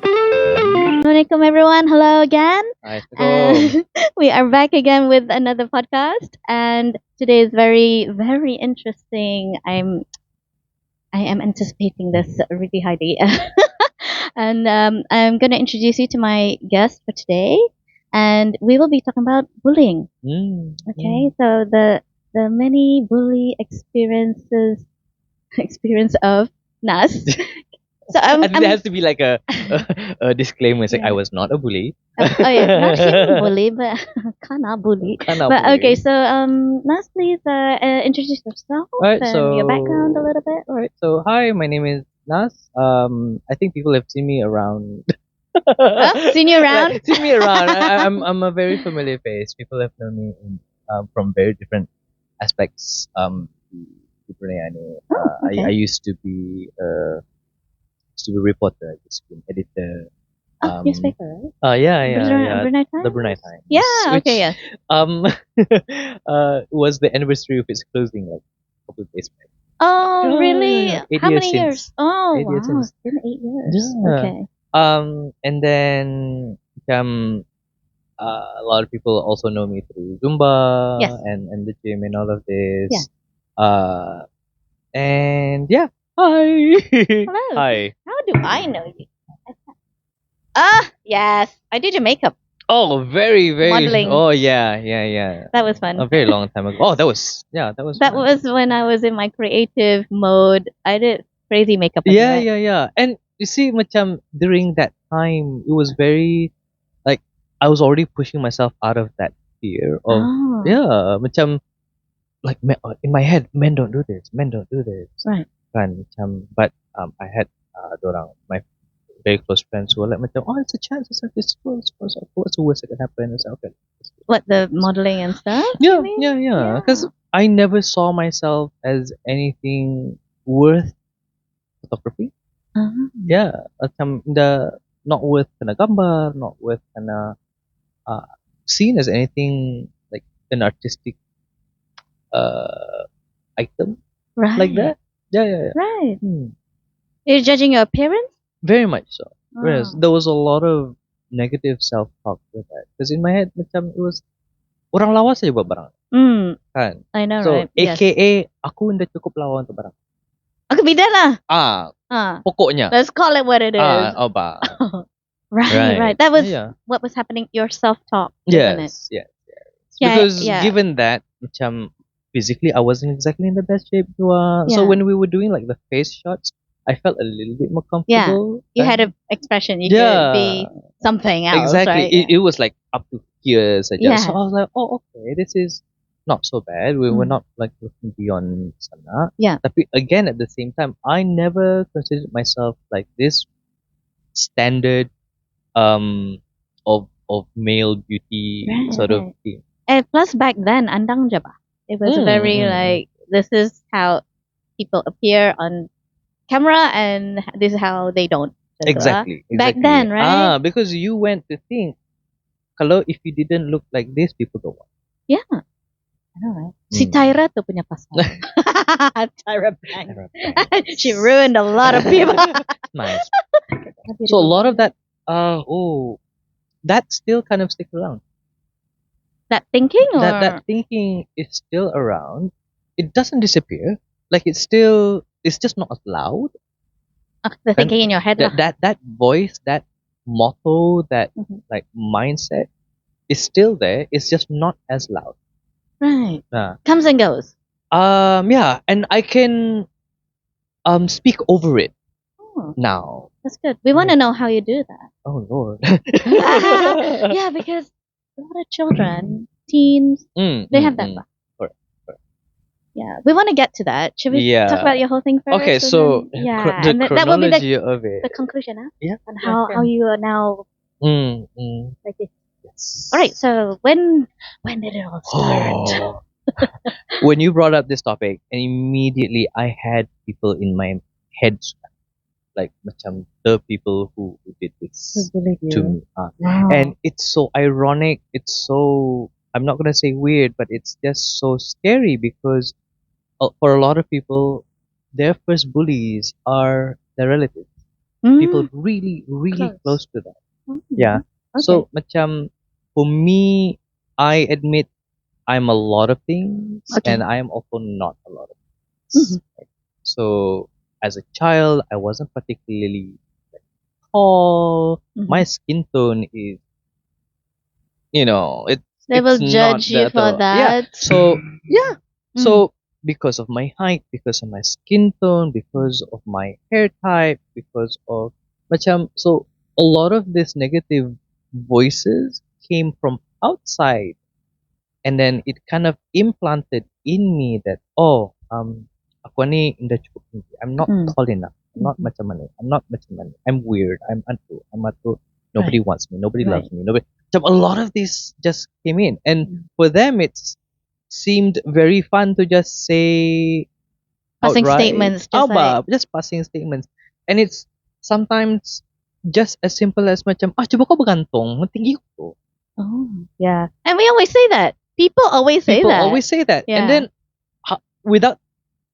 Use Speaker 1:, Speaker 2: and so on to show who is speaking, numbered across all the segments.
Speaker 1: Assalamualaikum everyone. Hello again.
Speaker 2: Assalamualaikum.
Speaker 1: And we are back again with another podcast and today is very very interesting. I am anticipating this really highly. And I'm going to introduce you to my guest for today and we will be talking about bullying. Okay? So the many bully experience of Nas. So
Speaker 2: I think there has to be like a disclaimer. It's like I
Speaker 1: Yeah.
Speaker 2: was not a bully.
Speaker 1: Oh yeah, not him bully, but kinda bully.
Speaker 2: Kinda
Speaker 1: But
Speaker 2: bully.
Speaker 1: okay, so Nas, please introduce yourself
Speaker 2: Alright,
Speaker 1: and your background a little bit.
Speaker 2: alright. So hi, my name is Nas. I think people have seen me around.
Speaker 1: Seen you around?
Speaker 2: Like, seen me around. I'm a very familiar face. People have known me from very different aspects. Di Brunei.
Speaker 1: Okay.
Speaker 2: I used to be a reporter. I used to be an editor.
Speaker 1: Newspaper, right?
Speaker 2: Yeah.
Speaker 1: Brunei Times?
Speaker 2: The Brunei Times.
Speaker 1: Yeah.
Speaker 2: Which,
Speaker 1: Okay. Yes.
Speaker 2: um, was the anniversary of its closing like a couple of days back.
Speaker 1: Oh,
Speaker 2: Yeah,
Speaker 1: really?
Speaker 2: yeah, yeah. 8
Speaker 1: How
Speaker 2: years
Speaker 1: many
Speaker 2: since.
Speaker 1: years? Oh,
Speaker 2: 8 years
Speaker 1: wow.
Speaker 2: since.
Speaker 1: It's been 8 years.
Speaker 2: Yeah.
Speaker 1: Okay.
Speaker 2: And then a lot of people also know me through Zumba
Speaker 1: Yes.
Speaker 2: and the gym and all of this.
Speaker 1: Yeah.
Speaker 2: And yeah. Hi.
Speaker 1: Hello.
Speaker 2: Hi.
Speaker 1: How do I know you? Yes. I did your makeup.
Speaker 2: Oh, very, very.
Speaker 1: Modeling.
Speaker 2: Oh, yeah.
Speaker 1: That was fun.
Speaker 2: A very long time ago. Oh, that was
Speaker 1: That
Speaker 2: fun.
Speaker 1: was when I was in my creative mode. I did crazy makeup. on
Speaker 2: Yeah,
Speaker 1: that.
Speaker 2: yeah. And you see, macam during that time, it was very like I was already pushing myself out of that fear of
Speaker 1: Oh.
Speaker 2: yeah, macam like in my head, men don't do this, men don't do this.
Speaker 1: Right.
Speaker 2: Kan, macam, but I had dorang, my very close friends who were like macam, oh, it's a chance, it's like this, what's the worst that can happen? It's like, okay.
Speaker 1: What, the modeling and stuff?
Speaker 2: Yeah,
Speaker 1: you mean?
Speaker 2: yeah. Because I never saw myself as anything worth photography.
Speaker 1: Uh-huh.
Speaker 2: Yeah, macam not worth kena gambar, not worth kena seen as anything like an artistic item
Speaker 1: Right.
Speaker 2: like that. Yeah.
Speaker 1: Right.
Speaker 2: Hmm.
Speaker 1: You're judging your appearance?
Speaker 2: Very much so. Whereas
Speaker 1: Oh.
Speaker 2: there was a lot of negative self-talk with that. Because in my head, macam it was orang lawas saja buat barang, kan?
Speaker 1: I know,
Speaker 2: So,
Speaker 1: right? Yes.
Speaker 2: AKA aku dah cukup lawa untuk barang.
Speaker 1: Aku bida lah.
Speaker 2: Pokoknya.
Speaker 1: Let's call it what it is.
Speaker 2: Oba.
Speaker 1: Right. That was
Speaker 2: Yeah.
Speaker 1: what was happening. Your self-talk, isn't it?
Speaker 2: Yes.
Speaker 1: Yeah,
Speaker 2: Because
Speaker 1: yeah.
Speaker 2: given that, macam physically I wasn't exactly in the best shape. So
Speaker 1: Yeah.
Speaker 2: when we were doing like the face shots, I felt a little bit more comfortable.
Speaker 1: You had
Speaker 2: kan?
Speaker 1: an expression. You
Speaker 2: Yeah.
Speaker 1: could be something else,
Speaker 2: Exactly.
Speaker 1: right?
Speaker 2: It was like up to here saja.
Speaker 1: Yeah.
Speaker 2: So I was like, oh, okay, this is not so bad. We were not like looking beyond sana.
Speaker 1: Yeah.
Speaker 2: Tapi again, at the same time, I never considered myself like this standard of male beauty sort of
Speaker 1: Right.
Speaker 2: thing.
Speaker 1: And plus back then, andang je ba? It was very like, this is how people appear on camera and this is how they don't.
Speaker 2: Exactly.
Speaker 1: Back then, right?
Speaker 2: Because you went to think, kalau if you didn't look like this, people don't want.
Speaker 1: Yeah. I know, right? Si Tyra tu punya pasal. Tyra Banks. She ruined a lot of people.
Speaker 2: Nice. So a lot of that, that still kind of sticks around.
Speaker 1: That thinking or?
Speaker 2: That thinking is still around. It doesn't disappear. Like it's just not as loud.
Speaker 1: The thinking in your head.
Speaker 2: That voice, that motto, that like mindset is still there. It's just not as loud.
Speaker 1: Right. Comes and goes.
Speaker 2: Yeah, and I can speak over it now.
Speaker 1: That's good. We want to know how you do that.
Speaker 2: Oh Lord.
Speaker 1: Yeah, because a lot of children, teens, they have that.
Speaker 2: Correct.
Speaker 1: Yeah, we want to get to that. Should we talk about your whole thing first?
Speaker 2: Okay, so
Speaker 1: then,
Speaker 2: the
Speaker 1: that will be
Speaker 2: chronology of it.
Speaker 1: the conclusion, huh?
Speaker 2: Yeah.
Speaker 1: And how you are now like this.
Speaker 2: Yes.
Speaker 1: All right. So when did it all start?
Speaker 2: When you brought up this topic, and immediately I had people in my head, like macam the people who did this
Speaker 1: Who bullied you?
Speaker 2: to me.
Speaker 1: Wow.
Speaker 2: And it's so ironic. It's so I'm not gonna say weird, but it's just so scary because for a lot of people, their first bullies are their relatives. People
Speaker 1: Mm,
Speaker 2: really, really
Speaker 1: close.
Speaker 2: close to them.
Speaker 1: Mm,
Speaker 2: Yeah.
Speaker 1: okay.
Speaker 2: So macam for me, I admit I'm a lot of things and
Speaker 1: Okay.
Speaker 2: I am also not a lot of
Speaker 1: Mm-hmm.
Speaker 2: things. So as a child, I wasn't particularly tall.
Speaker 1: Mm-hmm.
Speaker 2: My skin tone is, it's
Speaker 1: They will
Speaker 2: it's not
Speaker 1: judge you
Speaker 2: that.
Speaker 1: for
Speaker 2: Yeah.
Speaker 1: that.
Speaker 2: So yeah.
Speaker 1: Mm.
Speaker 2: So because of my height, because of my skin tone, because of my hair type, because of so a lot of these negative voices came from outside, and then it kind of implanted in me that ako ni hindi cukup tinggi. I'm not
Speaker 1: Mm.
Speaker 2: tall enough. I'm not
Speaker 1: Mm-hmm.
Speaker 2: macam mana. I'm not macam mana. I'm weird. I'm atu. Nobody
Speaker 1: Right.
Speaker 2: wants me. Nobody
Speaker 1: Right.
Speaker 2: loves me. Nobody. So a lot of this just came in, and
Speaker 1: Mm.
Speaker 2: for them it seemed very fun to just say
Speaker 1: Passing
Speaker 2: outright,
Speaker 1: statements, just like,
Speaker 2: just passing statements, and it's sometimes just as simple as macam coba kau bergantung, tinggi ko.
Speaker 1: oh, yeah. And we always say that. People always say
Speaker 2: People
Speaker 1: that.
Speaker 2: always say that, and
Speaker 1: Yeah.
Speaker 2: then without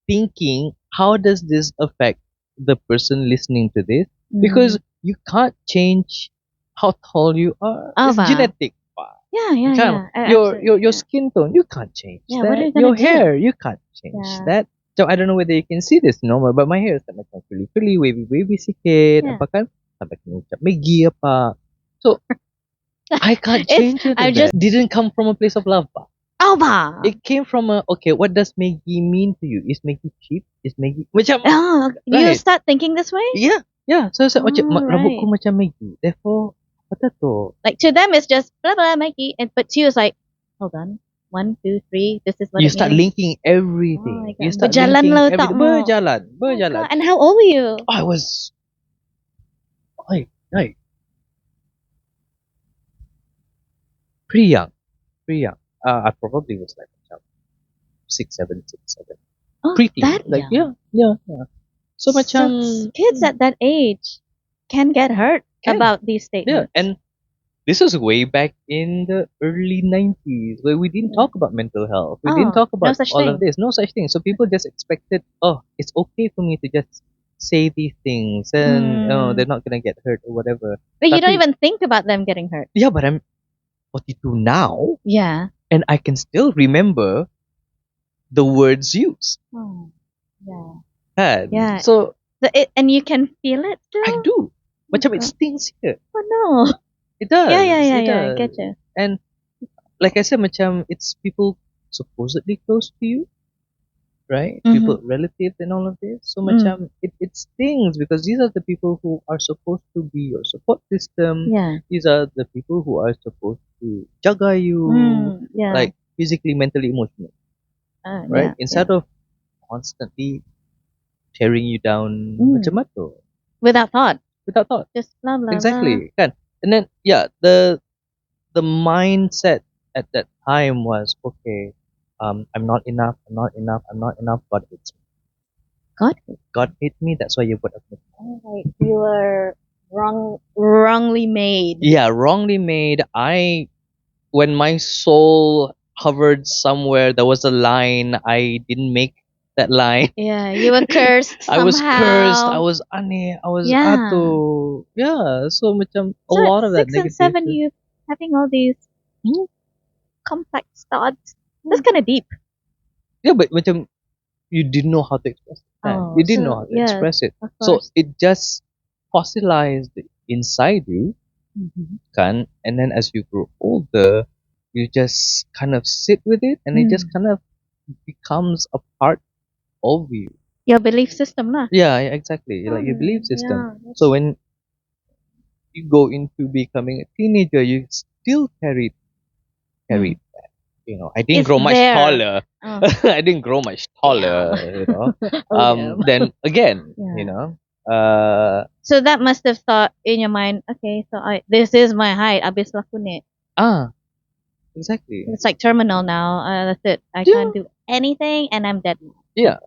Speaker 2: thinking, how does this affect the person listening to this? Because
Speaker 1: Mm.
Speaker 2: you can't change how tall you are.
Speaker 1: Oh,
Speaker 2: It's
Speaker 1: wow.
Speaker 2: genetic.
Speaker 1: Yeah,
Speaker 2: You
Speaker 1: yeah,
Speaker 2: can't.
Speaker 1: yeah. Absolutely.
Speaker 2: Your
Speaker 1: Yeah.
Speaker 2: skin tone, you can't change
Speaker 1: Yeah, what are
Speaker 2: that.
Speaker 1: you gonna
Speaker 2: Your
Speaker 1: do?
Speaker 2: hair, you can't change
Speaker 1: Yeah.
Speaker 2: that. So I don't know whether you can see this normal, but my hair is like macam curly, wavy sikit.
Speaker 1: Yeah.
Speaker 2: Apa kan? Sampai kena ucap Maggie apa. So I can't
Speaker 1: It's
Speaker 2: change it.
Speaker 1: I'm
Speaker 2: That
Speaker 1: just
Speaker 2: didn't come from a place of love. Pa.
Speaker 1: oh, wow.
Speaker 2: It came from okay, what does Maggie mean to you? Is Maggie cheap? Is Maggie macam
Speaker 1: Oh, you
Speaker 2: right?
Speaker 1: start thinking this way?
Speaker 2: Yeah, yeah. So macam
Speaker 1: Oh,
Speaker 2: rambutku
Speaker 1: right.
Speaker 2: macam Maggie. Therefore, apa tu?
Speaker 1: Like to them, it's just blah blah Mikey, and but to you, it's like, hold on, 1, 2, 3. This is what
Speaker 2: You
Speaker 1: it
Speaker 2: start
Speaker 1: means.
Speaker 2: linking
Speaker 1: Oh
Speaker 2: everything.
Speaker 1: my
Speaker 2: You
Speaker 1: god,
Speaker 2: start
Speaker 1: berjalan
Speaker 2: linking
Speaker 1: lo tak
Speaker 2: everything.
Speaker 1: mo.
Speaker 2: Berjalan,
Speaker 1: Oh
Speaker 2: berjalan.
Speaker 1: god, and how old were you?
Speaker 2: I was, I pretty young, pretty young. I probably was like macam 6, 7, 6, 7.
Speaker 1: Oh,
Speaker 2: Pretty,
Speaker 1: that
Speaker 2: like
Speaker 1: young.
Speaker 2: yeah. So
Speaker 1: So
Speaker 2: macam
Speaker 1: kids at that age can get hurt
Speaker 2: can,
Speaker 1: about these
Speaker 2: yeah.
Speaker 1: statements.
Speaker 2: And this was way back in the early 90s where we didn't talk about mental health. We didn't
Speaker 1: Oh,
Speaker 2: talk
Speaker 1: no
Speaker 2: about
Speaker 1: such
Speaker 2: all of
Speaker 1: thing.
Speaker 2: this. No such thing. So people just expected, it's okay for me to just say these things and they're not going to get hurt or whatever.
Speaker 1: But you don't
Speaker 2: Tapi,
Speaker 1: even think about them getting hurt.
Speaker 2: yeah, but I'm 42 now
Speaker 1: Yeah.
Speaker 2: and I can still remember the words used.
Speaker 1: Oh, yeah.
Speaker 2: Kan?
Speaker 1: Yeah.
Speaker 2: So
Speaker 1: And you can feel it still.
Speaker 2: I do. Macam it
Speaker 1: God.
Speaker 2: stings here.
Speaker 1: Oh no.
Speaker 2: It does.
Speaker 1: Yeah.
Speaker 2: It
Speaker 1: I
Speaker 2: does.
Speaker 1: get you.
Speaker 2: And like I said, macam it's people supposedly close to you, right?
Speaker 1: Mhm.
Speaker 2: People, relatives, and all of this. So macam it stings because these are the people who are supposed to be your support system.
Speaker 1: Yeah.
Speaker 2: These are the people who are supposed to jaga you,
Speaker 1: Yeah.
Speaker 2: like physically, mentally, emotionally, right?
Speaker 1: Yeah.
Speaker 2: Instead of constantly tearing you down macam tu,
Speaker 1: Without thought.
Speaker 2: without thought.
Speaker 1: Just blah blah blah.
Speaker 2: Exactly, kan? And then yeah, the mindset at that time was okay. I'm not enough. I'm not enough. I'm not enough. God hates me.
Speaker 1: God.
Speaker 2: God hates me. That's why you put up with me.
Speaker 1: Oh, like you were wrongly made.
Speaker 2: Yeah, wrongly made. When my soul hovered somewhere, there was a line. I didn't make that line.
Speaker 1: Yeah, you were cursed
Speaker 2: I was cursed. I
Speaker 1: somehow.
Speaker 2: was ane. I was
Speaker 1: Yeah.
Speaker 2: atu. Yeah. So macam a
Speaker 1: So
Speaker 2: lot
Speaker 1: at
Speaker 2: of that
Speaker 1: 6 and 7,
Speaker 2: negative.
Speaker 1: you having all these complex thoughts. That's kind of deep.
Speaker 2: Yeah, but macam you didn't know how to express it. Kan?
Speaker 1: Oh,
Speaker 2: You didn't
Speaker 1: so,
Speaker 2: know how to
Speaker 1: yes,
Speaker 2: express it.
Speaker 1: of
Speaker 2: So
Speaker 1: course.
Speaker 2: it just fossilized inside you,
Speaker 1: Mhm.
Speaker 2: kan? And then as you grow older, you just kind of sit with it and it just kind of becomes a part of you.
Speaker 1: Your belief system, lah.
Speaker 2: Yeah, exactly. Like your belief system.
Speaker 1: Yeah.
Speaker 2: So when you go into becoming a teenager, you still carry that. You know, I didn't
Speaker 1: It's
Speaker 2: grow much
Speaker 1: there.
Speaker 2: taller.
Speaker 1: Oh.
Speaker 2: I didn't grow much taller, you know.
Speaker 1: Oh, damn.
Speaker 2: Then again,
Speaker 1: Yeah.
Speaker 2: you know,
Speaker 1: So that must have thought in your mind, okay, so this is my height. Abis laku ni.
Speaker 2: exactly.
Speaker 1: It's like terminal now. That's it. I
Speaker 2: Yeah.
Speaker 1: can't do anything, and I'm dead.
Speaker 2: Yeah.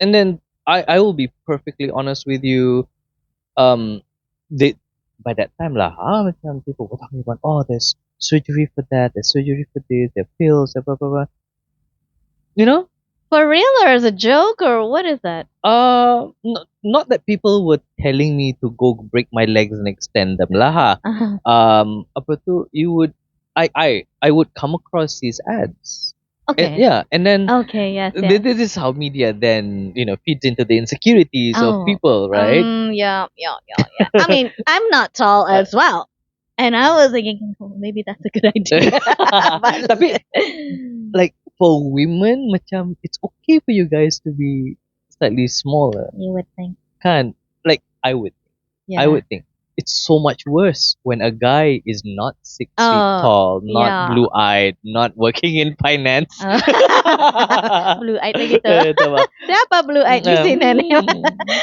Speaker 2: And then I will be perfectly honest with you. They by that time lah, macam people were talking about, there's surgery for that, there's surgery for this, there are pills, blah, blah, blah, blah. You know?
Speaker 1: For real or as a joke or what is that?
Speaker 2: Not that people were telling me to go break my legs and extend them lah. Ha.
Speaker 1: Uh-huh.
Speaker 2: Apa tu? I would come across these ads. And,
Speaker 1: Okay.
Speaker 2: yeah, and then
Speaker 1: Okay, yes, yes.
Speaker 2: this is how media then feeds into the insecurities of
Speaker 1: Oh.
Speaker 2: people, right?
Speaker 1: Yeah. I mean, I'm not tall as well. And I was thinking, oh, maybe that's a good idea. But-
Speaker 2: Tapi like for women, macam it's okay for you guys to be slightly smaller,
Speaker 1: you would think.
Speaker 2: kan? Like I
Speaker 1: Yeah.
Speaker 2: would think it's so much worse when a guy is not 6 feet
Speaker 1: Oh,
Speaker 2: tall, not
Speaker 1: yeah.
Speaker 2: blue-eyed, not working in finance.
Speaker 1: Blue-eyed na gitu.
Speaker 2: Tama.
Speaker 1: Siapa blue-eyed di sini nih?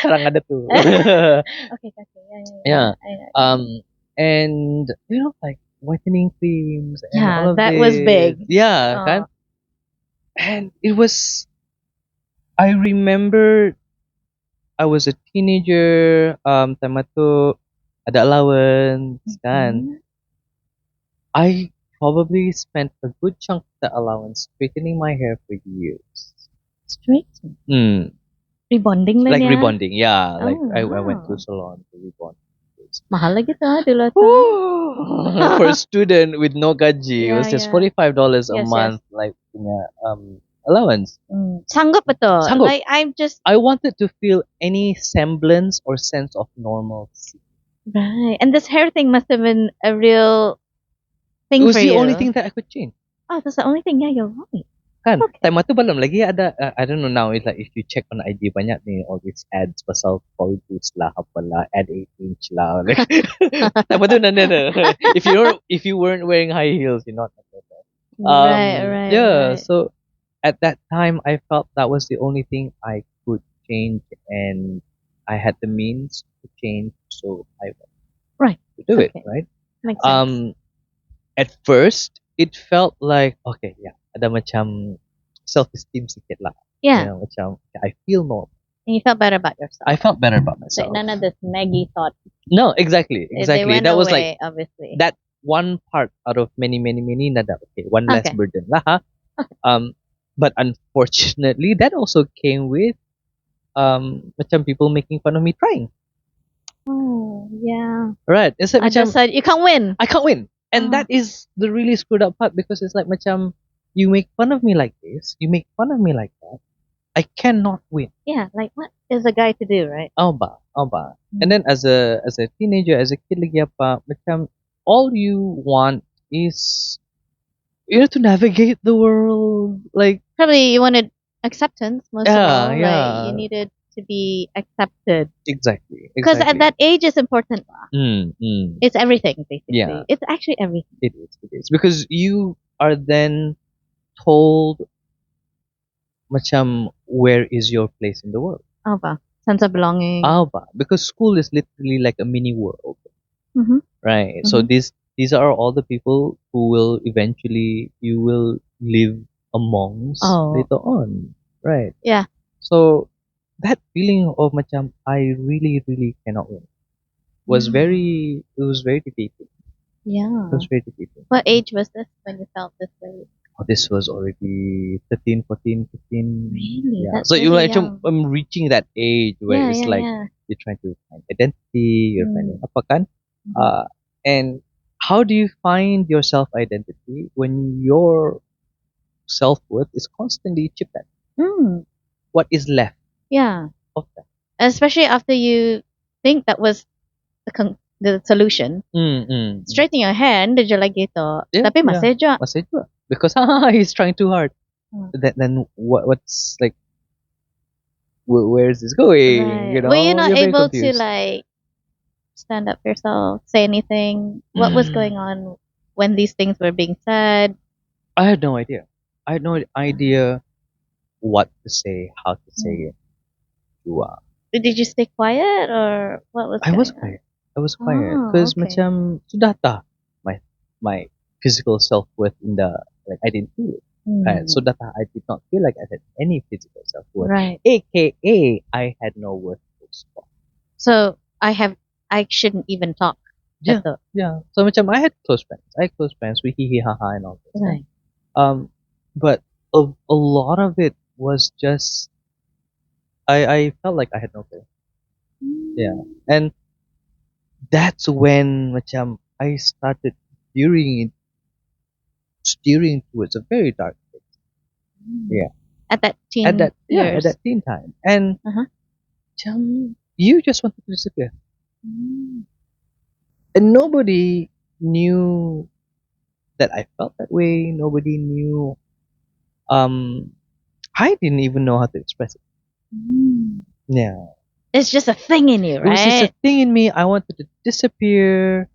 Speaker 2: Parang ada tuh.
Speaker 1: Okay, okay.
Speaker 2: Yeah.
Speaker 1: I know.
Speaker 2: And like whitening creams and
Speaker 1: Yeah,
Speaker 2: all of
Speaker 1: that was
Speaker 2: this.
Speaker 1: big.
Speaker 2: Yeah,
Speaker 1: Oh.
Speaker 2: kan? And it was. I remember I was a teenager. Time tu ada allowance, kan?
Speaker 1: Mhm.
Speaker 2: I probably spent a good chunk of the allowance straightening my hair for years.
Speaker 1: Straight. Rebonding lang
Speaker 2: Like
Speaker 1: ya?
Speaker 2: rebonding, yeah. Like
Speaker 1: Oh,
Speaker 2: I went to
Speaker 1: wow.
Speaker 2: a salon to rebond.
Speaker 1: Mahal lagi tuh dulu tuh.
Speaker 2: For a student with no gaji, it was
Speaker 1: Yeah,
Speaker 2: just
Speaker 1: yeah.
Speaker 2: $45 a
Speaker 1: Yes,
Speaker 2: month, like punya allowance.
Speaker 1: Sanggup betul.
Speaker 2: Sanggup.
Speaker 1: Like I'm just
Speaker 2: I wanted to feel any semblance or sense of normalcy.
Speaker 1: right. And this hair thing must have been a real
Speaker 2: It
Speaker 1: thing
Speaker 2: was
Speaker 1: for
Speaker 2: the
Speaker 1: you.
Speaker 2: only thing that I could change.
Speaker 1: Oh, that's the only thing. Yeah, you're right.
Speaker 2: Kan?
Speaker 1: Okay.
Speaker 2: Time tu belum lagi ada, I don't know now, it's like if you check on IG banyak ni all these ads pasal fall boost lah, apalah, add 8-inch lah. Like, time tu no. If you weren't wearing high heels, you're not like that.
Speaker 1: Right.
Speaker 2: Yeah,
Speaker 1: right.
Speaker 2: so at that time I felt that was the only thing I could change and I had the means to change, so I went
Speaker 1: Right.
Speaker 2: to do it,
Speaker 1: Okay.
Speaker 2: right?
Speaker 1: Makes sense.
Speaker 2: At first it felt like okay, yeah, ada macam self-esteem sikit lah.
Speaker 1: Yeah.
Speaker 2: Macam I feel normal.
Speaker 1: And you felt better about yourself.
Speaker 2: I felt better about
Speaker 1: So
Speaker 2: myself.
Speaker 1: none of this Maggie thought.
Speaker 2: No, exactly.
Speaker 1: They went
Speaker 2: That was
Speaker 1: away,
Speaker 2: like
Speaker 1: obviously.
Speaker 2: that one part out of many nada. Okay, one less
Speaker 1: Okay.
Speaker 2: burden lah. Ha? But unfortunately, that also came with macam people making fun of me trying.
Speaker 1: Oh, yeah.
Speaker 2: Right? It's like
Speaker 1: I
Speaker 2: macam
Speaker 1: just said you can't win.
Speaker 2: I can't win, and
Speaker 1: Oh.
Speaker 2: that is the really screwed up part because it's like macam you make fun of me like this, you make fun of me like that. I cannot win.
Speaker 1: Yeah, like what is a guy to do, right?
Speaker 2: Ba. And then as a teenager, as a kid lagi apa, macam all you want is to navigate the world. Like
Speaker 1: Probably you wanted acceptance most of all.
Speaker 2: yeah.
Speaker 1: Like you needed to be accepted.
Speaker 2: Exactly.
Speaker 1: Because at that age is important. It's everything basically.
Speaker 2: Yeah.
Speaker 1: It's actually everything.
Speaker 2: It is. Because you are then told macam where is your place in the world.
Speaker 1: Ba. Sense of belonging.
Speaker 2: Ba. Because school is literally like a mini world.
Speaker 1: Mhm.
Speaker 2: Right. So these are all the people who will eventually you will live amongst later on. Right.
Speaker 1: Yeah.
Speaker 2: So that feeling of macam I really cannot win was very defeating.
Speaker 1: Yeah.
Speaker 2: It was very defeating.
Speaker 1: What age was this when you felt this way?
Speaker 2: Oh, this was already 13, 14, 15.
Speaker 1: Really?
Speaker 2: Yeah.
Speaker 1: That's
Speaker 2: So you
Speaker 1: really
Speaker 2: like
Speaker 1: young.
Speaker 2: I'm reaching that age where it's like you're trying to find identity, you're finding apa kan? And how do you find your self identity when your self worth is constantly chipped at? What is left
Speaker 1: Yeah.
Speaker 2: of that?
Speaker 1: Especially after you think that was the solution. Straighten your hair, hindi je lagi to. Tapi masih je.
Speaker 2: Masih juga. Because he's trying too hard. Then what's like where is this going?
Speaker 1: Right.
Speaker 2: You know,
Speaker 1: Were you not
Speaker 2: you're very
Speaker 1: able to
Speaker 2: confused.
Speaker 1: like stand up for yourself, say anything? What was going on when these things were being said?
Speaker 2: I had no idea. I had no idea what to say, how to say it.
Speaker 1: Did you stay quiet or what was
Speaker 2: I was
Speaker 1: going on?
Speaker 2: quiet. I was quiet
Speaker 1: Oh,
Speaker 2: because
Speaker 1: okay.
Speaker 2: macam sudah tah my physical self-worth in the like I didn't feel it. Right? So that I did not feel like I had any physical self-worth.
Speaker 1: Right.
Speaker 2: AKA I had no worth.
Speaker 1: So I shouldn't even talk.
Speaker 2: Yeah,
Speaker 1: Betul.
Speaker 2: yeah. So macam I had close friends. I had close friends. We hee hee ha ha and all this.
Speaker 1: Right.
Speaker 2: But a lot of it was just I felt like I had no clue. Yeah, and that's when macam I started steering steering towards a very dark place. Yeah,
Speaker 1: At that
Speaker 2: at
Speaker 1: teen
Speaker 2: that at
Speaker 1: years.
Speaker 2: that teen time, and
Speaker 1: Uh-huh.
Speaker 2: macam you just wanted to disappear,
Speaker 1: Mm.
Speaker 2: and nobody knew that I felt that way. Nobody knew. Um, I didn't even know how to express it.
Speaker 1: Mm.
Speaker 2: Yeah,
Speaker 1: It's just a thing in you,
Speaker 2: it was just a
Speaker 1: right?
Speaker 2: thing in me. I wanted to disappear.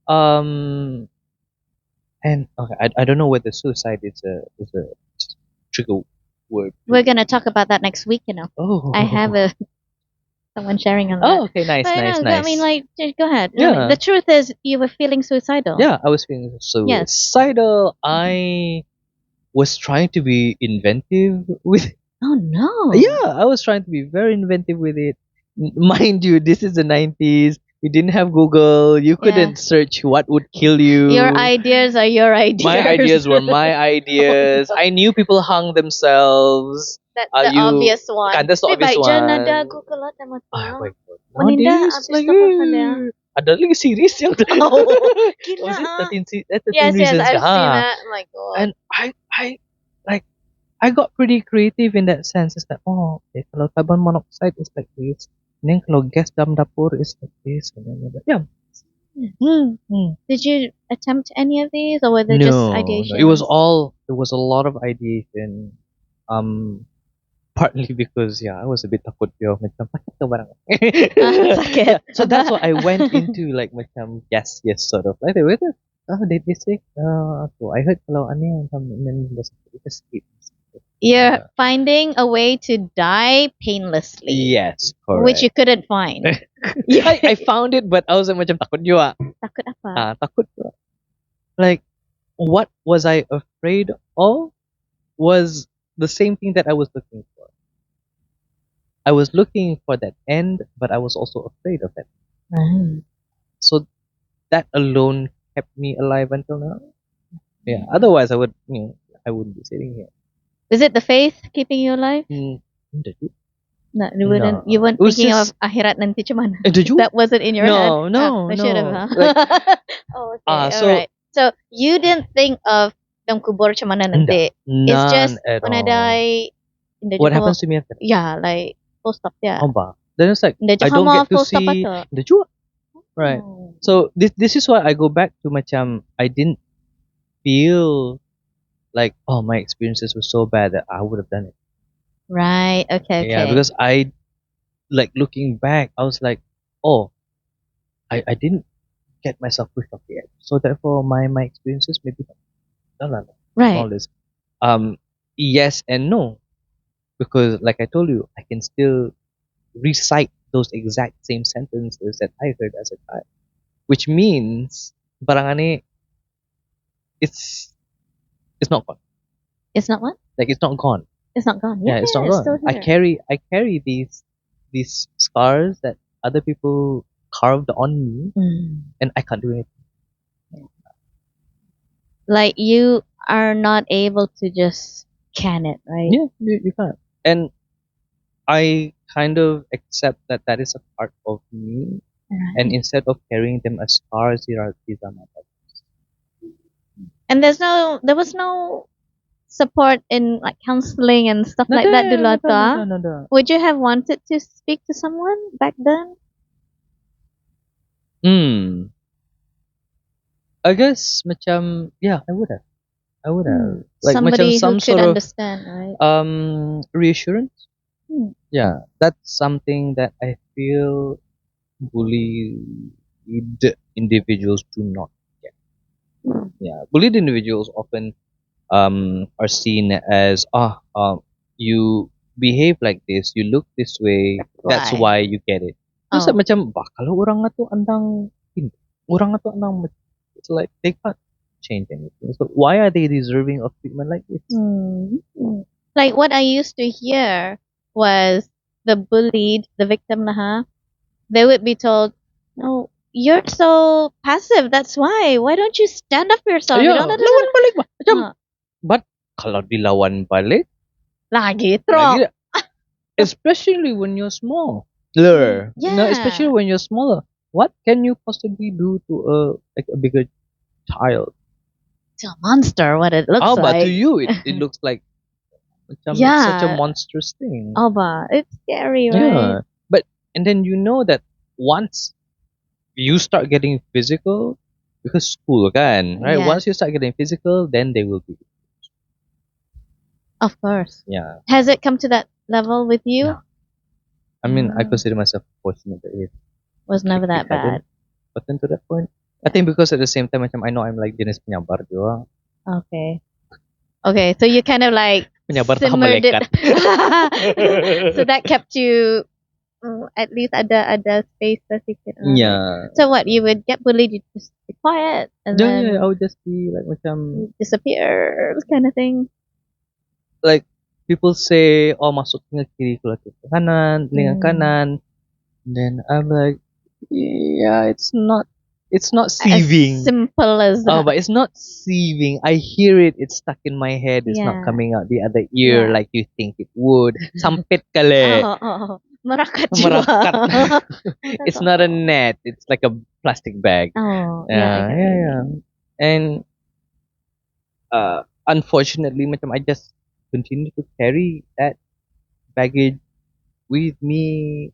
Speaker 1: Oh.
Speaker 2: And okay, I don't know whether suicide is a trigger word.
Speaker 1: We're gonna talk about that next week, you know. I have
Speaker 2: Oh,
Speaker 1: a someone sharing on that.
Speaker 2: oh, okay, nice,
Speaker 1: But
Speaker 2: nice,
Speaker 1: no, I mean,
Speaker 2: nice.
Speaker 1: like, just go ahead. I mean,
Speaker 2: Yeah,
Speaker 1: the truth is, you were feeling suicidal.
Speaker 2: yeah. I was feeling
Speaker 1: Yes.
Speaker 2: suicidal. I was trying to be inventive with.
Speaker 1: Oh no.
Speaker 2: Yeah, I was trying to be very inventive with it. Mind you, this is the 90s. We didn't have Google. You
Speaker 1: Yeah.
Speaker 2: couldn't search what would kill you.
Speaker 1: Your ideas are your ideas.
Speaker 2: My ideas were my ideas. I knew people hung themselves.
Speaker 1: That's the
Speaker 2: You
Speaker 1: obvious one.
Speaker 2: kan that's the
Speaker 1: Tapi
Speaker 2: obvious
Speaker 1: baik je nada
Speaker 2: one.
Speaker 1: Google lah tema tu.
Speaker 2: Ah, wait, wait.
Speaker 1: Meninda
Speaker 2: Nowadays,
Speaker 1: habis
Speaker 2: like,
Speaker 1: tapakan dia.
Speaker 2: ada lagi series yang
Speaker 1: Oh,
Speaker 2: was
Speaker 1: gila
Speaker 2: it
Speaker 1: ah.
Speaker 2: 13
Speaker 1: Yes,
Speaker 2: reasons
Speaker 1: I've
Speaker 2: ka?
Speaker 1: seen
Speaker 2: Ah.
Speaker 1: that. Oh my god.
Speaker 2: And I like I got pretty creative in that sense. It's like, oh, okay, kalau carbon monoxide is like this, and then kalau gas dalam dapur is like this, and then yeah.
Speaker 1: Did you attempt any of these, or were they just
Speaker 2: No,
Speaker 1: ideation?
Speaker 2: it was a lot of ideation. Partly because yeah, I was a bit takut yo macam sakit ke barang.
Speaker 1: Sakit.
Speaker 2: Yeah, so that's why I went into like macam yes sort of like whether they say so I heard kalau ani macam then just skip.
Speaker 1: You're finding a way to die painlessly.
Speaker 2: Yes, correct.
Speaker 1: Which you couldn't find.
Speaker 2: I found it, but I was like, macam takut juga.
Speaker 1: Takut apa?
Speaker 2: Takut juga. Like, what was I afraid of was the same thing that I was looking for. I was looking for that end, but I was also afraid of it. So that alone kept me alive until now. Yeah. Otherwise, I wouldn't be sitting here.
Speaker 1: Is it the faith keeping you alive?
Speaker 2: Hindi.
Speaker 1: No, you wouldn't.
Speaker 2: No.
Speaker 1: You weren't
Speaker 2: It was
Speaker 1: thinking
Speaker 2: just-
Speaker 1: of akhirat nanti macam mana.
Speaker 2: Hindi juga.
Speaker 1: That wasn't in your head.
Speaker 2: No,
Speaker 1: Should have.
Speaker 2: no.
Speaker 1: Huh?
Speaker 2: Like,
Speaker 1: Oh, okay.
Speaker 2: so-
Speaker 1: Alright. So you didn't think of dalam kubur macam mana nanti. It's just
Speaker 2: none at
Speaker 1: when I
Speaker 2: all.
Speaker 1: die, in the
Speaker 2: What happens to me after?
Speaker 1: Yeah, like full stop. Yeah.
Speaker 2: Oh, ba. Then it's like
Speaker 1: Hindi
Speaker 2: I don't get to
Speaker 1: full stop
Speaker 2: see
Speaker 1: ato.
Speaker 2: the juga. Right.
Speaker 1: Oh.
Speaker 2: So this is why I go back to macam I didn't feel like oh my experiences were so bad that I would have done it.
Speaker 1: Right. Okay.
Speaker 2: Yeah, because I like looking back, I was like, oh, I didn't get myself pushed off the edge. So therefore my experiences maybe not all
Speaker 1: Right.
Speaker 2: this. Yes and no. Because like I told you, I can still recite those exact same sentences that I heard as a child. Which means barangani it's not gone.
Speaker 1: It's not what?
Speaker 2: Like it's not gone.
Speaker 1: It's not gone.
Speaker 2: Yeah, it's not gone.
Speaker 1: Still
Speaker 2: I
Speaker 1: here.
Speaker 2: carry these scars that other people carved on me, and I can't do anything.
Speaker 1: Like you are not able to just can it, right?
Speaker 2: Yeah, you can't. And I kind of accept that is a part of me,
Speaker 1: Right.
Speaker 2: and instead of carrying them as scars, these are my problems.
Speaker 1: And there was no support in like counseling and stuff like that dulu ato, ah?
Speaker 2: No.
Speaker 1: Would you have wanted to speak to someone back then?
Speaker 2: I guess macam yeah, I would have. Like
Speaker 1: Somebody
Speaker 2: macam some
Speaker 1: who
Speaker 2: sort
Speaker 1: could
Speaker 2: of
Speaker 1: understand, right?
Speaker 2: reassurance.
Speaker 1: Hmm.
Speaker 2: Yeah, that's something that I feel bullied individuals do not get. Yeah, bullied individuals often are seen as you behave like this, you look this way, that's
Speaker 1: Why?
Speaker 2: why you get it.
Speaker 1: Oh.
Speaker 2: So macam kalau orang nga to andang orang nga to andang it's like they can't change anything. So why are they deserving of treatment like this?
Speaker 1: Like what I used to hear was the bullied, the victim na ha, they would be told, no, you're so passive. That's why. Why don't you stand up for yourself? You
Speaker 2: Ya,
Speaker 1: don't.
Speaker 2: lawan balik bah. Macam,
Speaker 1: Uh,
Speaker 2: but kalau dilawan balik,
Speaker 1: lagi
Speaker 2: lagi,
Speaker 1: trok.
Speaker 2: especially when you're small. No, especially
Speaker 1: Yeah.
Speaker 2: when you're smaller. What can you possibly do to a bigger child?
Speaker 1: It's a monster. What it looks
Speaker 2: But to
Speaker 1: like.
Speaker 2: you, it looks like macam it's such a
Speaker 1: Yeah.
Speaker 2: monstrous thing.
Speaker 1: Alba. It's scary, right?
Speaker 2: Yeah. But and then you know that once you start getting physical, because school kan, right?
Speaker 1: Yes.
Speaker 2: Once you start getting physical, then they will be.
Speaker 1: Of course.
Speaker 2: Yeah.
Speaker 1: Has it come to that level with you?
Speaker 2: No. I mean, I
Speaker 1: Mm.
Speaker 2: consider myself fortunate that
Speaker 1: Was never that
Speaker 2: it hadn't
Speaker 1: bad.
Speaker 2: gotten to that point. I think because at the same time, macam I know I'm like jenis penyabar juga.
Speaker 1: Okay. Okay, so you kind of like
Speaker 2: Penyabar tahap
Speaker 1: simmered it.
Speaker 2: malaikat.
Speaker 1: So that kept you at least ada space sedikit.
Speaker 2: Yeah.
Speaker 1: So what, you would get bullied, you just be quiet and
Speaker 2: Yeah,
Speaker 1: then
Speaker 2: yeah, I would just be like macam
Speaker 1: disappear kind of thing.
Speaker 2: like people say, oh masuk telinga kiri, keluar telinga kanan, telinga
Speaker 1: Mm.
Speaker 2: kanan. Then I'm like, yeah, it's not
Speaker 1: As
Speaker 2: sieving.
Speaker 1: simple as that.
Speaker 2: But it's not sieving. I hear it. It's stuck in my head. It's not
Speaker 1: Yeah.
Speaker 2: coming out the other ear
Speaker 1: Yeah.
Speaker 2: like you think it would. Sampit kali.
Speaker 1: Oh. Merakat jiwa.
Speaker 2: Merakat. It's not a net. It's like a plastic bag.
Speaker 1: Oh, yeah, I get what you
Speaker 2: Yeah.
Speaker 1: mean.
Speaker 2: And unfortunately, macam I just continue to carry that baggage with me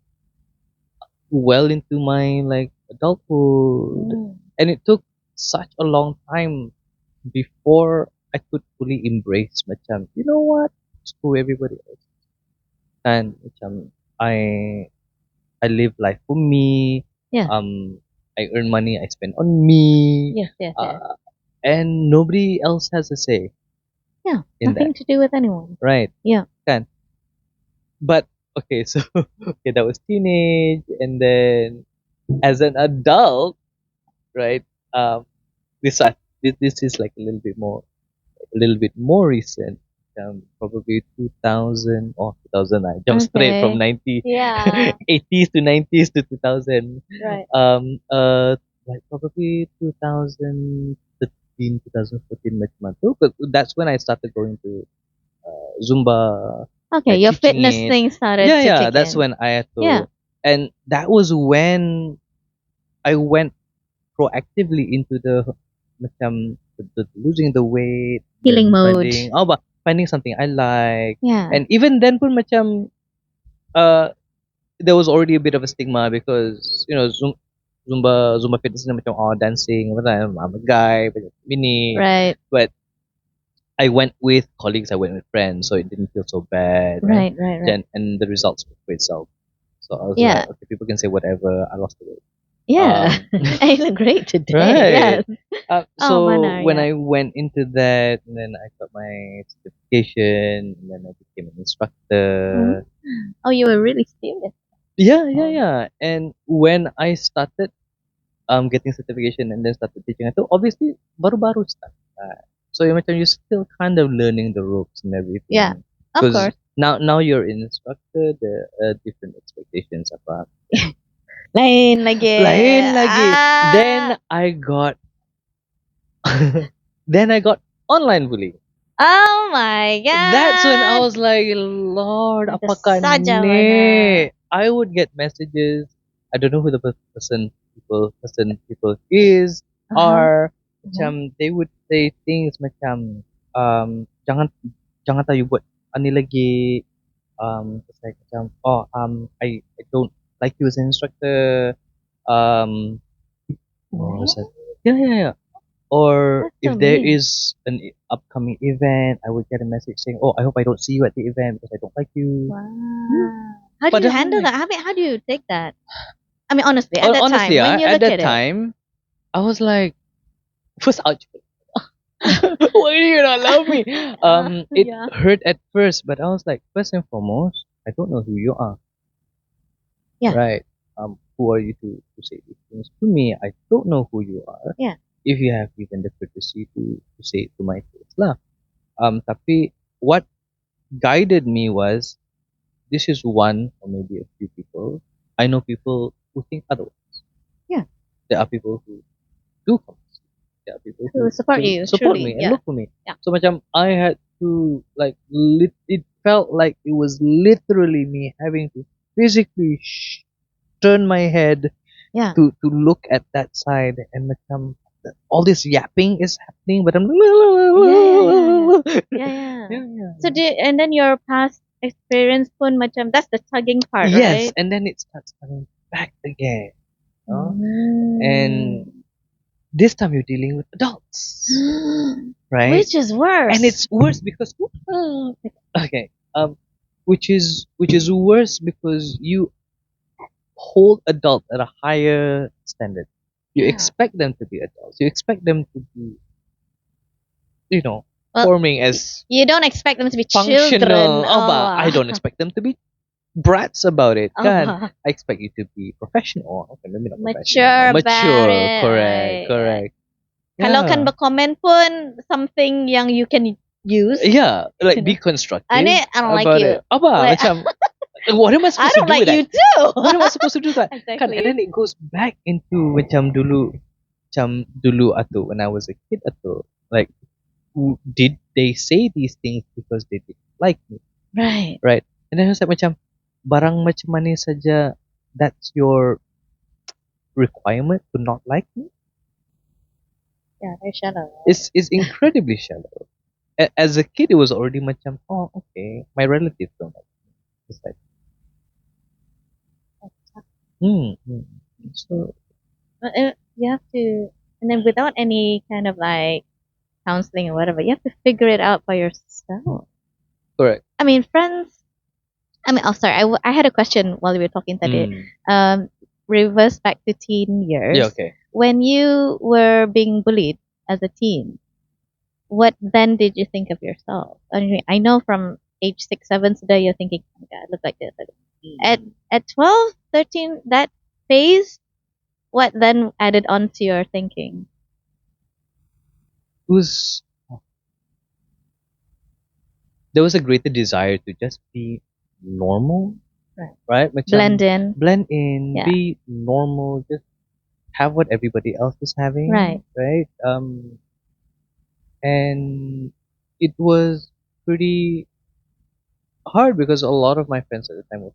Speaker 2: well into my like adulthood.
Speaker 1: Mm.
Speaker 2: And it took such a long time before I could fully embrace macam, you know what? Screw everybody else. And macam I live life for me.
Speaker 1: Yeah.
Speaker 2: I earn money, I spend on me.
Speaker 1: Yes.
Speaker 2: And nobody else has a say
Speaker 1: Yeah,
Speaker 2: in
Speaker 1: nothing
Speaker 2: that.
Speaker 1: to do with anyone.
Speaker 2: Right.
Speaker 1: Yeah.
Speaker 2: Kan? But okay, so okay, that was teenage, and then as an adult, right? This I- this is like a little bit more recent. Probably 2000 or 2009. Jump straight from
Speaker 1: Okay.
Speaker 2: 90
Speaker 1: Yeah.
Speaker 2: 80s to 90s to 2000.
Speaker 1: Right.
Speaker 2: Like probably 2013, 2014 macam tu. But that's when I started going to Zumba,
Speaker 1: Okay, your
Speaker 2: teaching
Speaker 1: fitness
Speaker 2: it.
Speaker 1: thing started to
Speaker 2: Yeah,
Speaker 1: kick
Speaker 2: that's
Speaker 1: in.
Speaker 2: when I had to.
Speaker 1: Yeah.
Speaker 2: And that was when I went proactively into the macam the losing the weight,
Speaker 1: Healing
Speaker 2: then
Speaker 1: mode.
Speaker 2: finding something I like.
Speaker 1: Yeah.
Speaker 2: And even then pun macam there was already a bit of a stigma because you know Zumba fitness ni macam dancing, I'm a guy, bini.
Speaker 1: Right.
Speaker 2: But I went with colleagues, I went with friends, so it didn't feel so bad.
Speaker 1: Right.
Speaker 2: And the results speak for itself. So I was
Speaker 1: Yeah.
Speaker 2: like, okay, people can say whatever. I lost the weight.
Speaker 1: Yeah. And you look great today.
Speaker 2: Right.
Speaker 1: Yes.
Speaker 2: So
Speaker 1: Mana,
Speaker 2: when
Speaker 1: yeah.
Speaker 2: I went into that, and then I got my certification, and then I became an instructor.
Speaker 1: Oh, you were really serious.
Speaker 2: Yeah. And when I started getting certification and then started teaching, I thought obviously baru-baru start. So you're still kind of learning the ropes and everything.
Speaker 1: Yeah, of
Speaker 2: Because
Speaker 1: course.
Speaker 2: now you're an instructor, there are different expectations apa.
Speaker 1: Lain lagi.
Speaker 2: Lain lagi.
Speaker 1: Ah.
Speaker 2: Then I got online bullying.
Speaker 1: Oh my god.
Speaker 2: That's when I was like, Lord,
Speaker 1: Ada
Speaker 2: apakah
Speaker 1: saja
Speaker 2: ni?
Speaker 1: mana.
Speaker 2: I would get messages. I don't know who the people is, or macam they would say things macam jangan tayo buat ani lagi it's like macam I don't like you as an instructor. What was that? Yeah. Or
Speaker 1: That's so
Speaker 2: if there
Speaker 1: mean.
Speaker 2: is an upcoming event, I would get a message saying, "Oh, I hope I don't see you at the event because I don't like you."
Speaker 1: Wow. How do
Speaker 2: But
Speaker 1: you
Speaker 2: then I'm
Speaker 1: handle
Speaker 2: like-
Speaker 1: that? How do you take that? I mean, honestly, at that
Speaker 2: Honestly,
Speaker 1: time, when you
Speaker 2: at
Speaker 1: look
Speaker 2: that
Speaker 1: at it.
Speaker 2: time, I was like, first ouch. Why do you not love me? It
Speaker 1: Yeah.
Speaker 2: hurt at first, but I was like, first and foremost, I don't know who you are.
Speaker 1: Yeah.
Speaker 2: Right. Who are you to say these things to me? I don't know who you are.
Speaker 1: Yeah.
Speaker 2: If you have even the courtesy to say it to my face lah. Tapi what guided me was this is one or maybe a few people. I know people who think otherwise.
Speaker 1: Yeah.
Speaker 2: There are people who do come to see me. There are people
Speaker 1: Who support you,
Speaker 2: support
Speaker 1: truly.
Speaker 2: me and
Speaker 1: Yeah.
Speaker 2: look for me.
Speaker 1: Yeah.
Speaker 2: So macam I had to like it felt like it was literally me having to physically turn my head
Speaker 1: Yeah.
Speaker 2: to look at that side and macam all this yapping is happening, but I'm
Speaker 1: Yeah, yeah.
Speaker 2: yeah.
Speaker 1: So and then your past experience pun macam that's the tugging part,
Speaker 2: Yes,
Speaker 1: right?
Speaker 2: and then it starts coming back again. You know? And
Speaker 1: Mm.
Speaker 2: this time you're dealing with adults, right?
Speaker 1: Which is worse.
Speaker 2: And it's worse because okay, which is worse because you hold adults at a higher standard. You
Speaker 1: Yeah.
Speaker 2: expect them to be adults. You expect them to be,
Speaker 1: Well,
Speaker 2: forming as
Speaker 1: you don't expect them to be children.
Speaker 2: functional. Oh, but I
Speaker 1: Ah.
Speaker 2: don't expect them to be brats about it.
Speaker 1: Oh,
Speaker 2: Kan?
Speaker 1: wow.
Speaker 2: I expect you to be professional. Okay, maybe not
Speaker 1: Mature
Speaker 2: professional.
Speaker 1: about
Speaker 2: Mature.
Speaker 1: it,
Speaker 2: Correct.
Speaker 1: right?
Speaker 2: Correct.
Speaker 1: Kalau kan
Speaker 2: Yeah.
Speaker 1: berkomen pun something yang you can use.
Speaker 2: Yeah. Like
Speaker 1: You
Speaker 2: be
Speaker 1: know.
Speaker 2: constructive
Speaker 1: Ane, I don't like
Speaker 2: about
Speaker 1: you.
Speaker 2: it. Apa?
Speaker 1: Like,
Speaker 2: Macam, what am I
Speaker 1: I
Speaker 2: supposed to
Speaker 1: don't
Speaker 2: do
Speaker 1: like
Speaker 2: with
Speaker 1: you
Speaker 2: that?
Speaker 1: too.
Speaker 2: What am I supposed to do with that? Kan?
Speaker 1: Exactly.
Speaker 2: And then it goes back into macam dulu atu when I was a kid atu. Like, did they say these things because they didn't like me?
Speaker 1: Right.
Speaker 2: Right. And then I was like macam barang macam mana saja that's your requirement to not like me.
Speaker 1: Yeah, very shallow.
Speaker 2: It's incredibly shallow. As a kid, it was already macam oh okay, my relatives don't like me. It's like So
Speaker 1: But, you have to, and then without any kind of like counseling or whatever, you have to figure it out by yourself.
Speaker 2: correct.
Speaker 1: I mean, friends. I mean, oh, sorry. I had a question while we were talking today. Reverse back to teen years.
Speaker 2: Yeah, okay.
Speaker 1: When you were being bullied as a teen, what then did you think of yourself? I mean, I know from age 6, 7, so you're thinking, oh my God, I look like this. At 12, 13, that phase, what then added on to your thinking?
Speaker 2: Was there was a greater desire to just be normal, right?
Speaker 1: Blend in.
Speaker 2: Blend in,
Speaker 1: Yeah.
Speaker 2: be normal, just have what everybody else is having,
Speaker 1: Right.
Speaker 2: right? And it was pretty hard because a lot of my friends at the time were,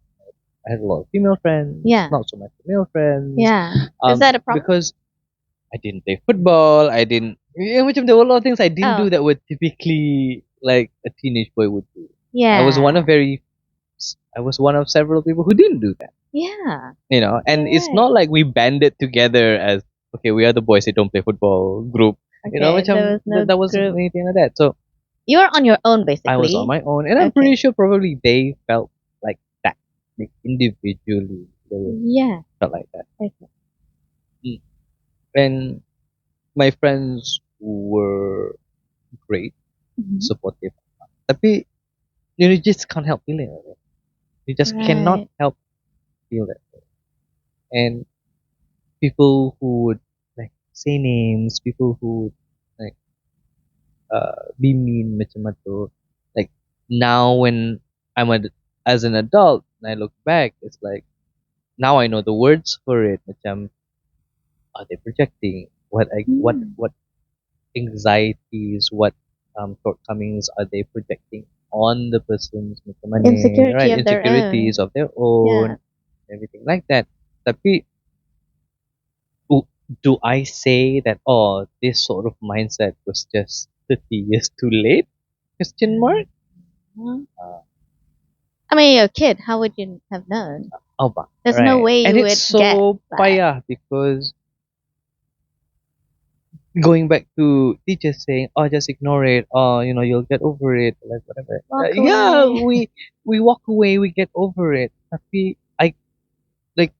Speaker 2: I had a lot of female friends,
Speaker 1: Yeah.
Speaker 2: not so much male friends.
Speaker 1: Yeah. Is that a problem?
Speaker 2: Because I didn't play football. I didn't. Yeah, macam there were a lot of things I didn't do that were typically like a teenage boy would do.
Speaker 1: Yeah.
Speaker 2: I was one of several people who didn't do that.
Speaker 1: Yeah.
Speaker 2: And it's not like we banded together as okay, we are the boys that don't play football group.
Speaker 1: Okay,
Speaker 2: Macam
Speaker 1: there was no
Speaker 2: that wasn't
Speaker 1: group.
Speaker 2: anything like that. So
Speaker 1: You're on your own, basically.
Speaker 2: I was on my own, and I'm pretty sure probably they felt like that, like individually they felt like that.
Speaker 1: Okay.
Speaker 2: And my friends were great, supportive. Tapi you just can't help feeling it. You just cannot
Speaker 1: Right.
Speaker 2: help feel that. And people who would like say names, people who would like be mean macam tu. Like now when as an adult and I look back, it's like now I know the words for it. Macam are they projecting? What anxieties, what shortcomings are they projecting on the person's macam mana,
Speaker 1: Insecurity
Speaker 2: right?
Speaker 1: of their
Speaker 2: Insecurities of their own, everything like that. Tapi do I say that this sort of mindset was just 30 years too late? Question mark.
Speaker 1: I mean, you're a kid. How would you have known? There's no way you
Speaker 2: and
Speaker 1: would
Speaker 2: it's so
Speaker 1: get
Speaker 2: payah because going back to teachers saying, "Oh, just ignore it. Oh, you'll get over it." Like whatever.
Speaker 1: Walk
Speaker 2: Yeah,
Speaker 1: away.
Speaker 2: we walk away. We get over it. Tapi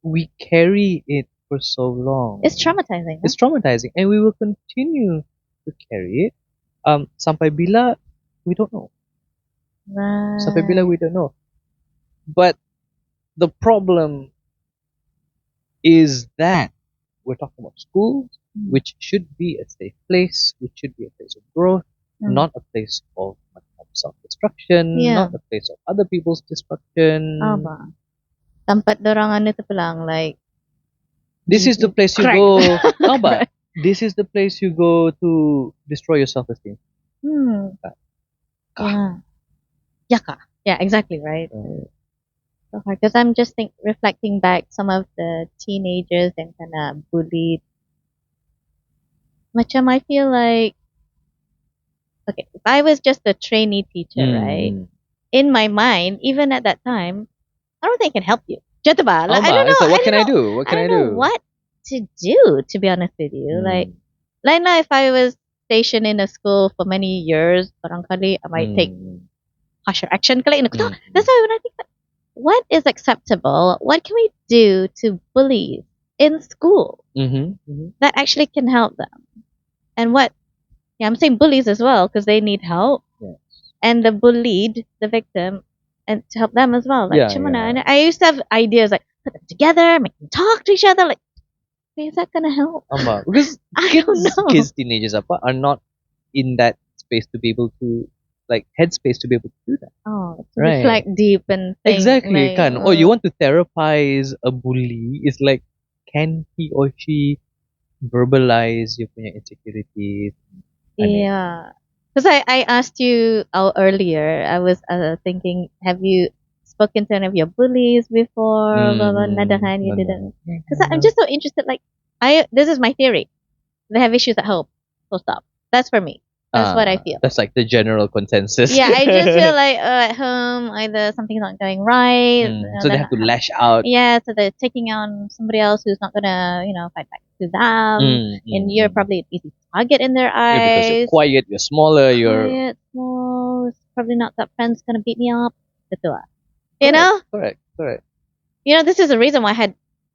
Speaker 2: we carry it for so long.
Speaker 1: It's traumatizing.
Speaker 2: It's traumatizing, and we will continue to carry it. Sampai bila we don't know.
Speaker 1: Right.
Speaker 2: Sampai bila we don't know. But the problem is that we're talking about schools, which should be a safe place, which should be a place of growth, not a place of self-destruction, not a place of other people's destruction.
Speaker 1: Tempat dorang ano tu pelang, like
Speaker 2: This is the place you
Speaker 1: Correct.
Speaker 2: go. How about
Speaker 1: Correct.
Speaker 2: this is the place you go to destroy your self-esteem?
Speaker 1: Hmm.
Speaker 2: Kah.
Speaker 1: Yeah. Yaka. Yeah, exactly right.
Speaker 2: Uh,
Speaker 1: So hard because I'm just reflecting back some of the teenagers and kind of bullied. Macam I feel like okay, if I was just a trainee teacher, right?
Speaker 2: mm.
Speaker 1: In my mind, even at that time, I don't think I can help you. Jatuh ba?
Speaker 2: How
Speaker 1: Like, I don't
Speaker 2: about?
Speaker 1: know.
Speaker 2: It's like,
Speaker 1: I
Speaker 2: what
Speaker 1: don't
Speaker 2: can I
Speaker 1: know.
Speaker 2: do? What
Speaker 1: I
Speaker 2: can I
Speaker 1: don't know
Speaker 2: do?
Speaker 1: what to do. To be honest with you,
Speaker 2: Mm.
Speaker 1: like now, if I was stationed in a school for many years, barangkali I might take
Speaker 2: Mm.
Speaker 1: harsher action. Kali,
Speaker 2: Mm.
Speaker 1: that's why when I think, what is acceptable? What can we do to bullies in school
Speaker 2: Mm-hmm. Mm-hmm.
Speaker 1: that actually can help them? And what? Yeah, I'm saying bullies as well because they need help,
Speaker 2: Yeah.
Speaker 1: and the bullied, the victim, and to help them as well. Like,
Speaker 2: Yeah.
Speaker 1: macam mana?
Speaker 2: Yeah.
Speaker 1: And I used to have ideas like put them together, make them talk to each other. Like, is that gonna help?
Speaker 2: Because
Speaker 1: I don't know.
Speaker 2: kids, teenagers are not in that space to be able to like headspace to be able to do that.
Speaker 1: Oh, to
Speaker 2: Right.
Speaker 1: reflect deep and think
Speaker 2: Exactly,
Speaker 1: like,
Speaker 2: kan. Or you want to therapize a bully, it's like, can he or she verbalize your punya insecurities? Ano?
Speaker 1: yeah. Because I asked you earlier, I was thinking, have you spoken to any of your bullies before? Blah, blah,
Speaker 2: Mm-hmm.
Speaker 1: nadahan, you
Speaker 2: Ano?
Speaker 1: didn't. Because I'm just so interested. Like, this is my theory. They have issues at home. Full stop. That's for me. That's what I feel.
Speaker 2: That's like the general consensus.
Speaker 1: Yeah, I just feel like at home either something's not going right.
Speaker 2: So they have to lash out.
Speaker 1: Yeah, so they're taking on somebody else who's not gonna, fight back to them, and you're probably an easy target in their
Speaker 2: Yeah, because you're
Speaker 1: eyes.
Speaker 2: quiet, you're smaller, you're
Speaker 1: Quiet, small. It's probably not that friend's gonna beat me up. Gitu lah.
Speaker 2: correct, correct.
Speaker 1: This is the reason why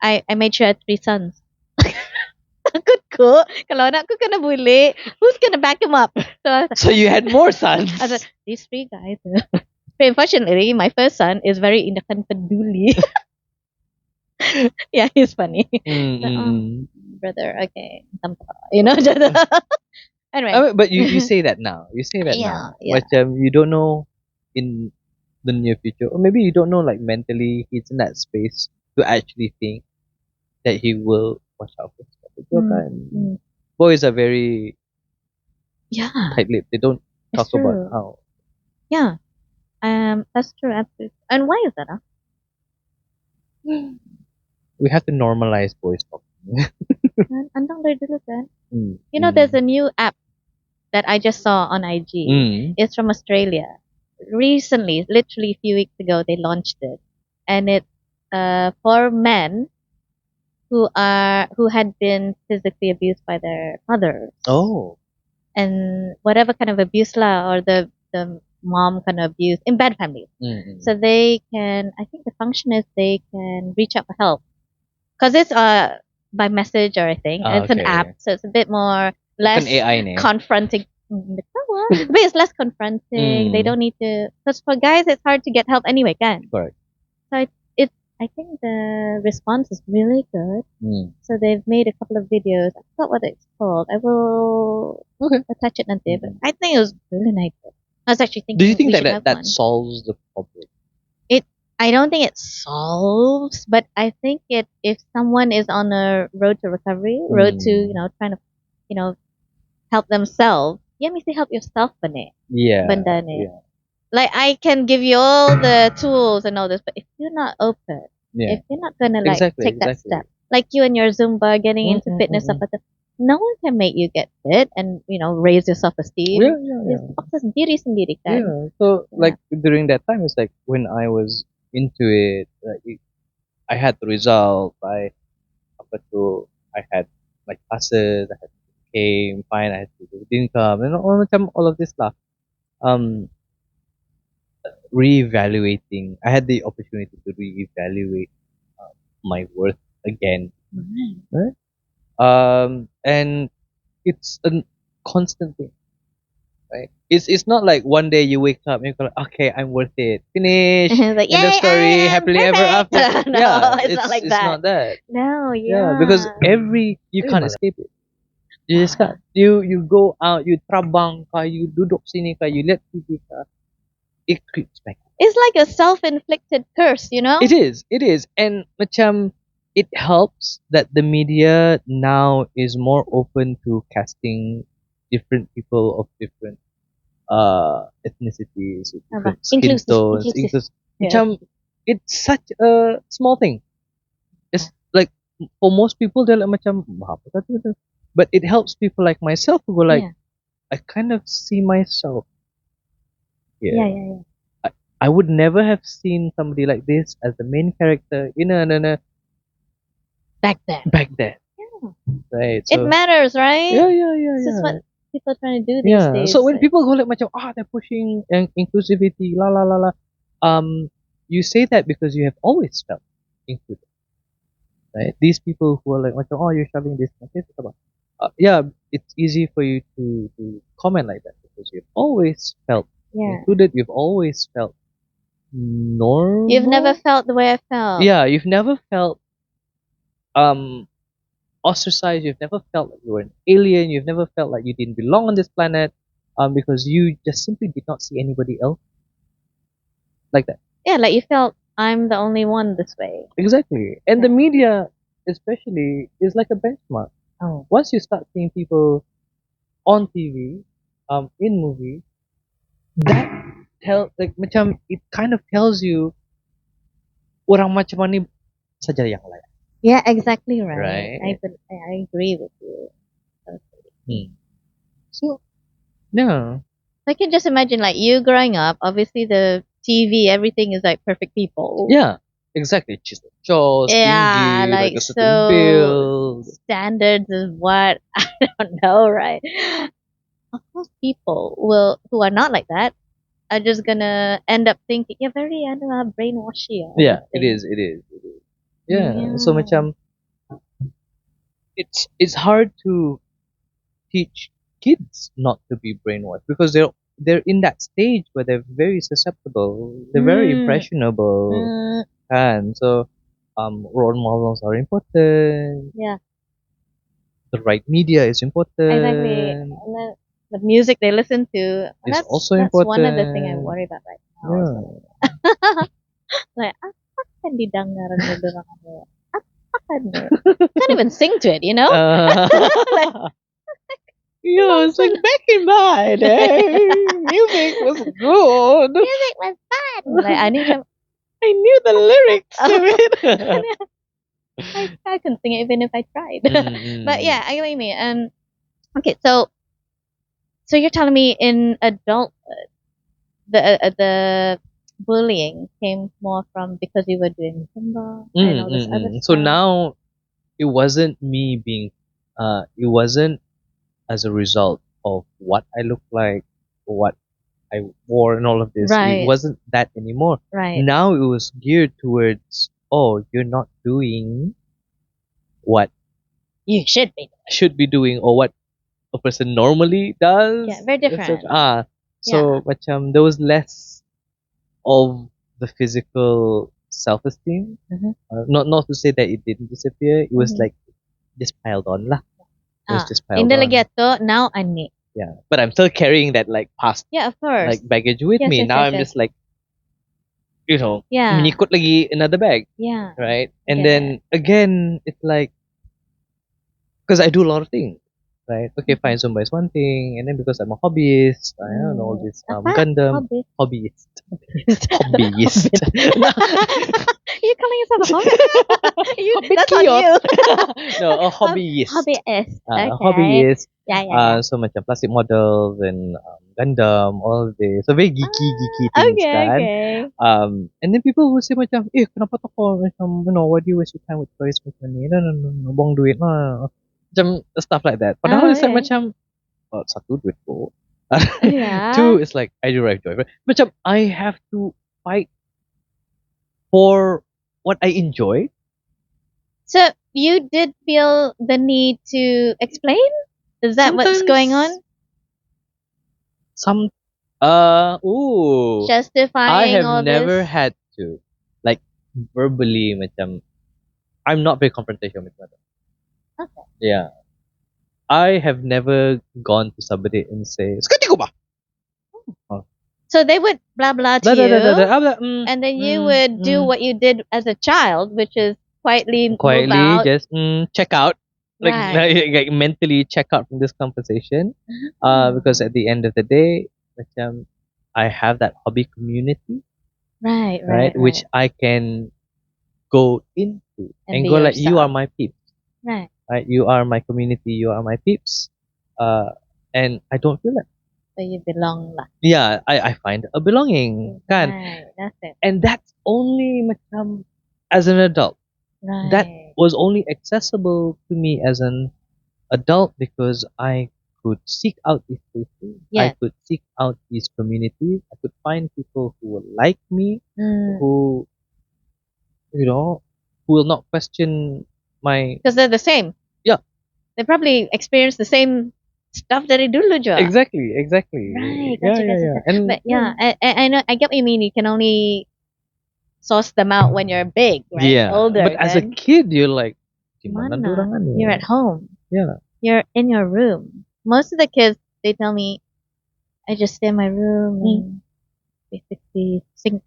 Speaker 1: I made sure I had 3 sons. Takut ko, kalau anakku kena bully, who's gonna back him up? So I was like,
Speaker 2: So you had more sons.
Speaker 1: I said, these 3 guys. But unfortunately, my first son is very independent. Yeah, he's funny. So, brother, okay. Just anyway.
Speaker 2: But you say that now. You say that
Speaker 1: Yeah,
Speaker 2: now.
Speaker 1: yeah.
Speaker 2: You don't know in the near future, or maybe you don't know like mentally he's in that space to actually think that he will watch out for himself.
Speaker 1: Mm.
Speaker 2: Boys are very
Speaker 1: Yeah,
Speaker 2: tight-lipped. They don't
Speaker 1: it's
Speaker 2: talk about
Speaker 1: true.
Speaker 2: how.
Speaker 1: Yeah, that's true, absolutely. And why is that?
Speaker 2: We have to normalize boys talking.
Speaker 1: Andang dari dulu kan.
Speaker 2: Mm,
Speaker 1: There's a new app that I just saw on IG.
Speaker 2: mm.
Speaker 1: It's from Australia. Recently, literally a few weeks ago, they launched it, and it's for men who had been physically abused by their mothers.
Speaker 2: Oh.
Speaker 1: And whatever kind of abuse lah, or the mom kind of abuse in bad families.
Speaker 2: Mm-hmm.
Speaker 1: So they can, I think the function is they can reach out for help. Because it's by message or I think. It's an app, so it's a bit more less
Speaker 2: an AI name.
Speaker 1: confronting. But it's less confronting. They don't need to, because for guys it's hard to get help anyway, can?
Speaker 2: Correct.
Speaker 1: So I think the response is really good. So they've made a couple of videos. I forgot what it's called. I will attach it nanti. But I think it was really nice. I was actually thinking.
Speaker 2: Do you think
Speaker 1: we should have
Speaker 2: that
Speaker 1: one.
Speaker 2: solves the problem?
Speaker 1: I don't think it solves, but I think if someone is on a road to recovery, road to trying to help themselves. Yeah, mesti help yourself, bane.
Speaker 2: Yeah.
Speaker 1: Benda ni. Like I can give you all the tools and all this, but if you're not open, if you're not gonna take that step, like you and your Zumba getting into fitness stuff, no one can make you get fit and raise your self esteem.
Speaker 2: Yeah.
Speaker 1: Fakta sendiri kan.
Speaker 2: Yeah. So like during that time, it's like when I was into it, I had the result. I had my classes, I had came fine, I had to do income, and all of this stuff. Reevaluating. I had the opportunity to reevaluate my worth again. Right? And it's a constant thing, right? It's not like one day you wake up and you go, okay, I'm worth it. Finish.
Speaker 1: Like,
Speaker 2: End of story. Happily ever after.
Speaker 1: No,
Speaker 2: Yeah,
Speaker 1: it's not like
Speaker 2: it's
Speaker 1: that.
Speaker 2: not that.
Speaker 1: No,
Speaker 2: Yeah, because you can't escape it. You just can't. You go out, you trabang ka, you duduk sini ka, you let TV ka. It creeps back.
Speaker 1: It's like a self-inflicted curse,
Speaker 2: It is, and macam it helps that the media now is more open to casting different people of different ethnicities, with
Speaker 1: Apa?
Speaker 2: different skin
Speaker 1: Inclusive,
Speaker 2: tones.
Speaker 1: inclusive.
Speaker 2: Inclusive.
Speaker 1: Yes.
Speaker 2: It's such a small thing. It's like for most people they're like macam apa kata tu?" But it helps people like myself who go like
Speaker 1: Yeah.
Speaker 2: I kind of see myself
Speaker 1: Yeah,
Speaker 2: here.
Speaker 1: yeah, yeah.
Speaker 2: I would never have seen somebody like this as the main character in a
Speaker 1: Back then.
Speaker 2: back then,
Speaker 1: Yeah.
Speaker 2: right?
Speaker 1: It
Speaker 2: So
Speaker 1: matters, right?
Speaker 2: yeah,
Speaker 1: This is
Speaker 2: yeah.
Speaker 1: what people are trying to do these
Speaker 2: Yeah.
Speaker 1: days.
Speaker 2: So when
Speaker 1: Like,
Speaker 2: people go like macam they're pushing inclusivity la la la la, you say that because you have always felt included, right? These people who are like macam you're shoving this, okay, apa? Yeah, it's easy for you to comment like that because you've always felt
Speaker 1: yeah.
Speaker 2: included. You've always felt normal.
Speaker 1: You've never felt the way I felt.
Speaker 2: Yeah, you've never felt um ostracized. You've never felt like you were an alien. You've never felt like you didn't belong on this planet, because you just simply did not see anybody else like that.
Speaker 1: Yeah, like you felt I'm the only one this way.
Speaker 2: Exactly. And the
Speaker 1: Yeah.
Speaker 2: media, especially, is like a benchmark.
Speaker 1: Oh.
Speaker 2: Once you start seeing people on TV, in movies, that like macam it kind of tells you orang macam mana saja yang lain,
Speaker 1: Yeah, exactly right.
Speaker 2: right?
Speaker 1: I agree with you.
Speaker 2: Hmm. So yeah,
Speaker 1: I can just imagine like you growing up, obviously the TV, everything is like perfect people.
Speaker 2: yeah, exactly. Chisel jaws,
Speaker 1: Yeah,
Speaker 2: tinggi, like
Speaker 1: like
Speaker 2: a certain
Speaker 1: so
Speaker 2: build.
Speaker 1: standards is what I don't know, right? Of course, people will who are not like that are just gonna end up thinking, yeah, very brainwashy. Or
Speaker 2: Yeah, it
Speaker 1: everything.
Speaker 2: is. It is. It is. Yeah. So
Speaker 1: Yeah.
Speaker 2: macam it's hard to teach kids not to be brainwashed because they're in that stage where they're very susceptible, they're very
Speaker 1: Mm,
Speaker 2: impressionable,
Speaker 1: mm,
Speaker 2: and so role models are important.
Speaker 1: yeah,
Speaker 2: The right media is
Speaker 1: exactly.
Speaker 2: important.
Speaker 1: And then the music they listen to,
Speaker 2: Is also
Speaker 1: that's one other thing I
Speaker 2: important.
Speaker 1: worry about right now.
Speaker 2: Yeah.
Speaker 1: Like, apa kan didengar ni dorang ada? Apa kan ni? Can't even sing to it, you know? Like,
Speaker 2: Yeah, it's like back in my day, music was good.
Speaker 1: music was fun. Like, I need to.
Speaker 2: I knew the lyrics to it.
Speaker 1: I couldn't sing it even if I tried.
Speaker 2: Mm,
Speaker 1: But yeah, I get what you mean. Okay, so you're telling me in adulthood, the bullying came more from because you were doing Zumba and all this other
Speaker 2: So
Speaker 1: stuff.
Speaker 2: now it wasn't me being, it wasn't as a result of what I look like, what I wore, and all of this. It
Speaker 1: Right.
Speaker 2: wasn't that anymore.
Speaker 1: Right.
Speaker 2: Now it was geared towards, you're not doing what
Speaker 1: You should be.
Speaker 2: should be doing or what a person normally does.
Speaker 1: Yeah, very different.
Speaker 2: So macam there was less of the physical self-esteem.
Speaker 1: Mhm.
Speaker 2: Not to say that it didn't disappear. It was
Speaker 1: Mhm.
Speaker 2: like just piled on lah. It was just piled
Speaker 1: Hindi
Speaker 2: on.
Speaker 1: lagi ito, now ani.
Speaker 2: Yeah, but I'm still carrying that like past
Speaker 1: Yeah, of course.
Speaker 2: like baggage with
Speaker 1: Yes,
Speaker 2: me.
Speaker 1: yes,
Speaker 2: Now
Speaker 1: yes,
Speaker 2: I'm
Speaker 1: yes.
Speaker 2: just like,
Speaker 1: Yeah.
Speaker 2: menikut lagi another bag,
Speaker 1: Yeah.
Speaker 2: right? And
Speaker 1: Yeah.
Speaker 2: then again, it's like, because I do a lot of things, right? Okay, fine, Zumba is one thing, and then because I'm a hobbyist, I don't know all this
Speaker 1: Apa?
Speaker 2: Gundam hobbyist. Hobbyist.
Speaker 1: You're calling yourself a hobby? That's on
Speaker 2: Cute.
Speaker 1: you.
Speaker 2: No, a hobbyist.
Speaker 1: Hobbyist. Okay.
Speaker 2: Hobbyist.
Speaker 1: Yeah.
Speaker 2: So macam plastic models and Gundam, all of this. So very geeky things kan.
Speaker 1: Okay.
Speaker 2: And then people will say macam, kenapa tak kau macam, why do you waste your time with toys macam ni? No, buang duit lah. Macam stuff like that. Padahal it's like
Speaker 1: Okay.
Speaker 2: macam, satu duit ko.
Speaker 1: Yeah.
Speaker 2: Two, it's like I derive joy. Macam I have to fight for what I enjoy.
Speaker 1: So you did feel the need to explain? Is that what's going on?
Speaker 2: Some
Speaker 1: Justifying
Speaker 2: I
Speaker 1: all
Speaker 2: have never
Speaker 1: this?
Speaker 2: had to like verbally macam I'm not very confrontational with myself.
Speaker 1: Okay.
Speaker 2: Yeah. I have never gone to somebody and say, "Sekali ko ba?"
Speaker 1: So they would blah blah to
Speaker 2: Da, da, da, da, da.
Speaker 1: you,
Speaker 2: I'm like,
Speaker 1: and then you would do what you did as a child, which is quietly move
Speaker 2: quietly
Speaker 1: out.
Speaker 2: just check out, like,
Speaker 1: Right.
Speaker 2: like mentally check out from this conversation, because
Speaker 1: Oh.
Speaker 2: at the end of the day, I have that hobby community,
Speaker 1: Right,
Speaker 2: right,
Speaker 1: right,
Speaker 2: which
Speaker 1: right.
Speaker 2: I can go into
Speaker 1: And
Speaker 2: and
Speaker 1: be
Speaker 2: go like, you are
Speaker 1: yourself.
Speaker 2: my peeps,
Speaker 1: Right.
Speaker 2: right? You are my community, you are my peeps, uh, and I don't feel that.
Speaker 1: So you belong lah.
Speaker 2: Yeah, I find a belonging, kan,
Speaker 1: Right. That's it.
Speaker 2: and that's only as an adult. That
Speaker 1: Right.
Speaker 2: was only accessible to me as an adult because I could seek out these places. I
Speaker 1: Yes.
Speaker 2: could seek out these communities. I could find people who will like me,
Speaker 1: Mm.
Speaker 2: who, you know, who will not question my.
Speaker 1: Because they're the same.
Speaker 2: Yeah,
Speaker 1: They probably experience the same stuff dari dulu juga.
Speaker 2: exactly, exactly.
Speaker 1: Right.
Speaker 2: Yeah,
Speaker 1: Gotcha,
Speaker 2: yeah,
Speaker 1: gotcha.
Speaker 2: yeah. And
Speaker 1: But yeah, I know. I get what you mean. You can only source them out when you're big, right?
Speaker 2: yeah, but
Speaker 1: Older.
Speaker 2: as a
Speaker 1: Then
Speaker 2: kid, you're like, gimana
Speaker 1: mana?
Speaker 2: dorangan
Speaker 1: You're
Speaker 2: ni?
Speaker 1: at home.
Speaker 2: Yeah.
Speaker 1: You're in your room. Most of the kids, they tell me, I just stay in my room and basically sink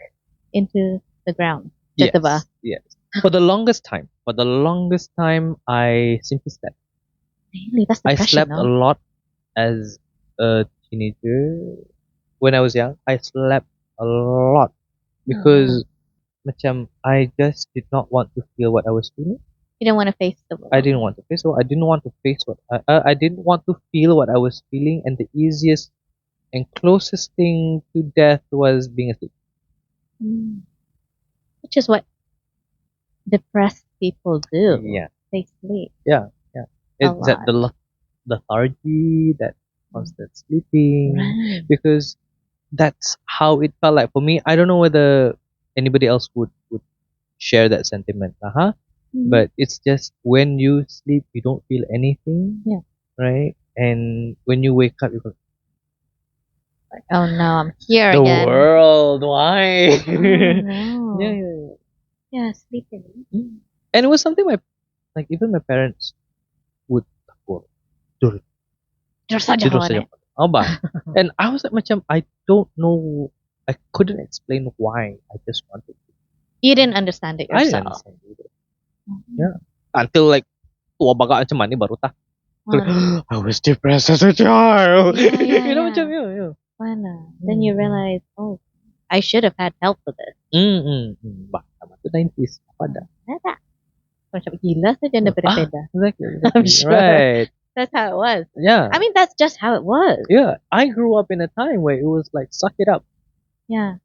Speaker 1: into the ground.
Speaker 2: Yes.
Speaker 1: Jatuh.
Speaker 2: Yes. For the longest time, I simply slept.
Speaker 1: Really, that's
Speaker 2: I
Speaker 1: depression,
Speaker 2: slept a
Speaker 1: no?
Speaker 2: lot as a teenager. When I was young, I slept a lot because macam I just did not want to feel what I was feeling.
Speaker 1: You don't want to face the world.
Speaker 2: I didn't want to face what I didn't want to face what I didn't want to feel what I was feeling, and the easiest and closest thing to death was being asleep.
Speaker 1: Mm. Which is what depressed people do.
Speaker 2: Yeah,
Speaker 1: They sleep
Speaker 2: yeah, yeah.
Speaker 1: a
Speaker 2: It's that
Speaker 1: lot.
Speaker 2: the lethargy, that constant sleeping,
Speaker 1: Right.
Speaker 2: because that's how it felt like for me. I don't know whether anybody else would share that sentiment, but it's just when you sleep, you don't feel anything,
Speaker 1: Yeah.
Speaker 2: right? And when you wake up, you go,
Speaker 1: Oh no, I'm here
Speaker 2: the
Speaker 1: again.
Speaker 2: world, why?
Speaker 1: Oh no.
Speaker 2: Yeah, yeah,
Speaker 1: Yeah, sleeping.
Speaker 2: yeah. And it was something like even my parents would takut. Dur,
Speaker 1: Terus saja
Speaker 2: tidur
Speaker 1: kawan
Speaker 2: saja.
Speaker 1: eh.
Speaker 2: Abang. And I was like, macam, I don't know, I couldn't explain why. I just wanted.
Speaker 1: You didn't understand it
Speaker 2: I didn't
Speaker 1: yourself.
Speaker 2: understand either. Yeah. Until like tua baga macam mana baru tak.
Speaker 1: Mana?
Speaker 2: I was depressed as a child.
Speaker 1: Yeah, yeah,
Speaker 2: You know
Speaker 1: yeah.
Speaker 2: macam yeah.
Speaker 1: Mana? Then you realize, oh, I should have had help for this.
Speaker 2: Bah, sama tu 90s. Apa dah?
Speaker 1: Ada. Macam gila saja daripada beda.
Speaker 2: Exactly.
Speaker 1: I'm sure.
Speaker 2: Right.
Speaker 1: That's how it was.
Speaker 2: Yeah.
Speaker 1: I mean, that's just how it was.
Speaker 2: Yeah. I grew up in a time where it was like, suck it up.
Speaker 1: Yeah.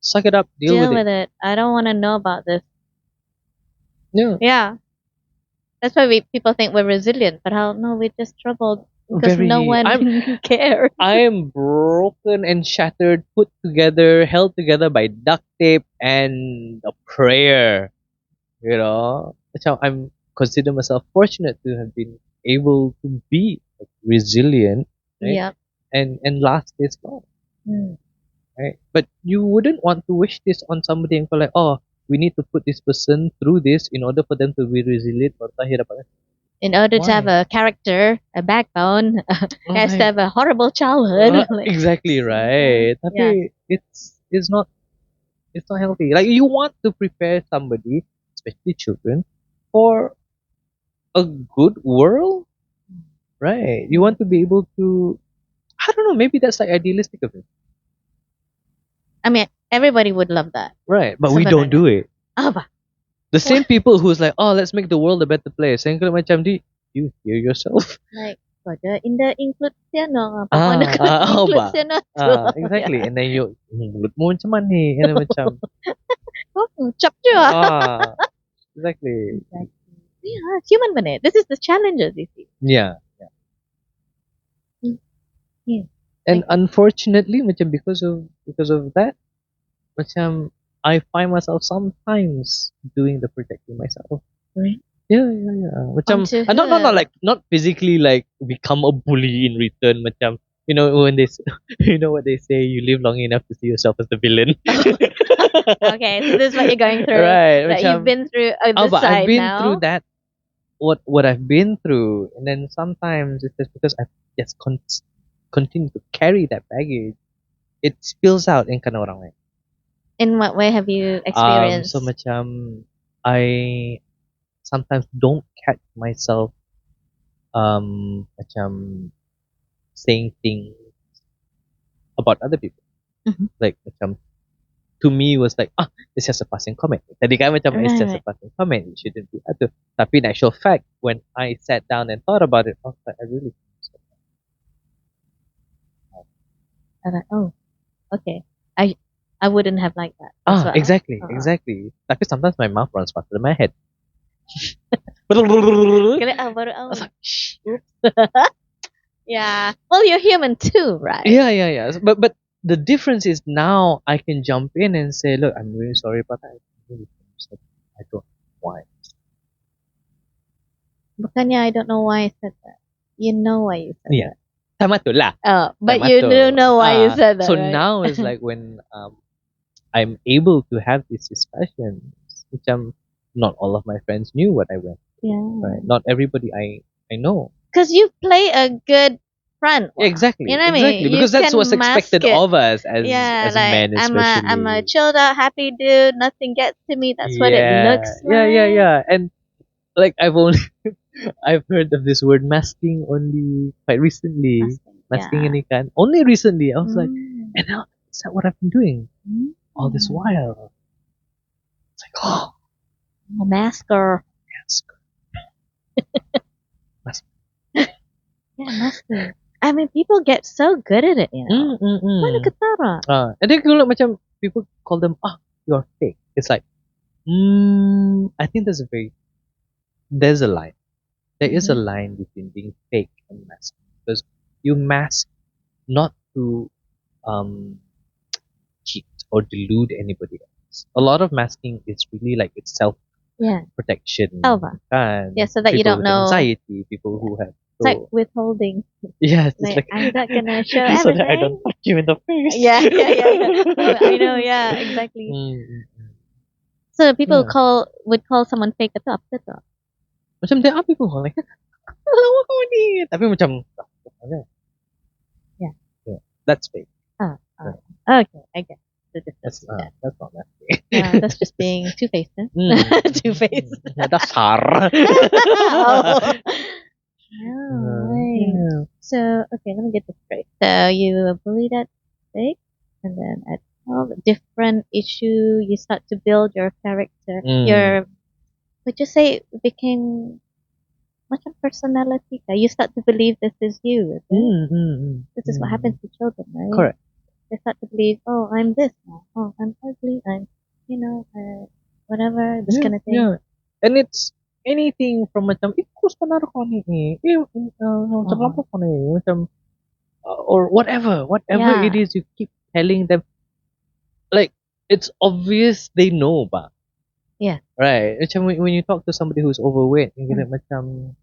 Speaker 2: Suck it up. Deal
Speaker 1: Deal
Speaker 2: with
Speaker 1: with it. I don't want to know about this.
Speaker 2: Yeah.
Speaker 1: Yeah. That's why people think we're resilient, but how no, we just struggled because no one cared.
Speaker 2: I am broken and shattered, put together, held together by duct tape and a prayer. You know, that's how I'm consider myself fortunate to have been able to be like, resilient, right?
Speaker 1: Yeah.
Speaker 2: And last this long,
Speaker 1: Mm.
Speaker 2: right? But you wouldn't want to wish this on somebody and go like, oh, we need to put this person through this in order for them to be resilient.
Speaker 1: In order to have
Speaker 2: Why?
Speaker 1: a character, a backbone, has to
Speaker 2: Right.
Speaker 1: have a horrible childhood. Like,
Speaker 2: Exactly right.
Speaker 1: yeah.
Speaker 2: Tapi it's not healthy. Like you want to prepare somebody, especially children, for a good world, right? You want to be able to. I don't know. Maybe that's like idealistic of it,
Speaker 1: I mean, everybody would love that.
Speaker 2: right? But we don't do it.
Speaker 1: Apa?
Speaker 2: The same people who's like, oh, let's make the world a better place. And kalau macam di, you hear yourself.
Speaker 1: Like, ada in the include siya no.
Speaker 2: Ah,
Speaker 1: Include
Speaker 2: ba?
Speaker 1: siya no.
Speaker 2: Exactly. And then you, mulut mo macam mana ni? And then macam,
Speaker 1: Oh, chop juga.
Speaker 2: exactly.
Speaker 1: Yeah, human benar. This is the challenges you see.
Speaker 2: Yeah.
Speaker 1: Yeah.
Speaker 2: And unfortunately, macam because of that, macam I find myself sometimes doing the protecting myself.
Speaker 1: Right.
Speaker 2: Yeah. Macam
Speaker 1: Onto
Speaker 2: not like not physically like become a bully in return. Macam you know when they you know what they say, you live long enough to see yourself as the villain.
Speaker 1: Okay, so this is what you're going through.
Speaker 2: Right.
Speaker 1: That you've been through this
Speaker 2: but
Speaker 1: side
Speaker 2: I've been
Speaker 1: now.
Speaker 2: through that. What I've been through, and then sometimes it's just because I've just continue to carry that baggage, it spills out in orang lain.
Speaker 1: In what way have you experienced?
Speaker 2: So macam I sometimes don't catch myself macam saying things about other people.
Speaker 1: Mhm.
Speaker 2: Like macam to me was like it's just a passing comment. Tadi kan macam it's
Speaker 1: Right,
Speaker 2: just a
Speaker 1: right.
Speaker 2: passing comment. It shouldn't be ada. Tapi in actual fact, when I sat down and thought about it, I was like, I really
Speaker 1: I'm like, oh, okay. I wouldn't have liked that as well.
Speaker 2: exactly,
Speaker 1: Uh-uh.
Speaker 2: exactly. Tapi sometimes my mouth runs faster than my head. I
Speaker 1: Kaya, oh, baru,
Speaker 2: was
Speaker 1: oh,
Speaker 2: like, shh.
Speaker 1: oops. Yeah. Well, you're human too, right?
Speaker 2: Yeah, yeah, yeah. But the difference is now I can jump in and say, look, I'm really sorry about that. I'm really sorry. I don't know why.
Speaker 1: Bukannya I don't know why I said that. You know why you said
Speaker 2: Yeah.
Speaker 1: that.
Speaker 2: Tama tu lah.
Speaker 1: Oh, but
Speaker 2: Tama
Speaker 1: you
Speaker 2: tu.
Speaker 1: don't know why you said that,
Speaker 2: So
Speaker 1: right?
Speaker 2: now is like when I'm able to have these discussions, which not all of my friends knew what I went through,
Speaker 1: Yeah.
Speaker 2: right? Not everybody I know.
Speaker 1: Because you play a good front.
Speaker 2: Exactly,
Speaker 1: You know what I
Speaker 2: exactly.
Speaker 1: mean? You
Speaker 2: Because that's what's
Speaker 1: can mask
Speaker 2: expected
Speaker 1: it.
Speaker 2: of us
Speaker 1: Yeah,
Speaker 2: as
Speaker 1: like
Speaker 2: men
Speaker 1: I'm a
Speaker 2: especially.
Speaker 1: chilled out, happy dude. Nothing gets to me. That's what it
Speaker 2: Yeah,
Speaker 1: looks
Speaker 2: yeah, yeah,
Speaker 1: like.
Speaker 2: yeah. And like I've only I've heard of this word masking only quite recently.
Speaker 1: Masking.
Speaker 2: Masking
Speaker 1: Yeah.
Speaker 2: ini kan. Only recently I was like,
Speaker 1: Mm.
Speaker 2: and now is that what I've been doing all this
Speaker 1: Mm.
Speaker 2: while? It's like, oh,
Speaker 1: A masker.
Speaker 2: yes. Mas-
Speaker 1: Yeah, masker. I mean, people get so good at it, you know. Mana
Speaker 2: mm.
Speaker 1: ketara?
Speaker 2: And then kalau macam people call them you're fake. It's like I think there's a line. There is a
Speaker 1: Mhm.
Speaker 2: line between being fake and masking because you mask not to um cheat or delude anybody else. A lot of masking is really like it's self
Speaker 1: Yeah.
Speaker 2: protection.
Speaker 1: Alva.
Speaker 2: And
Speaker 1: Yeah, so that you
Speaker 2: people
Speaker 1: don't
Speaker 2: with
Speaker 1: know.
Speaker 2: anxiety, people who have
Speaker 1: It's like withholding.
Speaker 2: yes, it's
Speaker 1: Like,
Speaker 2: like
Speaker 1: I'm not gonna show
Speaker 2: so that I
Speaker 1: everything.
Speaker 2: don't punch you in the face.
Speaker 1: Yeah, yeah, yeah, yeah. Oh, I know, yeah, exactly. So people
Speaker 2: Yeah.
Speaker 1: would call someone fake atau apa tu?
Speaker 2: Macam there are people who are like, lama kau ni. Tapi macam,
Speaker 1: Yeah.
Speaker 2: yeah, that's fake.
Speaker 1: Oh,
Speaker 2: Yeah.
Speaker 1: okay, I get the difference.
Speaker 2: That's not that fake.
Speaker 1: That's just being two-faced, huh?
Speaker 2: Mm.
Speaker 1: Two-faced.
Speaker 2: Dasar.
Speaker 1: Oh. Right.
Speaker 2: Yeah.
Speaker 1: So, okay, let me get this straight. So you were bullied at 6, and then at 12, different issue, you start to build your character.
Speaker 2: Mm.
Speaker 1: Would you say it became much of personality? You start to believe this is you, is it? This is what happens to children, right?
Speaker 2: Correct.
Speaker 1: They start to believe, oh, I'm this now. Oh, I'm ugly. I'm, whatever, this kind of thing.
Speaker 2: Yeah. And it's anything from macam, terus panaro ko ni macam lampu ko ni, macam, or whatever
Speaker 1: Yeah.
Speaker 2: it is you keep telling them, like, it's obvious they know ba.
Speaker 1: Yeah.
Speaker 2: Right. Macam when you talk to somebody who's overweight, you gonna macam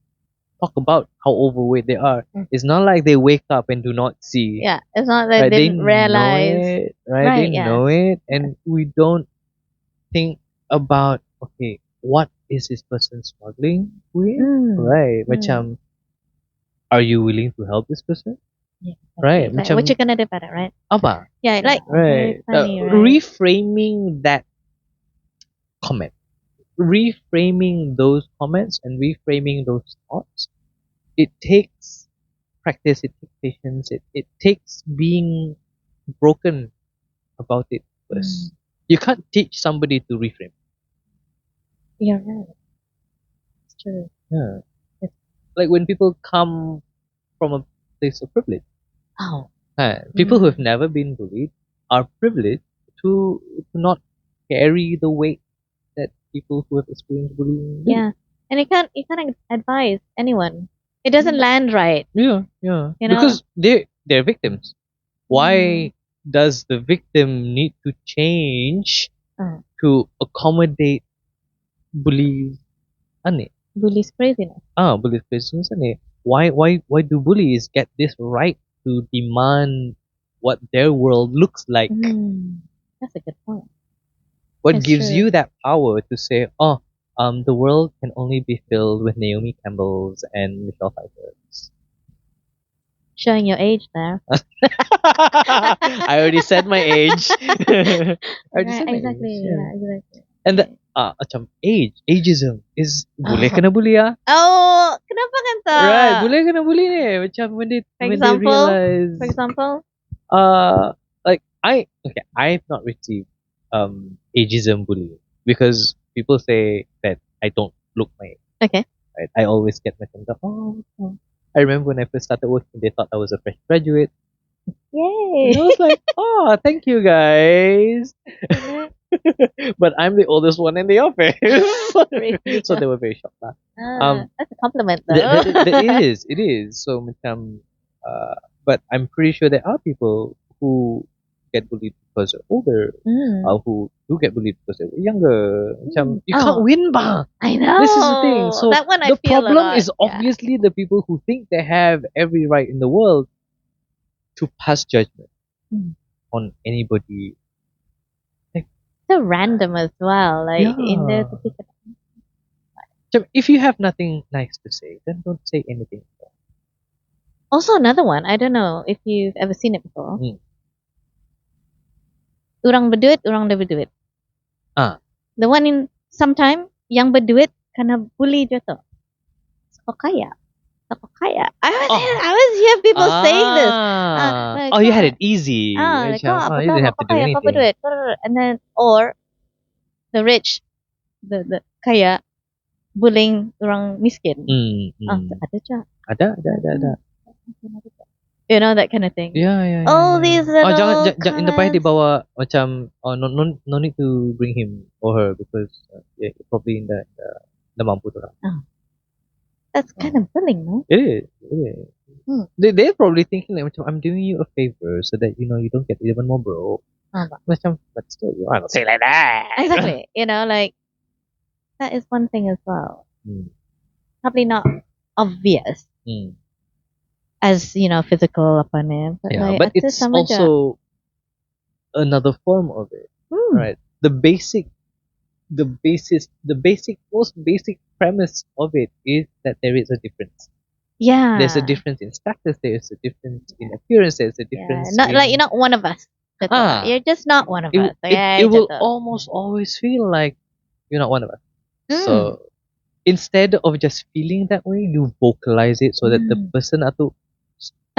Speaker 2: talk about how overweight they are. It's not like they wake up and do not see.
Speaker 1: Yeah, it's not that
Speaker 2: Right?
Speaker 1: they
Speaker 2: They
Speaker 1: didn't
Speaker 2: know
Speaker 1: realize.
Speaker 2: it, right?
Speaker 1: Right,
Speaker 2: They
Speaker 1: yeah.
Speaker 2: know it, and we don't think about, okay, what is this person struggling with? Right? Macam, are you willing to help this person?
Speaker 1: Yeah,
Speaker 2: Right?
Speaker 1: Like,
Speaker 2: Macam,
Speaker 1: what you gonna do about it, right?
Speaker 2: apa?
Speaker 1: Yeah, like
Speaker 2: Right.
Speaker 1: very funny, right?
Speaker 2: Reframing that comment, reframing those comments, and reframing those thoughts. It takes practice. It takes patience. It takes being broken about it first. You can't teach somebody to reframe.
Speaker 1: You're right. It's true.
Speaker 2: Yeah.
Speaker 1: It's-
Speaker 2: Like when people come from a place of privilege.
Speaker 1: Oh.
Speaker 2: People who have never been bullied are privileged to not carry the weight that people who have experienced bullying do.
Speaker 1: Yeah, and you can't advise anyone. It doesn't land right.
Speaker 2: Yeah, yeah.
Speaker 1: You know?
Speaker 2: Because they're victims. Why does the victim need to change to accommodate bullies? Ane?
Speaker 1: Bullies craziness.
Speaker 2: Bullies craziness ane. Why do bullies get this right to demand what their world looks like?
Speaker 1: That's a good point.
Speaker 2: What
Speaker 1: It's
Speaker 2: gives
Speaker 1: true.
Speaker 2: you that power to say, the world can only be filled with Naomi Campbells and Michelle Pfeiffers?
Speaker 1: Showing your age there.
Speaker 2: I already said my age. I already
Speaker 1: Right,
Speaker 2: said my
Speaker 1: exactly.
Speaker 2: age.
Speaker 1: Yeah, exactly.
Speaker 2: And macam ageism is boleh
Speaker 1: Oh.
Speaker 2: kena bully ah.
Speaker 1: Oh, kenapa kan
Speaker 2: Right,
Speaker 1: tak?
Speaker 2: boleh kena bully ni. Macam
Speaker 1: For
Speaker 2: when they
Speaker 1: example,
Speaker 2: realize
Speaker 1: for example.
Speaker 2: like I've not received ageism bullying because people say that I don't look my age.
Speaker 1: Okay.
Speaker 2: Right? I always get my thumbs up. Oh. I remember when I first started working, they thought I was a fresh graduate.
Speaker 1: Yay.
Speaker 2: And I was like, oh, thank you guys. But I'm the oldest one in the office.
Speaker 1: Really?
Speaker 2: So they were very shocked.
Speaker 1: That's a compliment though.
Speaker 2: It is. So macam, but I'm pretty sure there are people who get bullied because they're older, who do get bullied because they're younger. Macam, you can't
Speaker 1: Oh,
Speaker 2: win ba.
Speaker 1: I know.
Speaker 2: This is the thing. So
Speaker 1: That one I
Speaker 2: the
Speaker 1: feel a
Speaker 2: problem
Speaker 1: lot.
Speaker 2: is obviously the people who think they have every right in the world to pass judgment
Speaker 1: Mm.
Speaker 2: on anybody.
Speaker 1: So random as well. Like in
Speaker 2: Yeah.
Speaker 1: the particular.
Speaker 2: So if you have nothing nice to say, then don't say anything.
Speaker 1: Also another one. I don't know if you've ever seen it before.
Speaker 2: Hmm.
Speaker 1: Orang berduit, orang dah berduit.
Speaker 2: Ah.
Speaker 1: The one in sometime yang berduit kena bully je tu. So kaya. So kaya. I was hear people saying this. Like,
Speaker 2: Oh, you had it easy.
Speaker 1: like,
Speaker 2: You didn't have to do
Speaker 1: kaya, kau
Speaker 2: anything.
Speaker 1: berduit. And then, or the rich, the kaya, bullying orang miskin. Ada je.
Speaker 2: Ada.
Speaker 1: You know, that kind of thing.
Speaker 2: Yeah.
Speaker 1: All these little
Speaker 2: jangan in the pahit
Speaker 1: comments.
Speaker 2: dibawa macam no need to bring him or her because probably in the mampu tu lah.
Speaker 1: That's kind of bullying, no?
Speaker 2: It is. They're probably thinking like macam I'm doing you a favor so that you don't get even more broke. Macam but still you don't say like that.
Speaker 1: Exactly. Like that is one thing as well. Probably not obvious as physical upon it, but
Speaker 2: Yeah,
Speaker 1: like
Speaker 2: but
Speaker 1: itu
Speaker 2: it's
Speaker 1: sama je.
Speaker 2: also another form of it, right? The basic, most basic premise of it is that there is a difference.
Speaker 1: Yeah.
Speaker 2: There's a difference in status. There's a difference in appearance. There's a difference.
Speaker 1: Not
Speaker 2: in,
Speaker 1: like you're not one of us. You're just not one of us.
Speaker 2: It will almost always feel like you're not one of us. So instead of just feeling that way, you vocalize it so that the person atau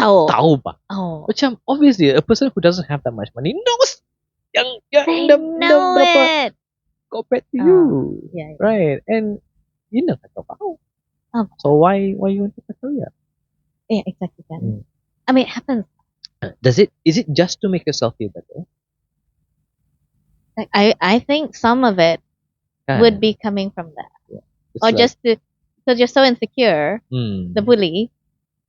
Speaker 2: tahu ba. Macam obviously a person who doesn't have that much money knows yang
Speaker 1: They
Speaker 2: dah
Speaker 1: know
Speaker 2: berapa
Speaker 1: it.
Speaker 2: compared to you,
Speaker 1: Yeah.
Speaker 2: right? And you know kau tahu. So why you want to tahu ya?
Speaker 1: Yeah, exactly. I mean, it happens.
Speaker 2: Is it just to make yourself feel better?
Speaker 1: Like I think some of it would be coming from that, or like, just because you're so insecure, the bully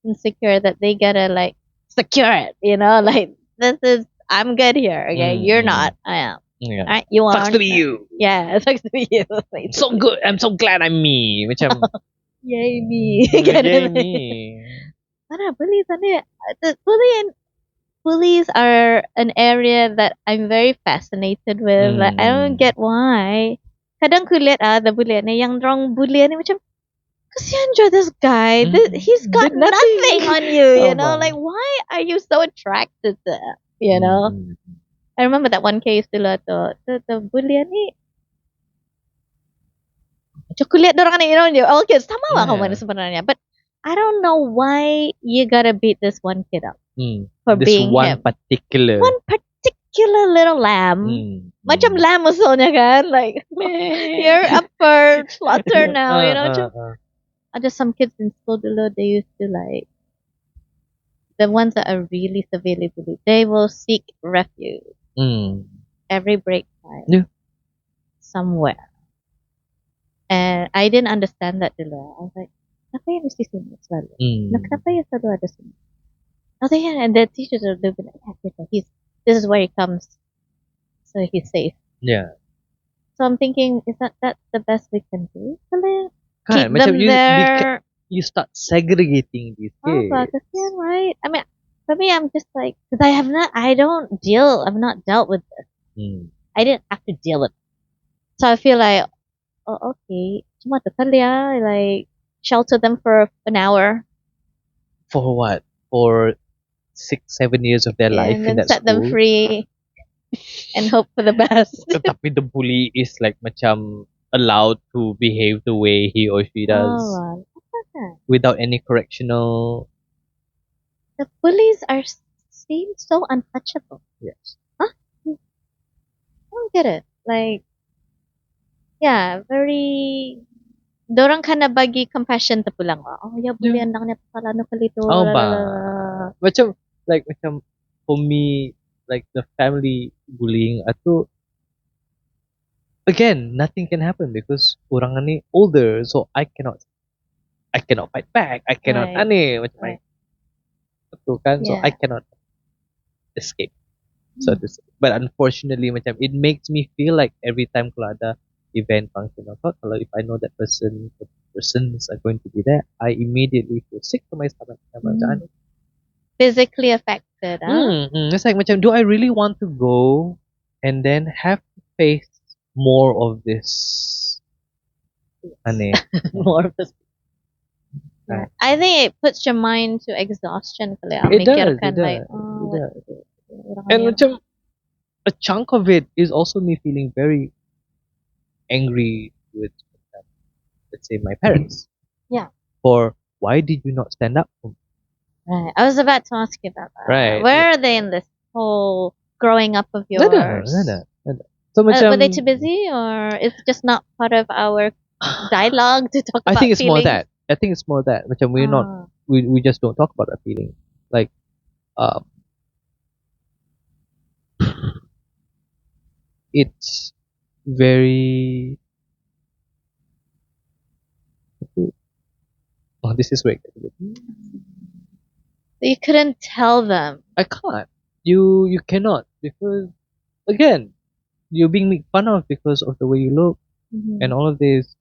Speaker 1: insecure that they gotta like secure it. Like this is I'm good here. Okay, you're not. I am.
Speaker 2: Yeah.
Speaker 1: Right? You are.
Speaker 2: Sucks to be you.
Speaker 1: Yeah, it sucks to be you.
Speaker 2: So good. I'm so glad I'm me. Macam
Speaker 1: yay me.
Speaker 2: Yay me.
Speaker 1: Bullies are bullies are an area that I'm very fascinated with. Like I don't get why. Kadang ku lihat the bully ni yang orang bully ni macam kasihan je this guy. He's got nothing on you, like why are you so attracted to him, I remember that one case dulu the bully ni macam ku lihat dorang ni, all kids sama lah kamu sebenarnya, but I don't know why you gotta beat this one kid up for
Speaker 2: this
Speaker 1: being
Speaker 2: one
Speaker 1: him.
Speaker 2: particular
Speaker 1: Little lamb. Macam lamb usulnya kan, like you're up for slaughter now, Just some kids in school dulu, they used to like the ones that are really severely bullied, they will seek refuge every break time somewhere. And I didn't understand that dulu. I was like, kenapa ya mesti sini selalu? Kenapa ya selalu ada sini? And the teachers are looking at this is where he comes, so he's safe. Yeah. So I'm thinking, is that the best we can do? Keep them there.
Speaker 2: You start segregating these kids.
Speaker 1: Kasihan, right? I mean, for me, I'm just like, because I've not dealt with this. I didn't have to deal with it. So I feel like, oh, okay, cuma tu kali like shelter them for an hour.
Speaker 2: For what? For 6-7 years of their life
Speaker 1: and then
Speaker 2: in that
Speaker 1: set
Speaker 2: school?
Speaker 1: them free. and hope for the best.
Speaker 2: Tapi the bully is like macam allowed to behave the way he or she
Speaker 1: Oh,
Speaker 2: does
Speaker 1: wow. Okay.
Speaker 2: without any correctional.
Speaker 1: The bullies seem so untouchable.
Speaker 2: Yes.
Speaker 1: Huh? I don't get it. Like, yeah, very. Dorang ka na bagi compassion ta pulang. Oh, ya
Speaker 2: Yeah.
Speaker 1: bulian lang niya pala no kalito.
Speaker 2: Oh
Speaker 1: La la la.
Speaker 2: ba. Macam macam for me like the family bullying atau again nothing can happen because orang ni older so I cannot fight back. I cannot
Speaker 1: Right.
Speaker 2: macam
Speaker 1: Right.
Speaker 2: betul kan? So I
Speaker 1: Yeah.
Speaker 2: cannot escape. So to say. But unfortunately macam it makes me feel like every time kalau ada event function apa kalau if I know that persons are going to be there, I immediately feel sick to my stomach. Macam
Speaker 1: Physically affected, huh?
Speaker 2: It's like macam do I really want to go and then have to face more of this ane more of this
Speaker 1: Yeah. I think it puts your mind to exhaustion kali.
Speaker 2: it does
Speaker 1: Mikirkan like,
Speaker 2: it
Speaker 1: what
Speaker 2: does
Speaker 1: orang
Speaker 2: and
Speaker 1: ni.
Speaker 2: macam a chunk of it is also me feeling very angry with let's say my parents
Speaker 1: Yeah.
Speaker 2: for why did you not stand up for me?
Speaker 1: Right. I was about to ask you about that.
Speaker 2: Right.
Speaker 1: Where are they in this whole growing up of yours?
Speaker 2: Nada. So
Speaker 1: Were they
Speaker 2: macam
Speaker 1: too busy, or it's just not part of our dialogue to talk
Speaker 2: I
Speaker 1: about
Speaker 2: think it's more
Speaker 1: feelings?
Speaker 2: that. I think it's more that. Macam we're not
Speaker 1: Ah.
Speaker 2: we just don't talk about our feelings. Like um it's very oh this is weird.
Speaker 1: You couldn't tell them.
Speaker 2: I can't. You cannot because again, you're being made fun of because of the way you look and all of this.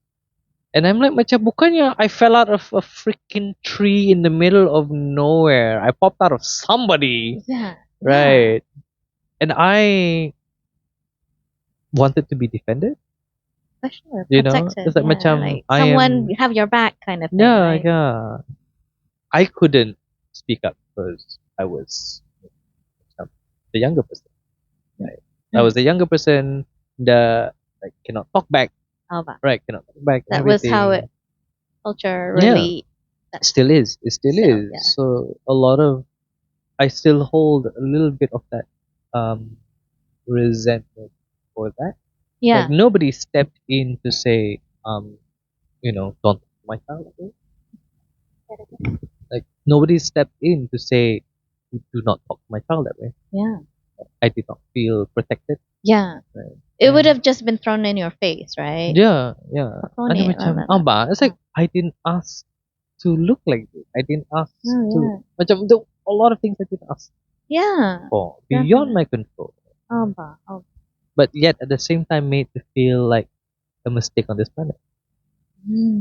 Speaker 2: And I'm like macam bukannya I fell out of a freaking tree in the middle of nowhere. I popped out of somebody.
Speaker 1: Yeah.
Speaker 2: Right. And I wanted to be defended.
Speaker 1: For sure.
Speaker 2: You know?
Speaker 1: Protected.
Speaker 2: It's like
Speaker 1: Yeah.
Speaker 2: macam
Speaker 1: Like
Speaker 2: I
Speaker 1: someone
Speaker 2: am
Speaker 1: have your back kind of thing.
Speaker 2: yeah,
Speaker 1: Right?
Speaker 2: yeah. I couldn't speak up because I was the younger person. Right. I was the younger person, the like cannot talk back.
Speaker 1: Oh, but
Speaker 2: Right, cannot talk back.
Speaker 1: that
Speaker 2: and
Speaker 1: was how
Speaker 2: everything.
Speaker 1: it culture
Speaker 2: Yeah.
Speaker 1: really.
Speaker 2: Still is. It still
Speaker 1: Still,
Speaker 2: is.
Speaker 1: yeah.
Speaker 2: So a lot of I still hold a little bit of that resentment for that.
Speaker 1: Yeah.
Speaker 2: Like nobody stepped in to say, don't talk to my child that way. Like nobody stepped in to say, do not talk to my child that way.
Speaker 1: Yeah.
Speaker 2: I did not feel protected.
Speaker 1: Yeah.
Speaker 2: Right.
Speaker 1: It would have just been thrown in your face, right?
Speaker 2: Yeah.
Speaker 1: Ako
Speaker 2: Ano
Speaker 1: ni,
Speaker 2: macam,
Speaker 1: wala na.
Speaker 2: it's like I didn't ask to look like this. I didn't ask
Speaker 1: Oh,
Speaker 2: to macam a lot of things I didn't ask
Speaker 1: Yeah.
Speaker 2: for beyond my control.
Speaker 1: Oh, ba. Oh.
Speaker 2: But yet at the same time made to feel like a mistake on this planet.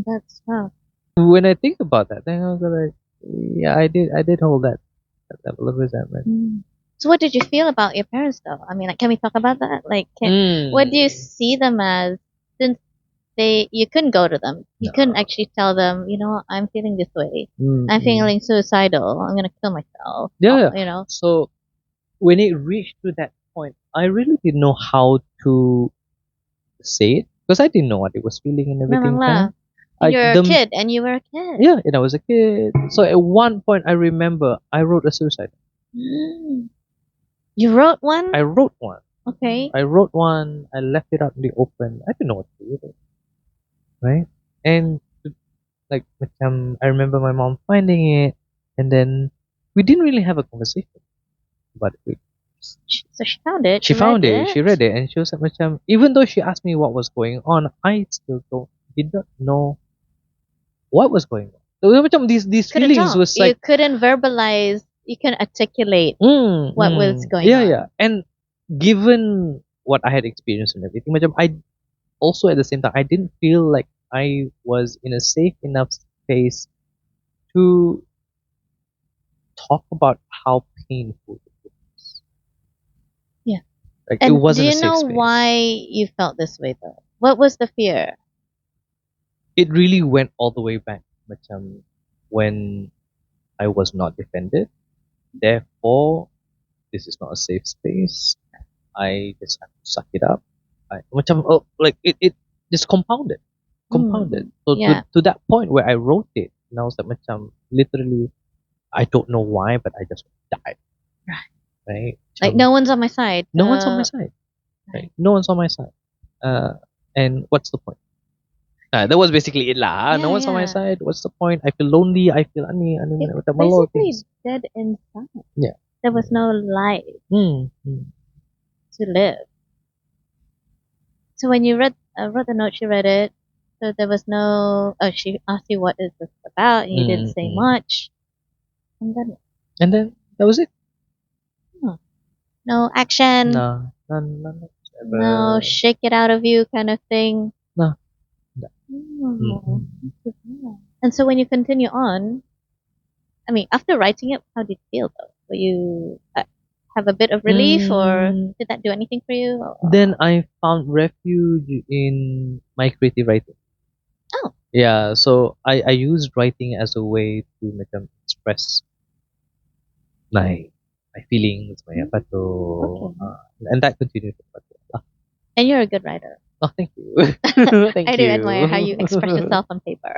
Speaker 1: That's tough.
Speaker 2: When I think about that, then I was like, yeah, I did hold that level of resentment.
Speaker 1: So what did you feel about your parents though? I mean, like, can we talk about that? Like, what do you see them as? Since you couldn't go to them, you couldn't actually tell them, I'm feeling this way. I'm feeling suicidal. I'm gonna kill myself.
Speaker 2: Yeah.
Speaker 1: You know.
Speaker 2: So when it reached to that point, I really didn't know how to say it because I didn't know what it was feeling and everything.
Speaker 1: You're a kid, and you were a kid.
Speaker 2: Yeah, and I was a kid. So at one point, I remember I wrote a suicide.
Speaker 1: You wrote one?
Speaker 2: I wrote one.
Speaker 1: Okay.
Speaker 2: I wrote one. I left it out in the open. I didn't know what to do with it. Right? And like, I remember my mom finding it, and then we didn't really have a conversation about it.
Speaker 1: So she found it.
Speaker 2: She found it. She read it, and she was like, even though she asked me what was going on, I still did not know what was going on. So these
Speaker 1: Couldn't
Speaker 2: feelings
Speaker 1: talk.
Speaker 2: was like
Speaker 1: you couldn't verbalize. You couldn't articulate what was going on.
Speaker 2: Yeah. And given what I had experienced and everything, I also at the same time I didn't feel like I was in a safe enough space to talk about how painful it was.
Speaker 1: Yeah.
Speaker 2: Like
Speaker 1: And
Speaker 2: it wasn't
Speaker 1: do
Speaker 2: a
Speaker 1: you
Speaker 2: safe
Speaker 1: know
Speaker 2: space.
Speaker 1: why you felt this way though? What was the fear?
Speaker 2: It really went all the way back, when I was not defended. Therefore, this is not a safe space. I just have to suck it up. Macam like it just compounded. So
Speaker 1: Yeah.
Speaker 2: to that point where I wrote it, and I was like macam literally, I don't know why, but I just died. Right?
Speaker 1: Like
Speaker 2: Macam,
Speaker 1: no one's on my side.
Speaker 2: no one's on my side. Right? No one's on my side. And what's the point? That was basically it lah. No
Speaker 1: Yeah,
Speaker 2: one's on my
Speaker 1: yeah.
Speaker 2: side. What's the point? I feel lonely. I feel
Speaker 1: It's
Speaker 2: macam a lot of
Speaker 1: basically
Speaker 2: things.
Speaker 1: dead inside.
Speaker 2: Yeah.
Speaker 1: There was no life
Speaker 2: Mm.
Speaker 1: to live. So when you wrote the note, she read it. So there was no. Oh, she asked you what is this about, and you didn't say
Speaker 2: Mm.
Speaker 1: much. And then
Speaker 2: And then that was it.
Speaker 1: hmm, no action,
Speaker 2: No, none
Speaker 1: no
Speaker 2: whatsoever.
Speaker 1: shake it out of you kind of thing.
Speaker 2: No.
Speaker 1: Oh,
Speaker 2: Mm.
Speaker 1: and so when you continue on, I mean, after writing it, how did you feel though? Were you have a bit of relief, or
Speaker 2: Mm.
Speaker 1: did that do anything for you?
Speaker 2: Then I found refuge in my creative writing.
Speaker 1: Oh,
Speaker 2: Yeah, so I used writing as a way to express my my feelings, my apa tu,
Speaker 1: okay.
Speaker 2: and that continued apa tu.
Speaker 1: And you're a good writer.
Speaker 2: Oh, thank you.
Speaker 1: I
Speaker 2: Thank
Speaker 1: do
Speaker 2: you.
Speaker 1: admire how you express yourself on paper.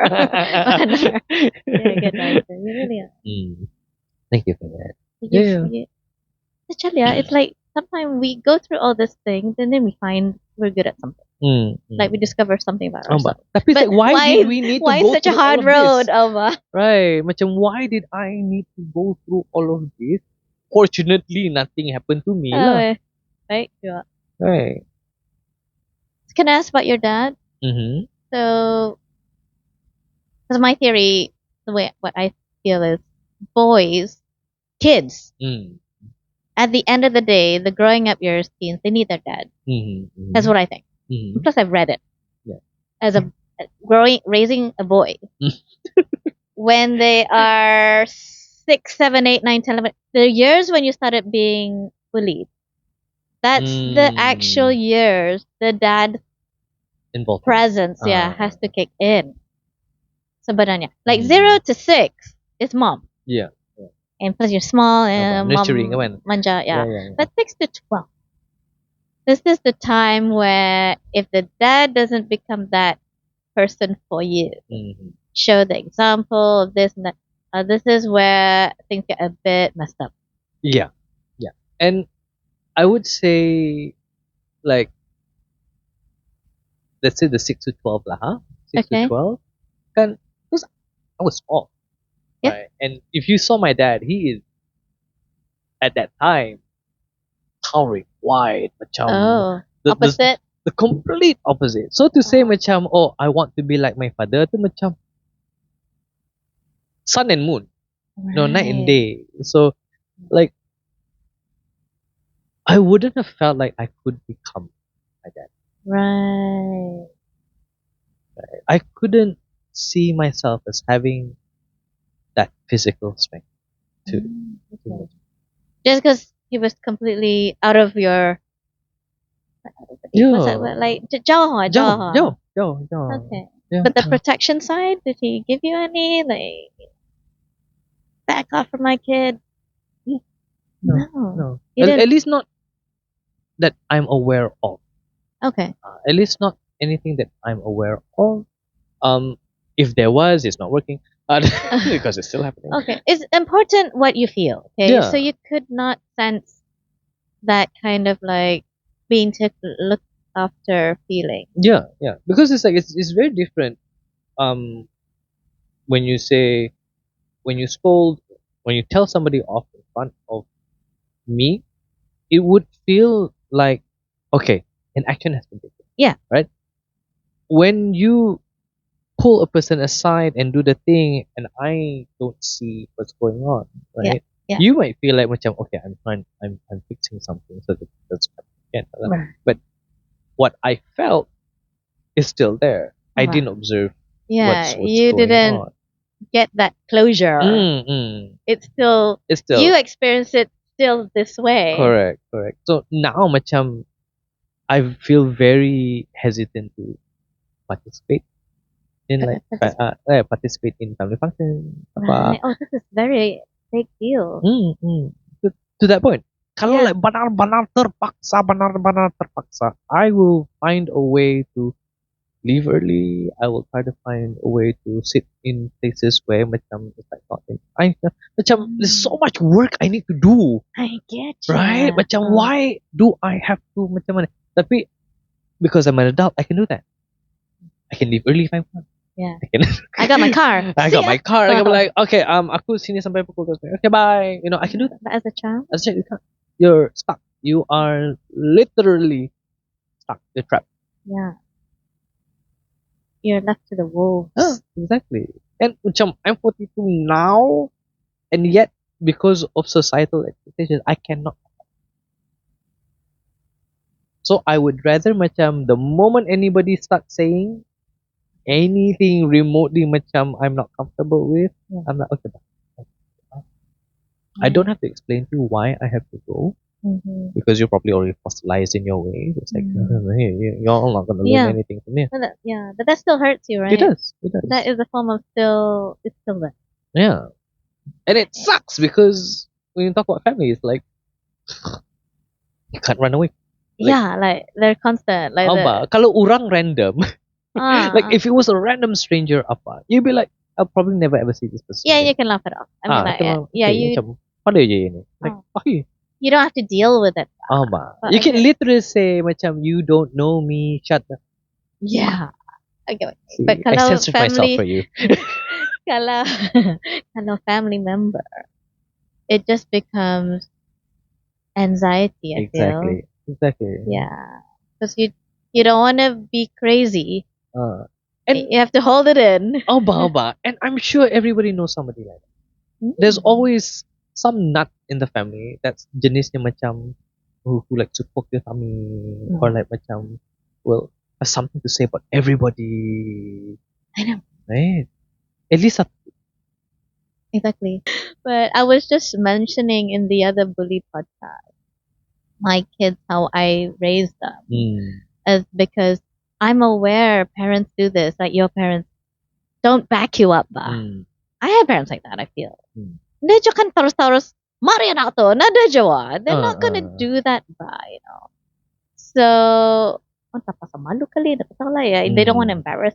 Speaker 1: You're a good writer. You really are.
Speaker 2: Mm, thank you for that.
Speaker 1: You,
Speaker 2: Yeah.
Speaker 1: you, Chalia, it's like sometimes we go through all these things and then we find we're good at something. Like we discover something about
Speaker 2: Oh, but
Speaker 1: ourselves.
Speaker 2: tapi
Speaker 1: But
Speaker 2: like, why did we need to
Speaker 1: why
Speaker 2: go
Speaker 1: such a
Speaker 2: through all
Speaker 1: hard
Speaker 2: of
Speaker 1: road,
Speaker 2: this?
Speaker 1: Alva?
Speaker 2: Right. Macam, why did I need to go through all of this? Fortunately, nothing happened to me lah.
Speaker 1: Right? Yeah.
Speaker 2: Right.
Speaker 1: Can I ask about your dad?
Speaker 2: Mm-hmm.
Speaker 1: So, because my theory, the way what I feel is boys, kids,
Speaker 2: Mm.
Speaker 1: at the end of the day, the growing up years, teens, they need their dad.
Speaker 2: Mm-hmm.
Speaker 1: That's what I think.
Speaker 2: Mm-hmm.
Speaker 1: Plus, I've read it.
Speaker 2: Yeah.
Speaker 1: As a raising a boy when they are 6, 7, 8, 9, 10, 11, the years when you started being bullied. That's the actual years the dad
Speaker 2: Involved.
Speaker 1: presence, has to kick in. Sebenarnya, like
Speaker 2: Mm.
Speaker 1: 0 to 6 is mom,
Speaker 2: Yeah.
Speaker 1: and plus you're small and
Speaker 2: nurturing,
Speaker 1: mom
Speaker 2: kan?
Speaker 1: manja,
Speaker 2: Yeah.
Speaker 1: But 6 to 12, this is the time where if the dad doesn't become that person for you,
Speaker 2: Mm-hmm.
Speaker 1: show the example of this and that, this is where things get a bit messed up.
Speaker 2: Yeah. Yeah. And I would say, like, let's say the 6 to 12 lah, huh? 6 to
Speaker 1: Okay.
Speaker 2: 12. Kan, because I was small.
Speaker 1: Yeah.
Speaker 2: Right? And if you saw my dad, he is, at that time, towering, wide, macam,
Speaker 1: Oh,
Speaker 2: the
Speaker 1: opposite.
Speaker 2: the complete opposite. So to say macam, oh, I want to be like my father, tu macam sun and moon, no, night and day. So, like, I wouldn't have felt like I could become my dad.
Speaker 1: Right.
Speaker 2: I couldn't see myself as having that physical strength to.
Speaker 1: Okay. Just because he was completely out of your. What's that word? Like jaw. Okay.
Speaker 2: Yeah.
Speaker 1: But the protection side, did he give you any like back off from my kid?
Speaker 2: No.
Speaker 1: You didn't.
Speaker 2: At least not that I'm aware of.
Speaker 1: Okay.
Speaker 2: At least not anything that I'm aware of. If there was, it's not working. Because it's still happening.
Speaker 1: Okay. It's important what you feel. Okay.
Speaker 2: Yeah.
Speaker 1: So you could not sense that kind of like being looked after feeling.
Speaker 2: Yeah. Because it's like it's very different. When you say, when you scold, when you tell somebody off in front of me, it would feel like, okay, an action has been taken.
Speaker 1: Yeah.
Speaker 2: Right? When you pull a person aside and do the thing and I don't see what's going on, right?
Speaker 1: Yeah.
Speaker 2: You might feel like macam, okay, I'm fixing something so that that's again.
Speaker 1: Right.
Speaker 2: But what I felt is still there. I didn't observe what's
Speaker 1: you
Speaker 2: going
Speaker 1: didn't
Speaker 2: on.
Speaker 1: get that closure. It's still you experience it still this way.
Speaker 2: Correct. So now macam I feel very hesitant to participate in participate in family function.
Speaker 1: Right. Oh, this is very big deal.
Speaker 2: To that point. Kalau
Speaker 1: Yeah.
Speaker 2: like benar-benar terpaksa, I will find a way to leave early. I will try to find a way to sit in places where macam it's like not in. Macam there's so much work I need to do,
Speaker 1: I get
Speaker 2: right?
Speaker 1: ya.
Speaker 2: Macam why do I have to macam mana? Tapi because I'm an adult, I can do that. I can leave early if I want.
Speaker 1: Yeah.
Speaker 2: I can.
Speaker 1: I got my car.
Speaker 2: I
Speaker 1: See
Speaker 2: got
Speaker 1: ya.
Speaker 2: my car. I can be like, okay, aku sini sampai pukul 12. Okay, bye. You know, I can do that.
Speaker 1: But as a child,
Speaker 2: As a child, you can't. You're stuck. You are literally stuck. You're trapped.
Speaker 1: yeah, you're left to the wolves.
Speaker 2: Exactly. And macam I'm 42 now, and yet because of societal expectations, I cannot. So I would rather macam the moment anybody starts saying anything remotely macam I'm not comfortable with,
Speaker 1: Yeah.
Speaker 2: I'm like, okay, bye. I don't have to explain to you why I have to go
Speaker 1: Mm-hmm.
Speaker 2: because you're probably already fossilized in your way. It's like, hey, you're not going to learn
Speaker 1: Yeah.
Speaker 2: anything from here.
Speaker 1: Yeah, but that still hurts you, right?
Speaker 2: It does. It does.
Speaker 1: That is a form of it's still there.
Speaker 2: Yeah. And it sucks because when you talk about family, it's like, you can't run away.
Speaker 1: Yeah, like they're constant. Like
Speaker 2: Apa, kalau orang random, like if it was a random stranger, apa, you'd be like, I'll probably never ever see this person.
Speaker 1: yeah,
Speaker 2: again.
Speaker 1: you can laugh it off. I mean, like,
Speaker 2: Macam,
Speaker 1: yeah,
Speaker 2: okay,
Speaker 1: you
Speaker 2: macam, pada je ini. Like, okay.
Speaker 1: you don't have to deal with it.
Speaker 2: Apa.
Speaker 1: But
Speaker 2: You
Speaker 1: I
Speaker 2: can
Speaker 1: get-
Speaker 2: literally say, macam, you don't know me, shut the.
Speaker 1: Yeah, I get it.
Speaker 2: See,
Speaker 1: But
Speaker 2: I
Speaker 1: kalau
Speaker 2: censored myself
Speaker 1: family,
Speaker 2: for you.
Speaker 1: kalau kalau family member, it just becomes anxiety. I feel.
Speaker 2: Exactly.
Speaker 1: Yeah, because you don't want to be crazy.
Speaker 2: And
Speaker 1: You have to hold it in.
Speaker 2: Oba. And I'm sure everybody knows somebody like that. There's always some nut in the family that's jenisnya macam who like to poke your tummy or like macam well has something to say about everybody.
Speaker 1: I know.
Speaker 2: Right? At least
Speaker 1: Exactly. But I was just mentioning in the other bully podcast, my kids, how I raised them, is because I'm aware parents do this, like your parents don't back you up ba. I have parents like that, I feel. They just kan terus mari anak to, nada jawa. They're not gonna do that ba, you know. So, tapos malu kali, they don't want to embarrass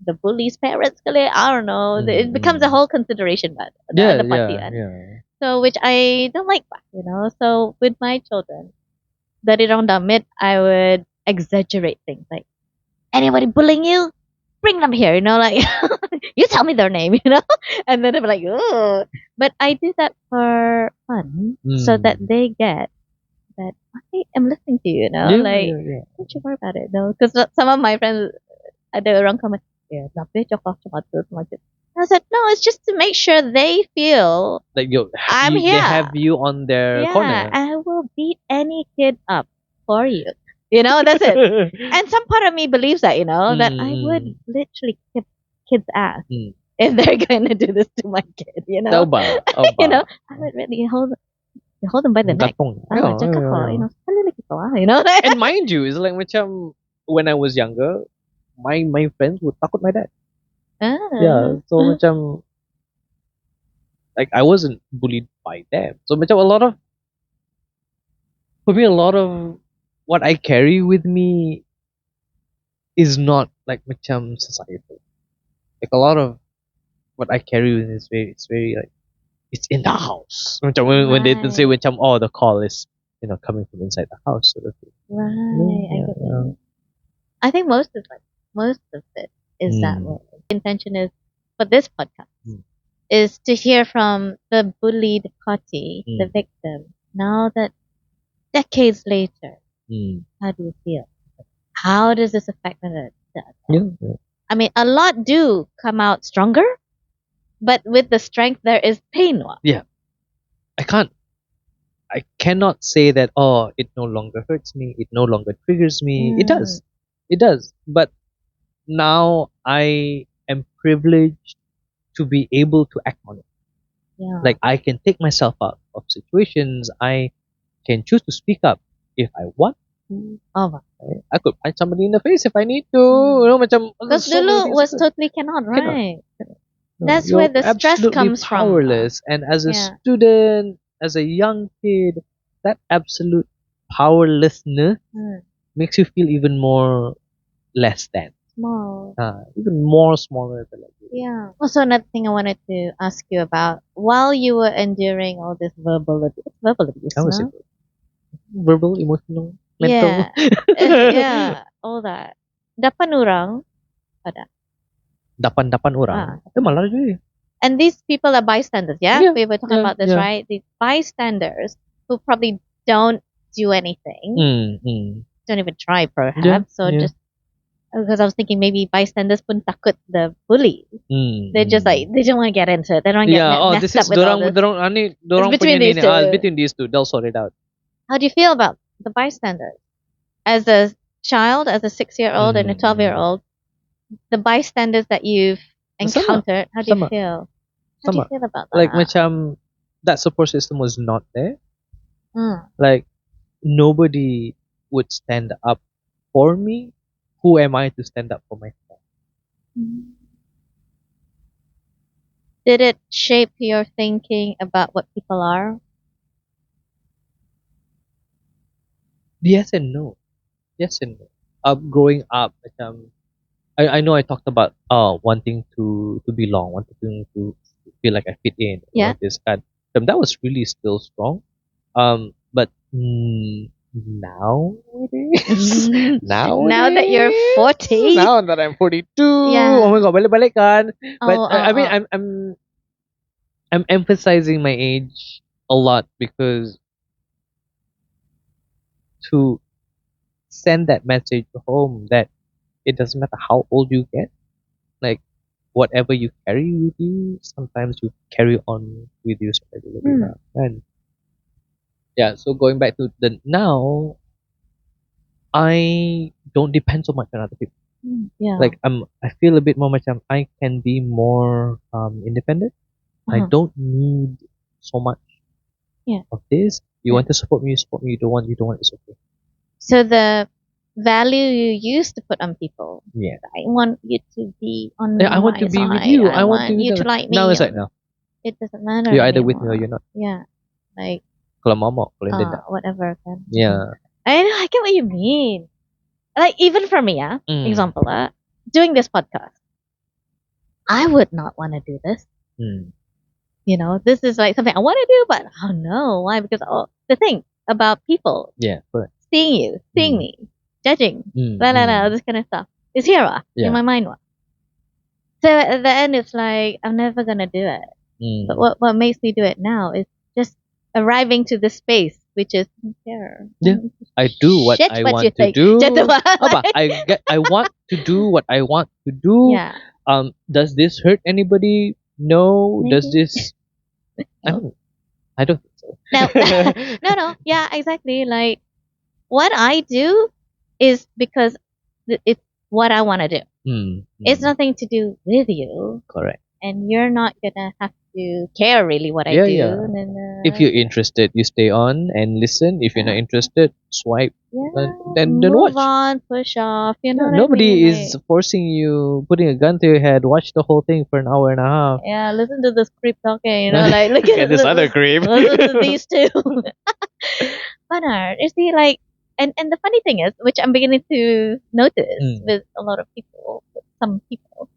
Speaker 1: the bullies' parents kali. I don't know. It becomes a whole consideration ba. The party. So, which I don't like ba, you know. So, with my children, dari orang damit, I would exaggerate things like, anybody bullying you, bring them here, you know, like, you tell me their name, you know, and then they'll be like, oh. But I do that for fun, so that they get that I am listening to you, you know, don't you worry about it, no, because some of my friends, ada orang comment, yeah, tapi cakap macam tu. I said, no, it's just to make sure they feel
Speaker 2: like
Speaker 1: I'm here.
Speaker 2: They have you on their corner.
Speaker 1: I will beat any kid up for you. You know, that's it. And some part of me believes that, you know, that I would literally kick kids' ass if they're going to do this to my kid, you know. You know, I would really hold them by the neck. Cakap ko, you know, sekali lagi ko, you know.
Speaker 2: And mind you, it's like macam when I was younger, my friends would takut my dad. Yeah, so macam like I wasn't bullied by them. So macam for me a lot of what I carry with me is not like macam societal. Like a lot of what I carry with me is very like it's in the house. Macam when they say macam the call is coming from inside the house sort of thing.
Speaker 1: Right. I think most of it is that way. The intention is for this podcast is to hear from the bullied party, the victim. Now that decades later, how do you feel? How does this affect the I mean, a lot do come out stronger, but with the strength there is pain.
Speaker 2: Yeah. I cannot say that it no longer hurts me, it no longer triggers me. It does. But now I am privileged to be able to act on it.
Speaker 1: Yeah.
Speaker 2: Like I can take myself out of situations. I can choose to speak up if I want. I could punch somebody in the face if I need to. You know, macam
Speaker 1: because dulu was totally cannot, right? Cannot. That's where the stress comes
Speaker 2: powerless.
Speaker 1: from.
Speaker 2: And as a student, as a young kid, that absolute powerlessness
Speaker 1: Mm.
Speaker 2: makes you feel even more less than,
Speaker 1: Small.
Speaker 2: even more smaller than like you.
Speaker 1: Yeah. Also, another thing I wanted to ask you about while you were enduring all this verbal abuse,
Speaker 2: How was it?
Speaker 1: no?
Speaker 2: Verbal, emotional, mental.
Speaker 1: Yeah. Yeah. All that. Dapan orang ada.
Speaker 2: Dapan-dapan orang.
Speaker 1: Ah.
Speaker 2: Malah juga.
Speaker 1: And these people are bystanders, yeah?
Speaker 2: Yeah,
Speaker 1: We were talking
Speaker 2: yeah,
Speaker 1: about this,
Speaker 2: yeah.
Speaker 1: right? These bystanders who probably don't do anything, don't even try perhaps,
Speaker 2: Yeah,
Speaker 1: so
Speaker 2: yeah.
Speaker 1: just because I was thinking maybe bystanders pun takut the bully. They're just like they don't want to get into it. They don't want to get
Speaker 2: yeah. Oh,
Speaker 1: messed
Speaker 2: this is
Speaker 1: up with all this.
Speaker 2: dorang
Speaker 1: between
Speaker 2: punya ni
Speaker 1: these two.
Speaker 2: it's between these two. They'll sort it out.
Speaker 1: How do you feel about the bystanders? As a child, as a 6-year-old and a 12-year-old, the bystanders that you've
Speaker 2: Sama,
Speaker 1: encountered, how do you
Speaker 2: sama,
Speaker 1: feel? How do you
Speaker 2: sama.
Speaker 1: feel about
Speaker 2: Like
Speaker 1: that?
Speaker 2: macam that support system was not there.
Speaker 1: Mm.
Speaker 2: Like nobody would stand up for me. Who am I to stand up for myself?
Speaker 1: Did it shape your thinking about what people are?
Speaker 2: Yes and no. Yes and no. Growing up, macam I know I talked about wanting to belong, wanting to feel like I fit in,
Speaker 1: Yeah.
Speaker 2: or this kind. That was really still strong. But nowadays,
Speaker 1: Now that you're 40.
Speaker 2: now that I'm 42,
Speaker 1: Yeah.
Speaker 2: oh my god, balik-balikan. But
Speaker 1: Oh,
Speaker 2: I mean,
Speaker 1: oh.
Speaker 2: I'm emphasizing my age a lot because to send that message home that it doesn't matter how old you get, like whatever you carry with you, sometimes you carry on with you
Speaker 1: Hmm.
Speaker 2: and yeah. So going back to the now, I don't depend so much on other people.
Speaker 1: Yeah.
Speaker 2: Like I feel a bit more much. I can be more independent. I
Speaker 1: Uh-huh.
Speaker 2: don't need so much
Speaker 1: Yeah.
Speaker 2: of this. You
Speaker 1: Yeah.
Speaker 2: want to support me, you support me. You don't want, it's okay.
Speaker 1: So the value you used to put on people,
Speaker 2: Yeah.
Speaker 1: I want you to be on
Speaker 2: Yeah, I want
Speaker 1: my
Speaker 2: to be with
Speaker 1: side.
Speaker 2: you.
Speaker 1: I
Speaker 2: want
Speaker 1: want you to like me.
Speaker 2: Now it's like no.
Speaker 1: It doesn't matter
Speaker 2: You're either with me or
Speaker 1: anymore.
Speaker 2: you're not.
Speaker 1: Yeah. Like,
Speaker 2: Kalau mama, kalau tidak.
Speaker 1: whatever. Then.
Speaker 2: Yeah.
Speaker 1: I know, I get what you mean. Like, even for me, example, doing this podcast, I would not want to do this. You know, this is like something I want to do, but oh no, why? Because the thing about people
Speaker 2: Yeah. Correct.
Speaker 1: seeing you, seeing me, judging, this kind of stuff is here in my mind. So at the end, it's like I'm never gonna do it. But what makes me do it now is just arriving to the space, which is here.
Speaker 2: Yeah. I do what I want to do. I want to do what I want to do.
Speaker 1: Yeah.
Speaker 2: Does this hurt anybody? No.
Speaker 1: Maybe.
Speaker 2: Does this? I don't think so.
Speaker 1: No. Yeah, exactly. Like what I do is because it's what I want to do. It's nothing to do with you.
Speaker 2: Correct.
Speaker 1: And you're not gonna have to care really what I do.
Speaker 2: Yeah.
Speaker 1: And,
Speaker 2: if you're interested, you stay on and listen. If you're not interested, swipe.
Speaker 1: Yeah.
Speaker 2: Then
Speaker 1: move
Speaker 2: watch.
Speaker 1: on, push off. You know what
Speaker 2: Nobody
Speaker 1: I mean?
Speaker 2: is forcing you, putting a gun to your head. Watch the whole thing for an hour and a half.
Speaker 1: Yeah, listen to this creep talking. You know, like look at
Speaker 2: this other creep.
Speaker 1: Listen to these two. Bernard, you see, like, and the funny thing is, which I'm beginning to notice with a lot of people, some people,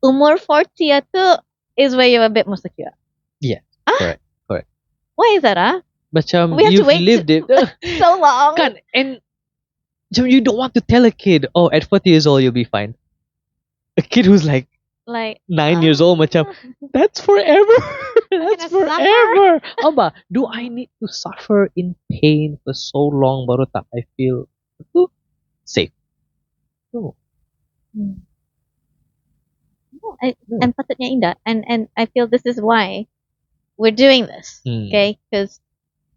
Speaker 1: umur 40 is where you're a bit more secure.
Speaker 2: Yeah, correct.
Speaker 1: Why is that,
Speaker 2: Macam
Speaker 1: we have
Speaker 2: you've
Speaker 1: to wait
Speaker 2: lived it
Speaker 1: so long.
Speaker 2: Kan, and you don't want to tell a kid, oh, at 40 years old you'll be fine. A kid who's like 9 years old, macam that's forever. That's forever. Aba, do I need to suffer in pain for so long baru tak I feel safe? No.
Speaker 1: And patutnya indah. And I feel this is why we're doing this. Okay? Because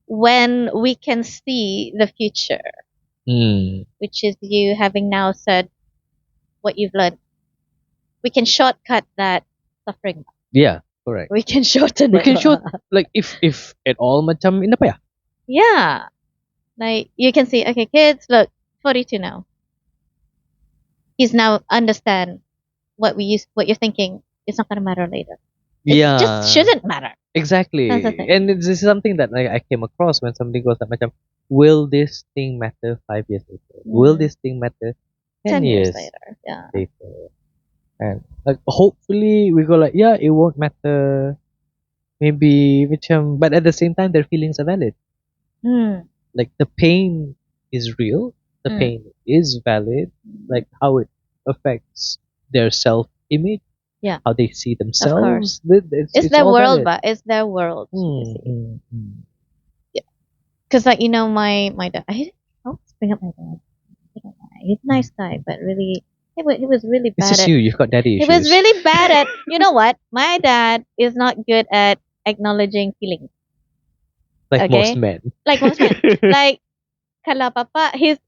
Speaker 1: when we can see the future, which is you having now said what you've learned, we can shortcut that suffering.
Speaker 2: Yeah, correct.
Speaker 1: We can shorten it.
Speaker 2: We can like if at all macam ina pa ya?
Speaker 1: Yeah. Like you can see, okay, kids, look, 42 now. He's now understand what you're thinking. It's not gonna matter later. It
Speaker 2: Yeah.
Speaker 1: just shouldn't matter.
Speaker 2: Exactly.
Speaker 1: That's the thing.
Speaker 2: And this is something that I came across when somebody goes like, macam, will this thing matter 5 years later? Will
Speaker 1: Mm.
Speaker 2: this thing matter 10
Speaker 1: 10 years
Speaker 2: years
Speaker 1: later. Yeah.
Speaker 2: later? And like hopefully we go like, yeah, it won't matter. Maybe but at the same time their feelings are valid.
Speaker 1: Mm.
Speaker 2: Like the pain is real, the
Speaker 1: Mm.
Speaker 2: pain is valid, like how it affects their self image,
Speaker 1: Yeah.
Speaker 2: how they see
Speaker 1: Of course.
Speaker 2: themselves.
Speaker 1: It's
Speaker 2: It's
Speaker 1: their
Speaker 2: all
Speaker 1: world,
Speaker 2: valid.
Speaker 1: but it's their world. You
Speaker 2: Mm,
Speaker 1: see.
Speaker 2: mm, mm.
Speaker 1: Because like my dad. I'll bring up my dad. I don't know. He's a nice guy, but really, he was really
Speaker 2: It's
Speaker 1: bad
Speaker 2: just
Speaker 1: at.
Speaker 2: you. You've got daddy
Speaker 1: He was
Speaker 2: issues.
Speaker 1: really bad at. You know what? My dad is not good at acknowledging feelings.
Speaker 2: Like most
Speaker 1: Okay,
Speaker 2: men.
Speaker 1: like most men. Like kalau papa, his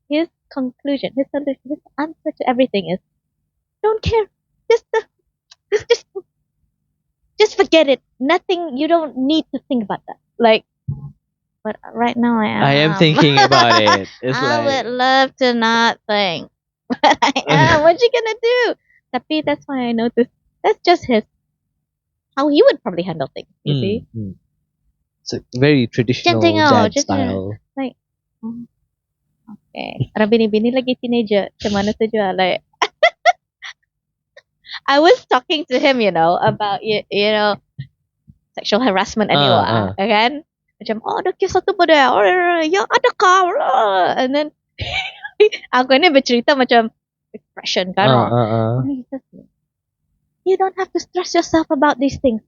Speaker 1: conclusion, his solution, his answer to everything is don't care. Just just just just forget it. Nothing. You don't need to think about that. Like, but right now I am.
Speaker 2: I am thinking about it. It's
Speaker 1: I
Speaker 2: like
Speaker 1: would love to not think, but I am. What you gonna do? Tapi that's why I noticed that's just his how he would probably handle things. You see,
Speaker 2: mm. It's a very traditional
Speaker 1: Genting
Speaker 2: dad
Speaker 1: just
Speaker 2: style.
Speaker 1: like okay. Orang bini-bini lagi teenager. Macam mana tu jual? Like I was talking to him, about you know sexual harassment anyway, kan? Macam, oh, ada kes satu pada, oh, ya ada kau, and then aku ini bercerita macam depression kan, and he says, you don't have to stress yourself about these things.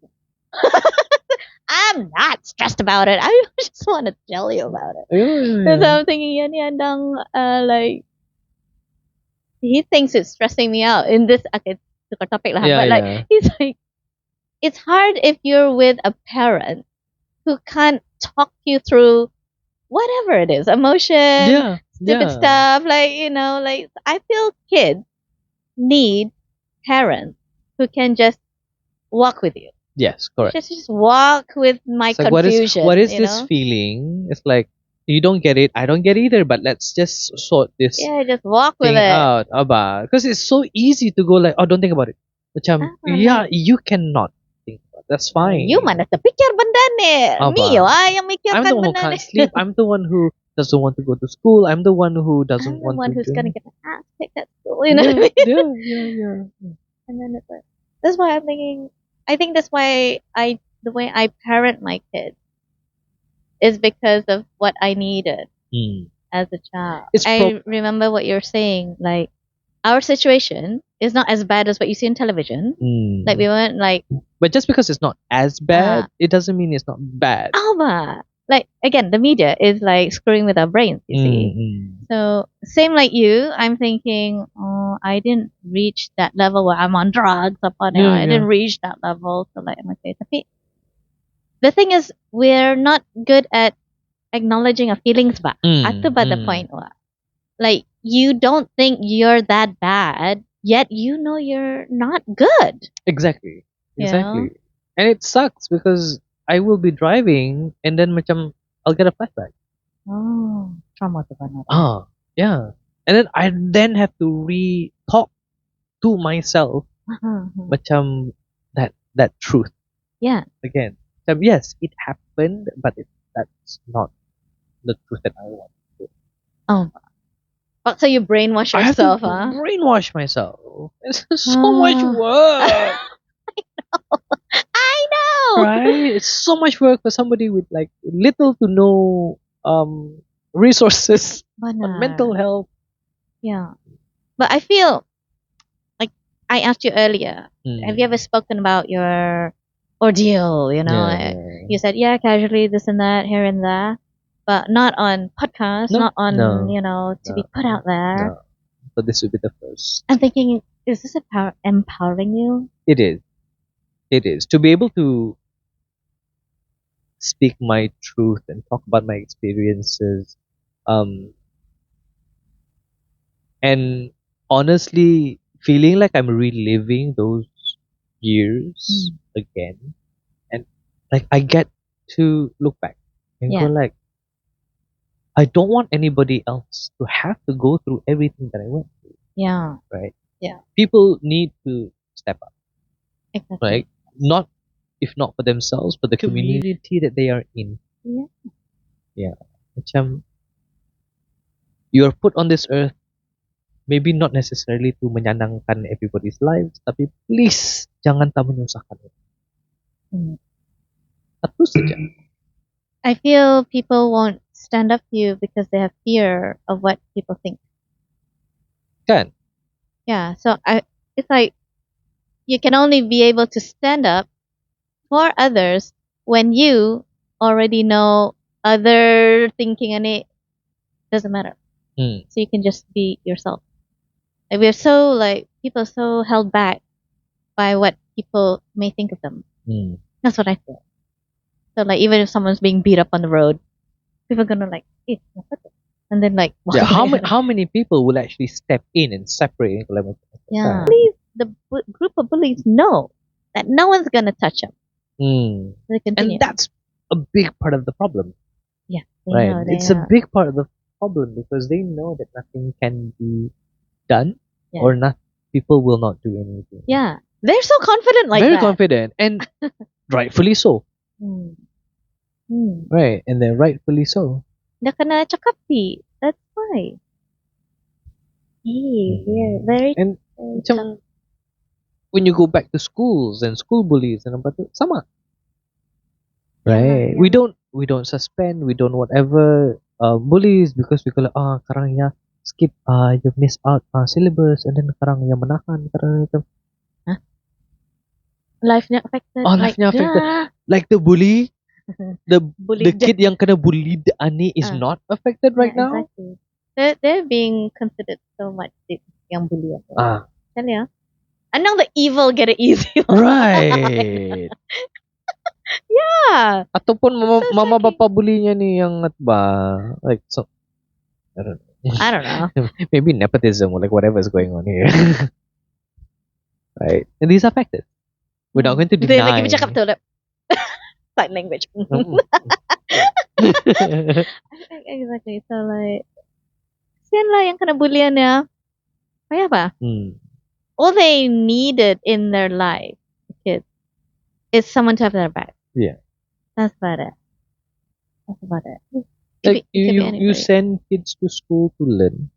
Speaker 1: I'm not stressed about it. I just want to tell you about it. Because I'm thinking, yan andang, like, he thinks it's stressing me out in this, okay, tukar topic lah, but like, he's like, it's hard if you're with a parent who can't talk you through whatever it is, emotion, stupid stuff, like, like, I feel kids need parents who can just walk with you.
Speaker 2: Yes, correct.
Speaker 1: Just walk with my
Speaker 2: It's like,
Speaker 1: confusion.
Speaker 2: what is this feeling? It's like you don't get it, I don't get either, but let's just sort this
Speaker 1: just walk with
Speaker 2: thing
Speaker 1: it.
Speaker 2: out about, because it's so easy to go like, oh, don't think about it. Macam, you cannot think about it. That's fine.
Speaker 1: You mana terfikir benda ni. Me yang mikirkan
Speaker 2: I'm the one who
Speaker 1: benda
Speaker 2: can't
Speaker 1: ni.
Speaker 2: sleep. I'm the one who doesn't want to go to school. I'm the one who doesn't
Speaker 1: I'm the
Speaker 2: want
Speaker 1: one
Speaker 2: to
Speaker 1: who's
Speaker 2: do
Speaker 1: gonna get an ass kicked at school. You know what I mean?
Speaker 2: Yeah.
Speaker 1: And then it's like, that's why I'm thinking. I think that's why the way I parent my kids is because of what I needed as a child. I remember what you're saying. Like, our situation is not as bad as what you see on television. Like, we weren't like.
Speaker 2: But just because it's not as bad, it doesn't mean it's not bad.
Speaker 1: Like, again, the media is like screwing with our brains, you see. So, same like you, I'm thinking, oh, I didn't reach that level where I'm on drugs. I didn't reach that level. So, like, I'm okay. Tapi, the thing is, we're not good at acknowledging our feelings ba. Ito ba the point wa? Like, you don't think you're that bad, yet you know you're not good.
Speaker 2: Exactly.
Speaker 1: You know?
Speaker 2: And it sucks because I will be driving and then macam I'll get a flashback.
Speaker 1: Oh, trauma to ba?
Speaker 2: Yeah. And then I have to re-talk to myself macam that truth.
Speaker 1: Yeah.
Speaker 2: Again. Yes, it happened, but that's not the truth that I want.
Speaker 1: Oh. So you brainwash yourself,
Speaker 2: I have to brainwash myself. It's so much work.
Speaker 1: I know.
Speaker 2: Right? It's so much work for somebody with like little to no resources on mental health.
Speaker 1: Yeah. But I feel like I asked you earlier, have you ever spoken about your ordeal, You said, yeah, casually, this and that, here and there. But not on podcasts, not on, to be put out there.
Speaker 2: No. So this would be the first.
Speaker 1: I'm thinking, is this empowering you?
Speaker 2: It is. It is. To be able to speak my truth and talk about my experiences. And honestly, feeling like I'm reliving those years again. And like I get to look back and go like, I don't want anybody else to have to go through everything that I went through.
Speaker 1: Yeah.
Speaker 2: Right?
Speaker 1: Yeah.
Speaker 2: People need to step up.
Speaker 1: Exactly.
Speaker 2: Right? Not if not for themselves, for the community that they are in.
Speaker 1: Yeah.
Speaker 2: Yeah. Macam you are put on this earth maybe not necessarily to menyenangkan everybody's lives, tapi please jangan tak menyusahkan.
Speaker 1: Mm.
Speaker 2: Satu saja.
Speaker 1: I feel people won't stand up to you because they have fear of what people think.
Speaker 2: Kan?
Speaker 1: Yeah. So it's like you can only be able to stand up for others when you already know other thinking and it doesn't matter.
Speaker 2: Hmm.
Speaker 1: So you can just be yourself. Like we're so like people are so held back by what people may think of them.
Speaker 2: Hmm.
Speaker 1: That's what I feel. So like even if someone's being beat up on the road, people are gonna like, eh, kenapa tu? And then like walk
Speaker 2: Yeah,
Speaker 1: away.
Speaker 2: how many people will actually step in and separate?
Speaker 1: Yeah. Bullies, the group of bullies know that no one's gonna touch them.
Speaker 2: Hmm.
Speaker 1: They continue.
Speaker 2: And that's a big part of the problem,
Speaker 1: Yeah, they
Speaker 2: right?
Speaker 1: know.
Speaker 2: It's a big part of the problem because they know that nothing can be done
Speaker 1: Yeah.
Speaker 2: or not. People will not do anything.
Speaker 1: Yeah, they're so confident like
Speaker 2: Very
Speaker 1: that.
Speaker 2: confident and rightfully so.
Speaker 1: Hmm. Hmm.
Speaker 2: Right, and then rightfully so.
Speaker 1: Dah kena cakapi. That's why. Hey, yeah, very.
Speaker 2: And
Speaker 1: very
Speaker 2: macam when you go back to schools and school bullies and apa tu, sama. Right.
Speaker 1: Yeah.
Speaker 2: We don't suspend, we don't whatever bullies because we call karang ya skip you miss out syllabus and then karang ya menahan karang itu.
Speaker 1: Huh? Life-nya affected.
Speaker 2: Oh, life-nya affected. Like the bully, the kid yang kena bullied ani is not affected right now.
Speaker 1: Exactly. They're being considered so much yang bully. Tell ya. Anong the evil get it easy.
Speaker 2: Right.
Speaker 1: Yeah.
Speaker 2: Ataupun mama bapa bulinya ni yang ba like so I don't know. Maybe nepotism or like whatever is going on here. Right. And these are factors. We're not going to deny.
Speaker 1: Kita cakap tu lah. Sign language. Exactly. So like, kasian lah yang kena bulian ya. Kaya apa? All they needed in their life, the kids, is someone to have their back. Yeah. That's about it. That's about it.
Speaker 2: Like you send kids to school to learn,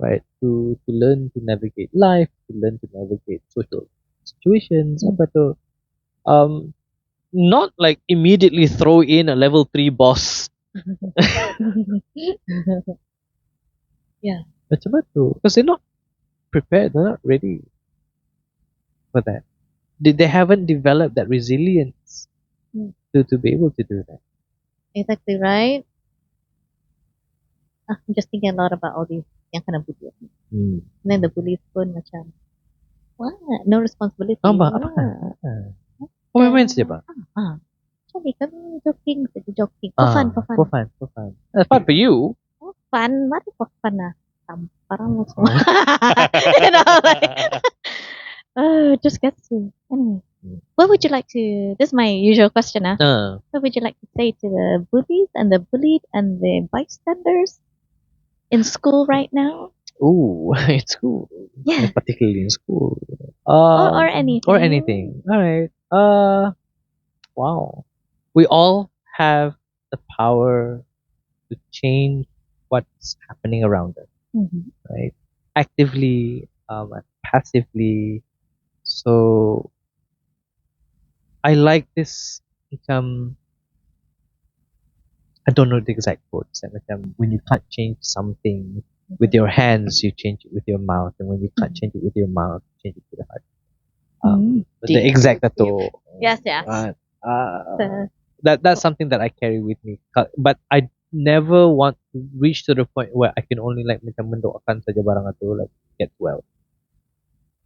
Speaker 2: right? To learn to navigate life, to learn to navigate social situations. Apa tu? Not like immediately throw in a level 3 boss.
Speaker 1: Yeah.
Speaker 2: Macam mana tu? Because they're not prepared, they're not ready for that. They haven't developed that resilience to be able to do that.
Speaker 1: Exactly right. I'm just thinking a lot about all these yang kena bully. And then the bullies pun macam, what? No responsibility.
Speaker 2: Apa? Oh, main saja ba?
Speaker 1: Jadi kami jogging, for fun.
Speaker 2: For fun. That's fun for you.
Speaker 1: Fun, mari for fun lah. Parang mo semua. You know, like, just gets to. Anyway, what would you like to? This is my usual question. What would you like to say to the bullies and the bullied and the bystanders in school right now?
Speaker 2: Oh, in school.
Speaker 1: Yeah.
Speaker 2: Particularly in school.
Speaker 1: Or anything.
Speaker 2: Or anything. All right. Wow. We all have the power to change what's happening around us, right? Actively, passively. So I like this. I don't know the exact quotes. When you can't change something with your hands, you change it with your mouth, and when you can't change it with your mouth, you change it with your heart. The exact tattoo.
Speaker 1: Yes.
Speaker 2: That's something that I carry with me. But I never want to reach to the point where I can only like macam mendoakan saja barang itu like get well.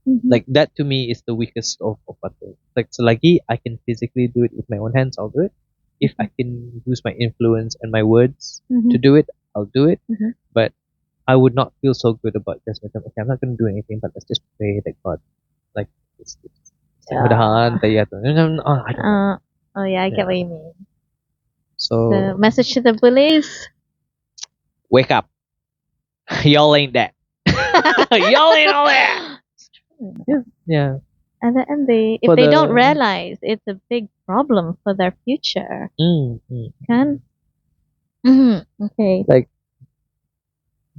Speaker 2: Like that to me is the weakest of itu. Like selagi I can physically do it with my own hands, I'll do it. If I can use my influence and my words to do it, I'll do it. But I would not feel so good about just okay, I'm not going to do anything, but let's just pray that God, like, mudahan tayo to.
Speaker 1: Oh yeah, I get what you mean.
Speaker 2: So
Speaker 1: the message to the bullies:
Speaker 2: wake up, y'all ain't that. Y'all ain't all that. Yeah.
Speaker 1: And then if
Speaker 2: For
Speaker 1: they don't
Speaker 2: the
Speaker 1: realize, it's a big problem for their future.
Speaker 2: mm, mm.
Speaker 1: Kan? Okay.
Speaker 2: Like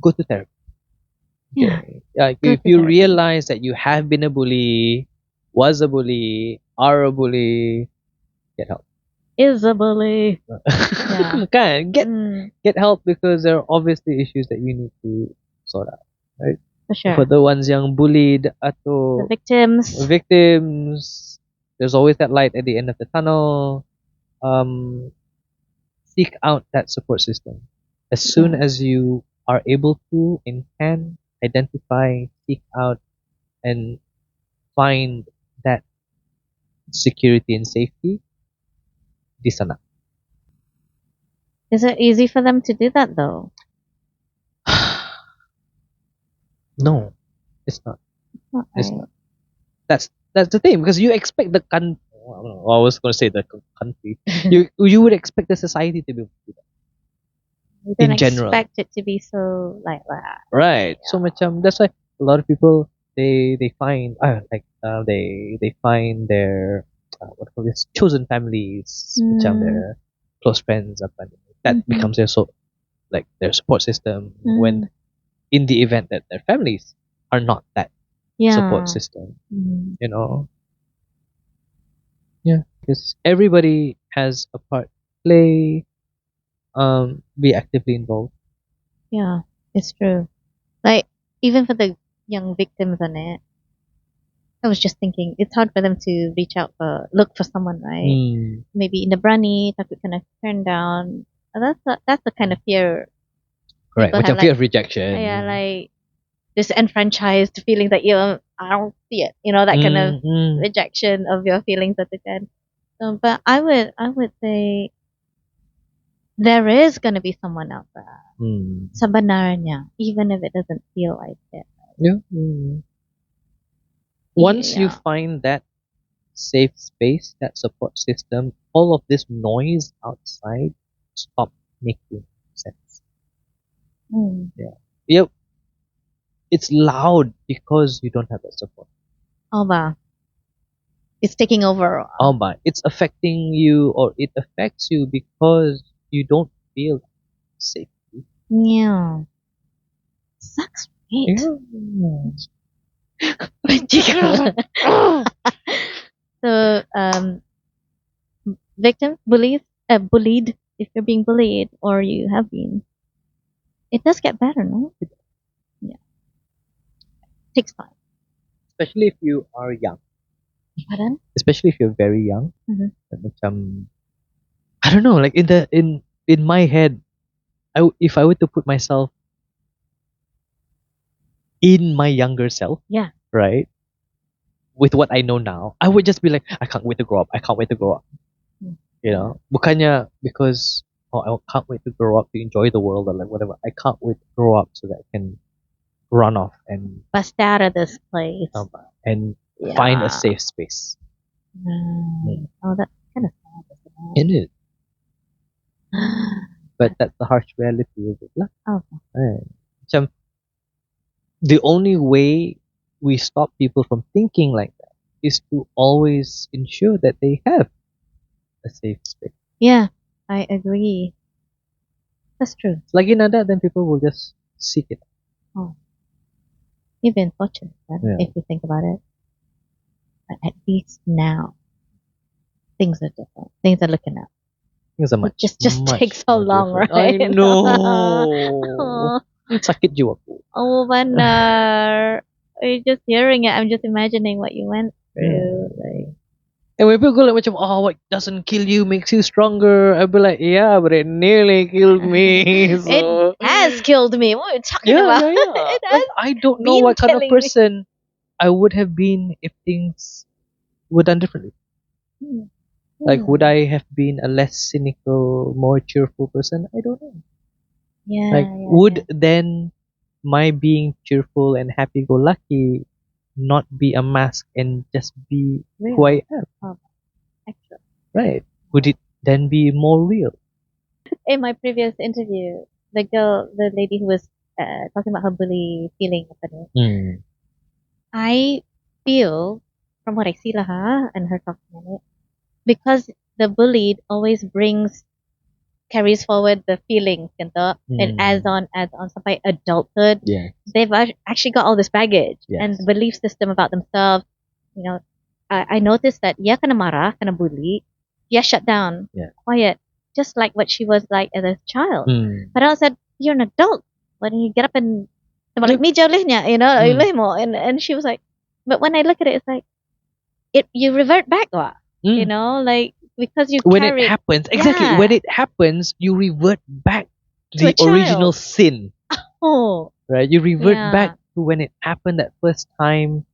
Speaker 2: go to therapy.
Speaker 1: Yeah.
Speaker 2: Okay. Like
Speaker 1: Go
Speaker 2: if
Speaker 1: to
Speaker 2: you
Speaker 1: therapy.
Speaker 2: realize that you have been a bully, was a bully, are a bully, get help.
Speaker 1: Is a bully. Yeah.
Speaker 2: Kan,
Speaker 1: Mm,
Speaker 2: get help because there are obviously issues that you need to sort out. Right?
Speaker 1: for
Speaker 2: For
Speaker 1: sure.
Speaker 2: the ones yang bullied
Speaker 1: The
Speaker 2: atau
Speaker 1: victims.
Speaker 2: victims, there's always that light at the end of the tunnel. Seek out that support system. As soon
Speaker 1: Yeah.
Speaker 2: as you are able to and can identify, seek out, and find that security and safety, di sana.
Speaker 1: Is it easy for them to do that though?
Speaker 2: No, it's not.
Speaker 1: Not
Speaker 2: It's
Speaker 1: right.
Speaker 2: not. That's the thing because you expect the I was going to say the country. You would expect the society to be able to do that
Speaker 1: We don't
Speaker 2: in general.
Speaker 1: expect it to be so like that.
Speaker 2: Right. So
Speaker 1: Yeah.
Speaker 2: macam that's why a lot of people they find they find their what do you call this chosen families macam
Speaker 1: Mm,
Speaker 2: their close friends apa ni. That
Speaker 1: mhm,
Speaker 2: becomes their like their support system when
Speaker 1: mm,
Speaker 2: in the event that their families are not that support
Speaker 1: yeah.
Speaker 2: system,
Speaker 1: Mm,
Speaker 2: you know. Yeah, because everybody has a part to play, be actively involved.
Speaker 1: yeah. It's true. Like even for the young victims on it, I was just thinking it's hard for them to reach out for look for someone, right?
Speaker 2: Hmm.
Speaker 1: Maybe in the brani, takut kena turn down. That's the kind of fear
Speaker 2: Correct.
Speaker 1: people have.
Speaker 2: Macam fear
Speaker 1: Like
Speaker 2: of rejection.
Speaker 1: yeah, like disenfranchised feeling that I don't see it. You know that kind of
Speaker 2: Mm.
Speaker 1: rejection of your feelings at the end. But I would say there is gonna be someone out there.
Speaker 2: Mm.
Speaker 1: Sebenarnya, even if it doesn't feel like it.
Speaker 2: Yeah. Once you
Speaker 1: Yeah.
Speaker 2: find that safe space, that support system, all of this noise outside stop making sense.
Speaker 1: Mm.
Speaker 2: Yeah. Yep. It's loud because you don't have that support.
Speaker 1: Oh, wow. It's taking over.
Speaker 2: But it's affecting you or it affects you because you don't feel safe.
Speaker 1: Yeah. Sucks, right?
Speaker 2: Yeah.
Speaker 1: So, victims, bullies, bullied, if you're being bullied or you have been, it does get better, no? Yeah. Takes time.
Speaker 2: Especially if you are young.
Speaker 1: Pardon?
Speaker 2: Especially if you're very young.
Speaker 1: Mhm.
Speaker 2: Macam, I don't know, like in my head, if I were to put myself in my younger self,
Speaker 1: Yeah.
Speaker 2: right, with what I know now, I would just be like, I can't wait to grow up. I can't wait to grow up.
Speaker 1: Mm.
Speaker 2: You know, bukannya because I can't wait to grow up to enjoy the world or like whatever. I can't wait to grow up so that I can run off and
Speaker 1: Bust out of this place.
Speaker 2: and find a
Speaker 1: Yeah.
Speaker 2: safe space.
Speaker 1: Oh, that's kind of sad, isn't it?
Speaker 2: It is, but that's the harsh reality of it lah.
Speaker 1: Oh,
Speaker 2: Right. Macam, the only way we stop people from thinking like that is to always ensure that they have a safe space.
Speaker 1: yeah, I agree. That's true.
Speaker 2: Lagi nada, then people will just seek it.
Speaker 1: Oh, you've been fortunate then,
Speaker 2: Yeah.
Speaker 1: if you think about it. But at least now, things are different. Things are looking up.
Speaker 2: Things are
Speaker 1: It
Speaker 2: much,
Speaker 1: just
Speaker 2: much
Speaker 1: takes so
Speaker 2: more
Speaker 1: long,
Speaker 2: different.
Speaker 1: right?
Speaker 2: I know. Sakit jiwaku.
Speaker 1: Oh, benar. Just hearing it, I'm just imagining what you went
Speaker 2: Yeah.
Speaker 1: through. Like,
Speaker 2: And when people go like macam, oh, what doesn't kill you makes you stronger. I'd be like, yeah, but it nearly killed me.
Speaker 1: it
Speaker 2: So
Speaker 1: has killed me. What are you talking
Speaker 2: yeah,
Speaker 1: about?
Speaker 2: yeah, yeah.
Speaker 1: It
Speaker 2: Like
Speaker 1: has
Speaker 2: I don't know
Speaker 1: been
Speaker 2: what kind of
Speaker 1: killing me.
Speaker 2: person I would have been if things were done differently.
Speaker 1: Hmm.
Speaker 2: Like, would
Speaker 1: Hmm.
Speaker 2: I have been a less cynical, more cheerful person? I don't know.
Speaker 1: Yeah,
Speaker 2: Like,
Speaker 1: yeah,
Speaker 2: would
Speaker 1: yeah.
Speaker 2: then my being cheerful and happy-go-lucky not be a mask and just be who I am?
Speaker 1: Oh, actually.
Speaker 2: Right? Would it then be more real?
Speaker 1: In my previous interview, the lady who was talking about her bully feeling,
Speaker 2: Mm.
Speaker 1: I feel from what I see lah, and her talking on it, because the bullied always carries forward the feelings gitu, and adds on sampai adulthood.
Speaker 2: Yeah.
Speaker 1: They've actually got all this baggage and
Speaker 2: Yes.
Speaker 1: belief system about themselves. You know, I noticed that dia kena marah, kena bully, dia shut down,
Speaker 2: Yeah.
Speaker 1: quiet, just like what she was like as a child.
Speaker 2: Mm.
Speaker 1: But I said, you're an adult. When you get up and like
Speaker 2: Yep.
Speaker 1: meja ulihnya, you know,
Speaker 2: Mm.
Speaker 1: ulih mo, and she was like, but when I look at it, it's like you revert back, you know, like because you
Speaker 2: When
Speaker 1: carried
Speaker 2: it happens, exactly.
Speaker 1: Yeah.
Speaker 2: When it happens, you revert back
Speaker 1: To a
Speaker 2: the original
Speaker 1: child.
Speaker 2: sin,
Speaker 1: Oh,
Speaker 2: right? You revert
Speaker 1: Yeah.
Speaker 2: back to when it happened that first time,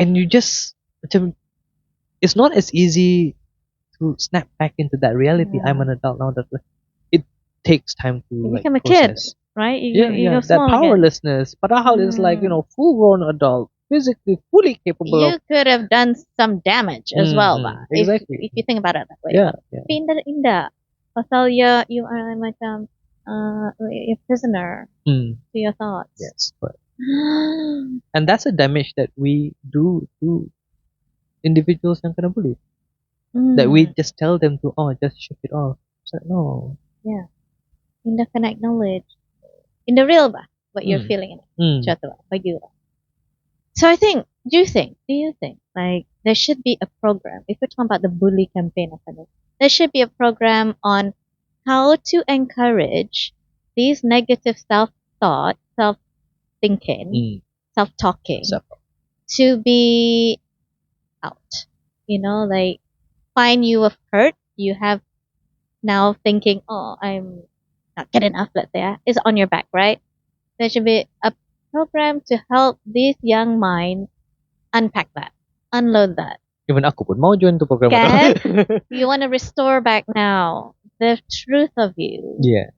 Speaker 2: and you just macam, it's not as easy to snap back into that reality.
Speaker 1: Yeah.
Speaker 2: I'm an adult now. That it takes time to
Speaker 1: you
Speaker 2: like
Speaker 1: become a kid,
Speaker 2: process.
Speaker 1: right? You go
Speaker 2: That
Speaker 1: small again.
Speaker 2: powerlessness. Padahal is like, full grown adult, physically fully capable
Speaker 1: You
Speaker 2: of.
Speaker 1: could have done some damage as well, ba?
Speaker 2: Exactly.
Speaker 1: If you think about it that way.
Speaker 2: Yeah.
Speaker 1: Tapi indah. Pasal you are macam a prisoner
Speaker 2: Mm.
Speaker 1: to your thoughts.
Speaker 2: Yes. But, and that's a damage that we do to individuals yang kena bully. That we just tell them to, just shake it off. It's like, no.
Speaker 1: Yeah. Indah can acknowledge in the real ba what you're
Speaker 2: Mm.
Speaker 1: feeling.
Speaker 2: Mm.
Speaker 1: Macam tu ba, bagi you. So do you think like there should be a program, if we're talking about the bully campaign, there should be a program on how to encourage these negative self-thought, self-thinking,
Speaker 2: Mm.
Speaker 1: self-talking
Speaker 2: So,
Speaker 1: to be out. You know, like find you have hurt, you have now thinking, oh, I'm not good enough, let's say, is on your back, right? There should be a program to help these young minds unpack that, unload that.
Speaker 2: even aku pun mau join tu program.
Speaker 1: Kan? You want to restore back now the truth of you.
Speaker 2: Yeah.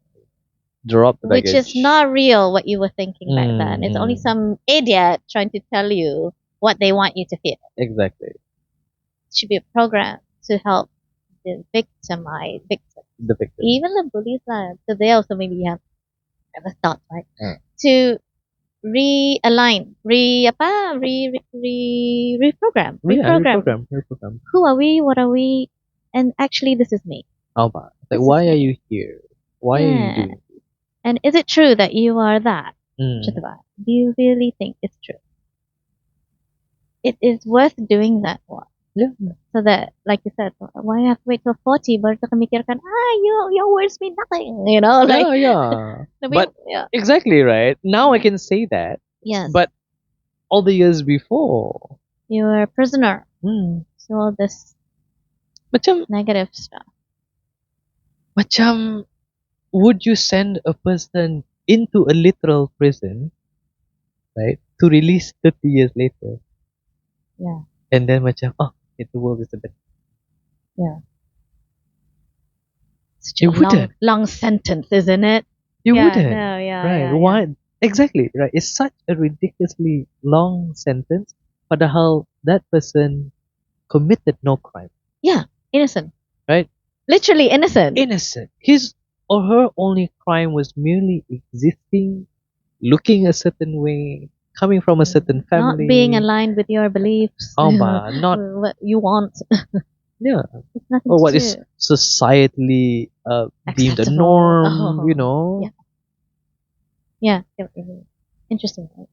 Speaker 2: Drop the
Speaker 1: Which
Speaker 2: baggage.
Speaker 1: is not real what you were thinking back then. It's only some idiot trying to tell you what they want you to feel.
Speaker 2: Exactly.
Speaker 1: It should be a program to help the victim.
Speaker 2: The victim.
Speaker 1: Even the bullies, so they also maybe have a thought, right? To realign, reprogram.
Speaker 2: Reprogram.
Speaker 1: Who are we? What are we? And actually, this is me.
Speaker 2: Like, why are you here? Why are you doing this?
Speaker 1: And is it true that you are that?
Speaker 2: Mm.
Speaker 1: Do you really think it's true? It is worth doing that one.
Speaker 2: Yeah.
Speaker 1: So that, like you said, why have to wait till 40 baru kita mikirkan, your words mean nothing, you know? Like,
Speaker 2: Yeah. But
Speaker 1: yeah.
Speaker 2: exactly, right? Now I can say that.
Speaker 1: Yes.
Speaker 2: But all the years before,
Speaker 1: you were a prisoner.
Speaker 2: to
Speaker 1: all this
Speaker 2: macam
Speaker 1: negative stuff.
Speaker 2: Macam, would you send a person into a literal prison, right, to release 30 years later?
Speaker 1: Yeah.
Speaker 2: And then macam, the world is a bit.
Speaker 1: Yeah. Such
Speaker 2: You
Speaker 1: a
Speaker 2: wouldn't.
Speaker 1: long sentence, isn't it?
Speaker 2: You wouldn't.
Speaker 1: No,
Speaker 2: Right.
Speaker 1: Yeah.
Speaker 2: Why? Exactly. Right. It's such a ridiculously long sentence. Padahal that person committed no crime.
Speaker 1: Yeah. Innocent.
Speaker 2: Right?
Speaker 1: Literally innocent.
Speaker 2: Innocent. His or her only crime was merely existing, looking a certain way, coming from a certain family.
Speaker 1: Not being aligned with your beliefs.
Speaker 2: Not
Speaker 1: what you want.
Speaker 2: Yeah.
Speaker 1: It's nothing
Speaker 2: Or
Speaker 1: to
Speaker 2: what
Speaker 1: do.
Speaker 2: is societally deemed a
Speaker 1: Acceptable.
Speaker 2: norm, you know.
Speaker 1: Yeah. Interesting, right?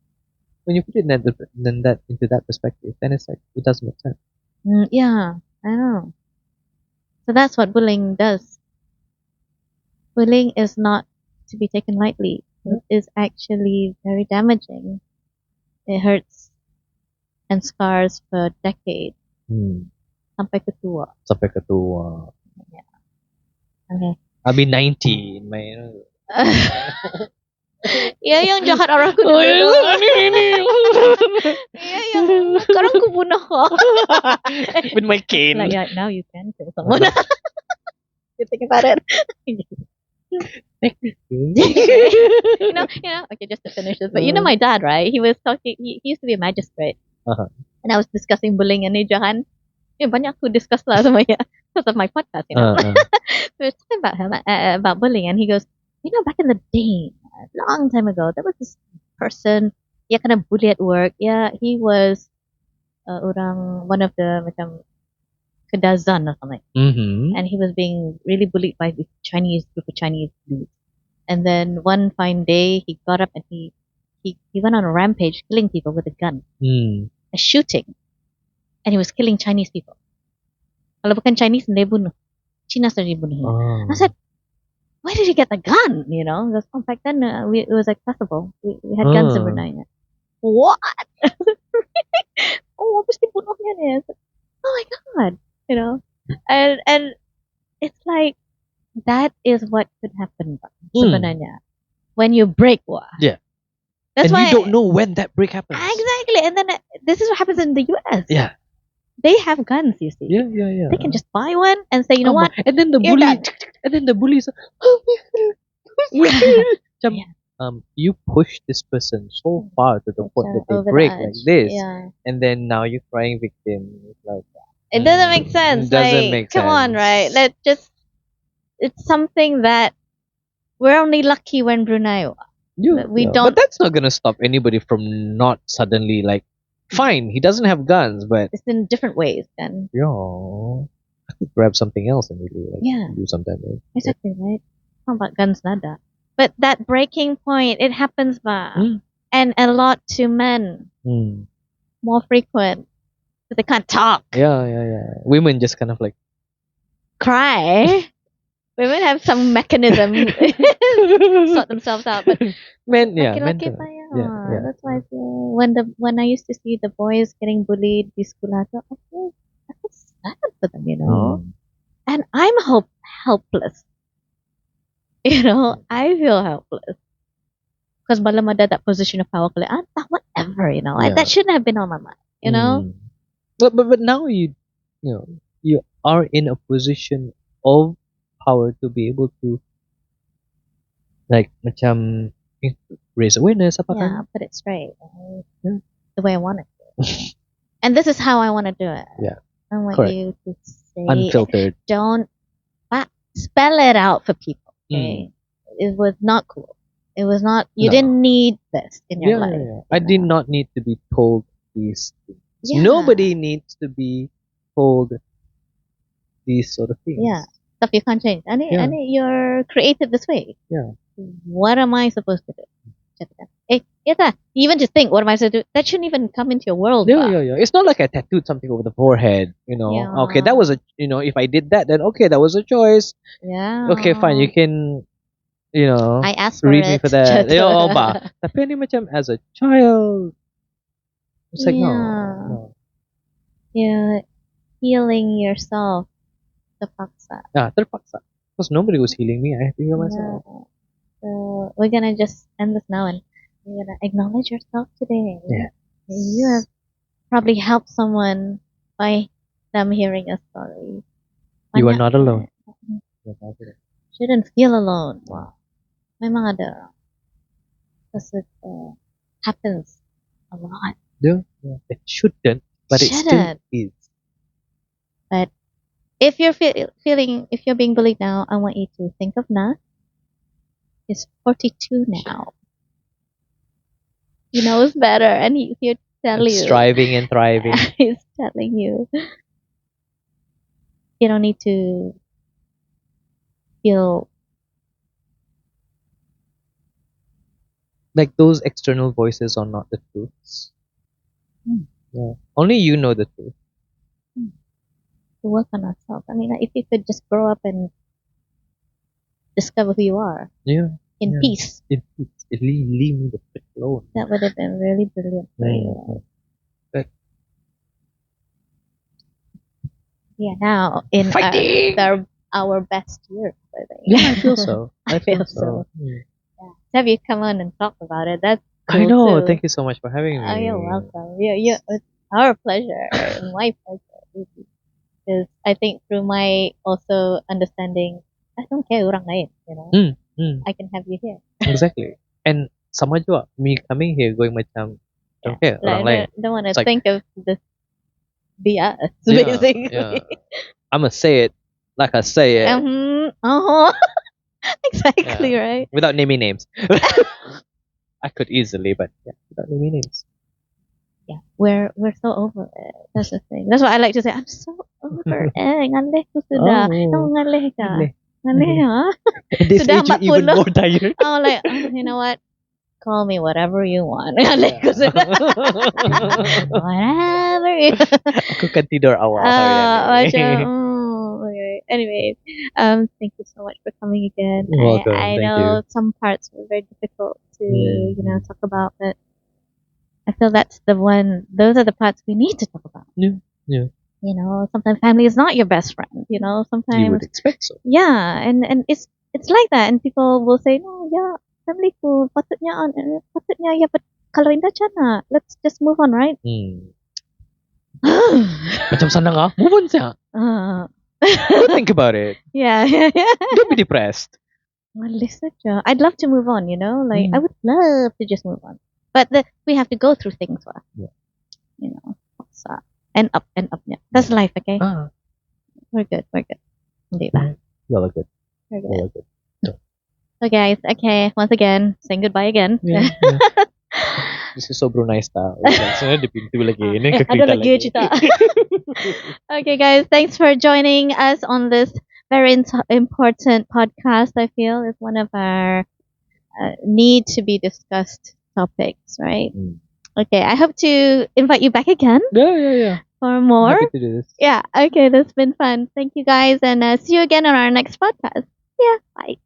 Speaker 2: When you put it into that perspective, then it's like it doesn't make sense.
Speaker 1: Yeah, I know. So that's what bullying does. Bullying is not to be taken lightly. It is actually very damaging. It hurts and scars for decades. Sampai ketua. Yeah. Okay.
Speaker 2: I'll be 19.
Speaker 1: Ya yang jahat orangku dulu. Ya yang sekarang ku bunuh.
Speaker 2: With my cane.
Speaker 1: Like, yeah, now you can kill someone. You think about it. you know. Okay, just to finish this. But you know my dad, right? He was talking. He used to be a magistrate. And I was discussing bullying and Jahan. Banyak aku discuss lah sama dia because of my podcast, you know. We were talking about him, about bullying, and he goes, back in the day, a long time ago, there was this person, kind of bully at work. Yeah, he was one of the macam kedazan or something,
Speaker 2: Mm-hmm.
Speaker 1: and he was being really bullied by this Chinese group of Chinese dudes. And then one fine day, he got up and he went on a rampage, killing people with a gun,
Speaker 2: Mm.
Speaker 1: shooting, and he was killing Chinese people. Kalau bukan Chinese, dia bunuh. Cina saja dibunuh. I
Speaker 2: Oh.
Speaker 1: said, where did he get the gun? You know, because back then it was accessible. We had guns in
Speaker 2: Oh.
Speaker 1: Brunei. What? Oh, habis dibunuhnya ni. I said, oh my god, you know, and it's like that is what could happen sebenarnya when you break war.
Speaker 2: Yeah.
Speaker 1: That's
Speaker 2: And
Speaker 1: why
Speaker 2: you don't know when that break happens.
Speaker 1: exactly. And then this is what happens in the US.
Speaker 2: Yeah.
Speaker 1: They have guns, you see.
Speaker 2: Yeah, yeah, yeah.
Speaker 1: They can just buy one and say, you know what?
Speaker 2: And then the
Speaker 1: You're
Speaker 2: bully,
Speaker 1: done.
Speaker 2: and then the bullies.
Speaker 1: Yeah.
Speaker 2: Macam,
Speaker 1: Yeah.
Speaker 2: you push this person so far to the point that they
Speaker 1: Over the
Speaker 2: break
Speaker 1: edge.
Speaker 2: like this,
Speaker 1: Yeah.
Speaker 2: and then now you're crying victim. It's like
Speaker 1: It doesn't make sense.
Speaker 2: It doesn't
Speaker 1: like,
Speaker 2: make
Speaker 1: come on,
Speaker 2: sense.
Speaker 1: right? Let's just. It's something that we're only lucky when Brunei. We
Speaker 2: But
Speaker 1: don't.
Speaker 2: that's not gonna stop anybody from not suddenly like. Fine, he doesn't have guns, but
Speaker 1: It's in different ways, then.
Speaker 2: I could grab something else and really like
Speaker 1: Yeah.
Speaker 2: do some damage.
Speaker 1: Exactly, right? How about guns, nada? But that breaking point, it happens, and a lot to men,
Speaker 2: Mm.
Speaker 1: more frequent, but they can't talk,
Speaker 2: Yeah. Women just kind of like.
Speaker 1: cry. Women have some mechanism sort themselves out, but
Speaker 2: Men, yeah,
Speaker 1: laki-laki
Speaker 2: mental.
Speaker 1: pa
Speaker 2: Yeah.
Speaker 1: That's why I feel when I used to see the boys getting bullied di sekolah, I feel sad for them, you know. And I'm helpless. You know, I feel helpless. Because malam ada that position of power, whatever, you know.
Speaker 2: Yeah.
Speaker 1: That shouldn't have been on my mind, you know.
Speaker 2: But now you know you are in a position of power to be able to like macam raise awareness apa kan?
Speaker 1: Yeah, put it straight. Right?
Speaker 2: Yeah.
Speaker 1: The way I want it to. And this is how I want to do it.
Speaker 2: Yeah.
Speaker 1: I want
Speaker 2: Correct.
Speaker 1: you to say
Speaker 2: Unfiltered.
Speaker 1: Don't spell it out for people. Okay? It was not cool. It was not. You
Speaker 2: No.
Speaker 1: didn't need this in your life.
Speaker 2: Yeah. I did not need to be told these things.
Speaker 1: Yeah.
Speaker 2: Nobody needs to be told these sort of things.
Speaker 1: Yeah, stuff you can't change. And you're created this way.
Speaker 2: Yeah.
Speaker 1: What am I supposed to do? Even just think, what am I supposed to do? That shouldn't even come into your world.
Speaker 2: Yeah. It's not like I tattooed something over the forehead, you know.
Speaker 1: Yeah.
Speaker 2: Okay, that was if I did that, then okay, that was a choice.
Speaker 1: Yeah.
Speaker 2: Okay, fine, you can,
Speaker 1: I asked for
Speaker 2: read
Speaker 1: it.
Speaker 2: me for that. Ba. Tapi ni macam as a child, it's like no.
Speaker 1: Yeah, healing yourself. Terpaksa.
Speaker 2: Yeah, terpaksa. Because nobody was healing me. I had to heal myself.
Speaker 1: Yeah. So we're gonna just end this now and you're gonna acknowledge yourself today.
Speaker 2: Yeah.
Speaker 1: You have probably helped someone by them hearing a story.
Speaker 2: You are not alone.
Speaker 1: Shouldn't feel alone. Wow. Memang ada. Because it happens a lot.
Speaker 2: Yeah. It shouldn't, but it still is.
Speaker 1: But if you're if you're being bullied now, I want you to think of Na. He's 42 now. He knows better, and he's here to tell you.
Speaker 2: Striving and thriving.
Speaker 1: He's telling you. You don't need to feel
Speaker 2: like those external voices are not the truths. Yeah. Only you know the truth.
Speaker 1: To work on ourselves. I mean, if you could just grow up and discover who you are.
Speaker 2: Yeah.
Speaker 1: In peace.
Speaker 2: In peace. Leave me the frick alone.
Speaker 1: That would have been really brilliant for you. Yeah, now in our best years, I think.
Speaker 2: Yeah, I feel so. I feel so.
Speaker 1: Yeah. Have you come on and talk about it? That's
Speaker 2: cool. I know.
Speaker 1: Too.
Speaker 2: Thank you so much for having me.
Speaker 1: Oh, you're welcome. It's our pleasure. My pleasure. Because I think through my also understanding, I don't care orang lain, you know. I can have you here.
Speaker 2: Exactly. And sama juga, me coming here going macam, don't care orang lain.
Speaker 1: Don't want to think of this BS, basically.
Speaker 2: Yeah. I'm going to say it like I say it.
Speaker 1: Exactly, right?
Speaker 2: Without naming names. I could easily, but yeah, without naming names.
Speaker 1: yeah, we're so over it. That's the thing. That's why I like to say I'm so over it. Ngalih ko sudah. Oh,
Speaker 2: Oh,
Speaker 1: ngalih ka.
Speaker 2: really?
Speaker 1: Ngalih ha?
Speaker 2: At this
Speaker 1: Sudah
Speaker 2: age, you're even
Speaker 1: 40.
Speaker 2: more tired.
Speaker 1: Oh, like, you know what? Call me whatever you want. Ngalih ko sudah. Whatever you
Speaker 2: Aku kan tidur awal hari
Speaker 1: macam,
Speaker 2: ini.
Speaker 1: okay. Anyway, thank you so much for coming again.
Speaker 2: You're welcome.
Speaker 1: I
Speaker 2: Thank
Speaker 1: know
Speaker 2: you.
Speaker 1: some parts were very difficult to,
Speaker 2: Mm.
Speaker 1: talk about, but I feel that's the one, those are the parts we need to talk about.
Speaker 2: Yeah, yeah.
Speaker 1: Sometimes family is not your best friend,
Speaker 2: You would
Speaker 1: sometimes,
Speaker 2: expect so.
Speaker 1: yeah, and it's like that, and people will say, no, yeah, family ko, patutnya, ya, but kalau indah cana, let's just move on, right?
Speaker 2: Hmm. Macam sana nga, move on siya.
Speaker 1: Uh,
Speaker 2: Don't think about it.
Speaker 1: yeah.
Speaker 2: Don't be depressed.
Speaker 1: Malis saja. I'd love to move on, like I
Speaker 2: Mm.
Speaker 1: would love to just move on. But we have to go through things first.
Speaker 2: Yeah.
Speaker 1: So, and up. Yeah. That's life, okay?
Speaker 2: Ah,
Speaker 1: We're good. Hindi ba?
Speaker 2: y'all are good.
Speaker 1: We're
Speaker 2: Y'all
Speaker 1: good.
Speaker 2: are good.
Speaker 1: So guys, okay, once again, saying goodbye again.
Speaker 2: Yeah, yeah. This is sobrang nice tao. Sana di pintu lagi. Ini
Speaker 1: Ada
Speaker 2: kakita
Speaker 1: lagi cerita. Okay, guys, thanks for joining us on this very important podcast. I feel is one of our need to be discussed topics, right?
Speaker 2: Mm.
Speaker 1: Okay, I hope to invite you back again
Speaker 2: Yeah.
Speaker 1: for more.
Speaker 2: Happy to do this.
Speaker 1: Yeah, okay, that's been fun. Thank you guys, and see you again on our next podcast. Yeah, bye.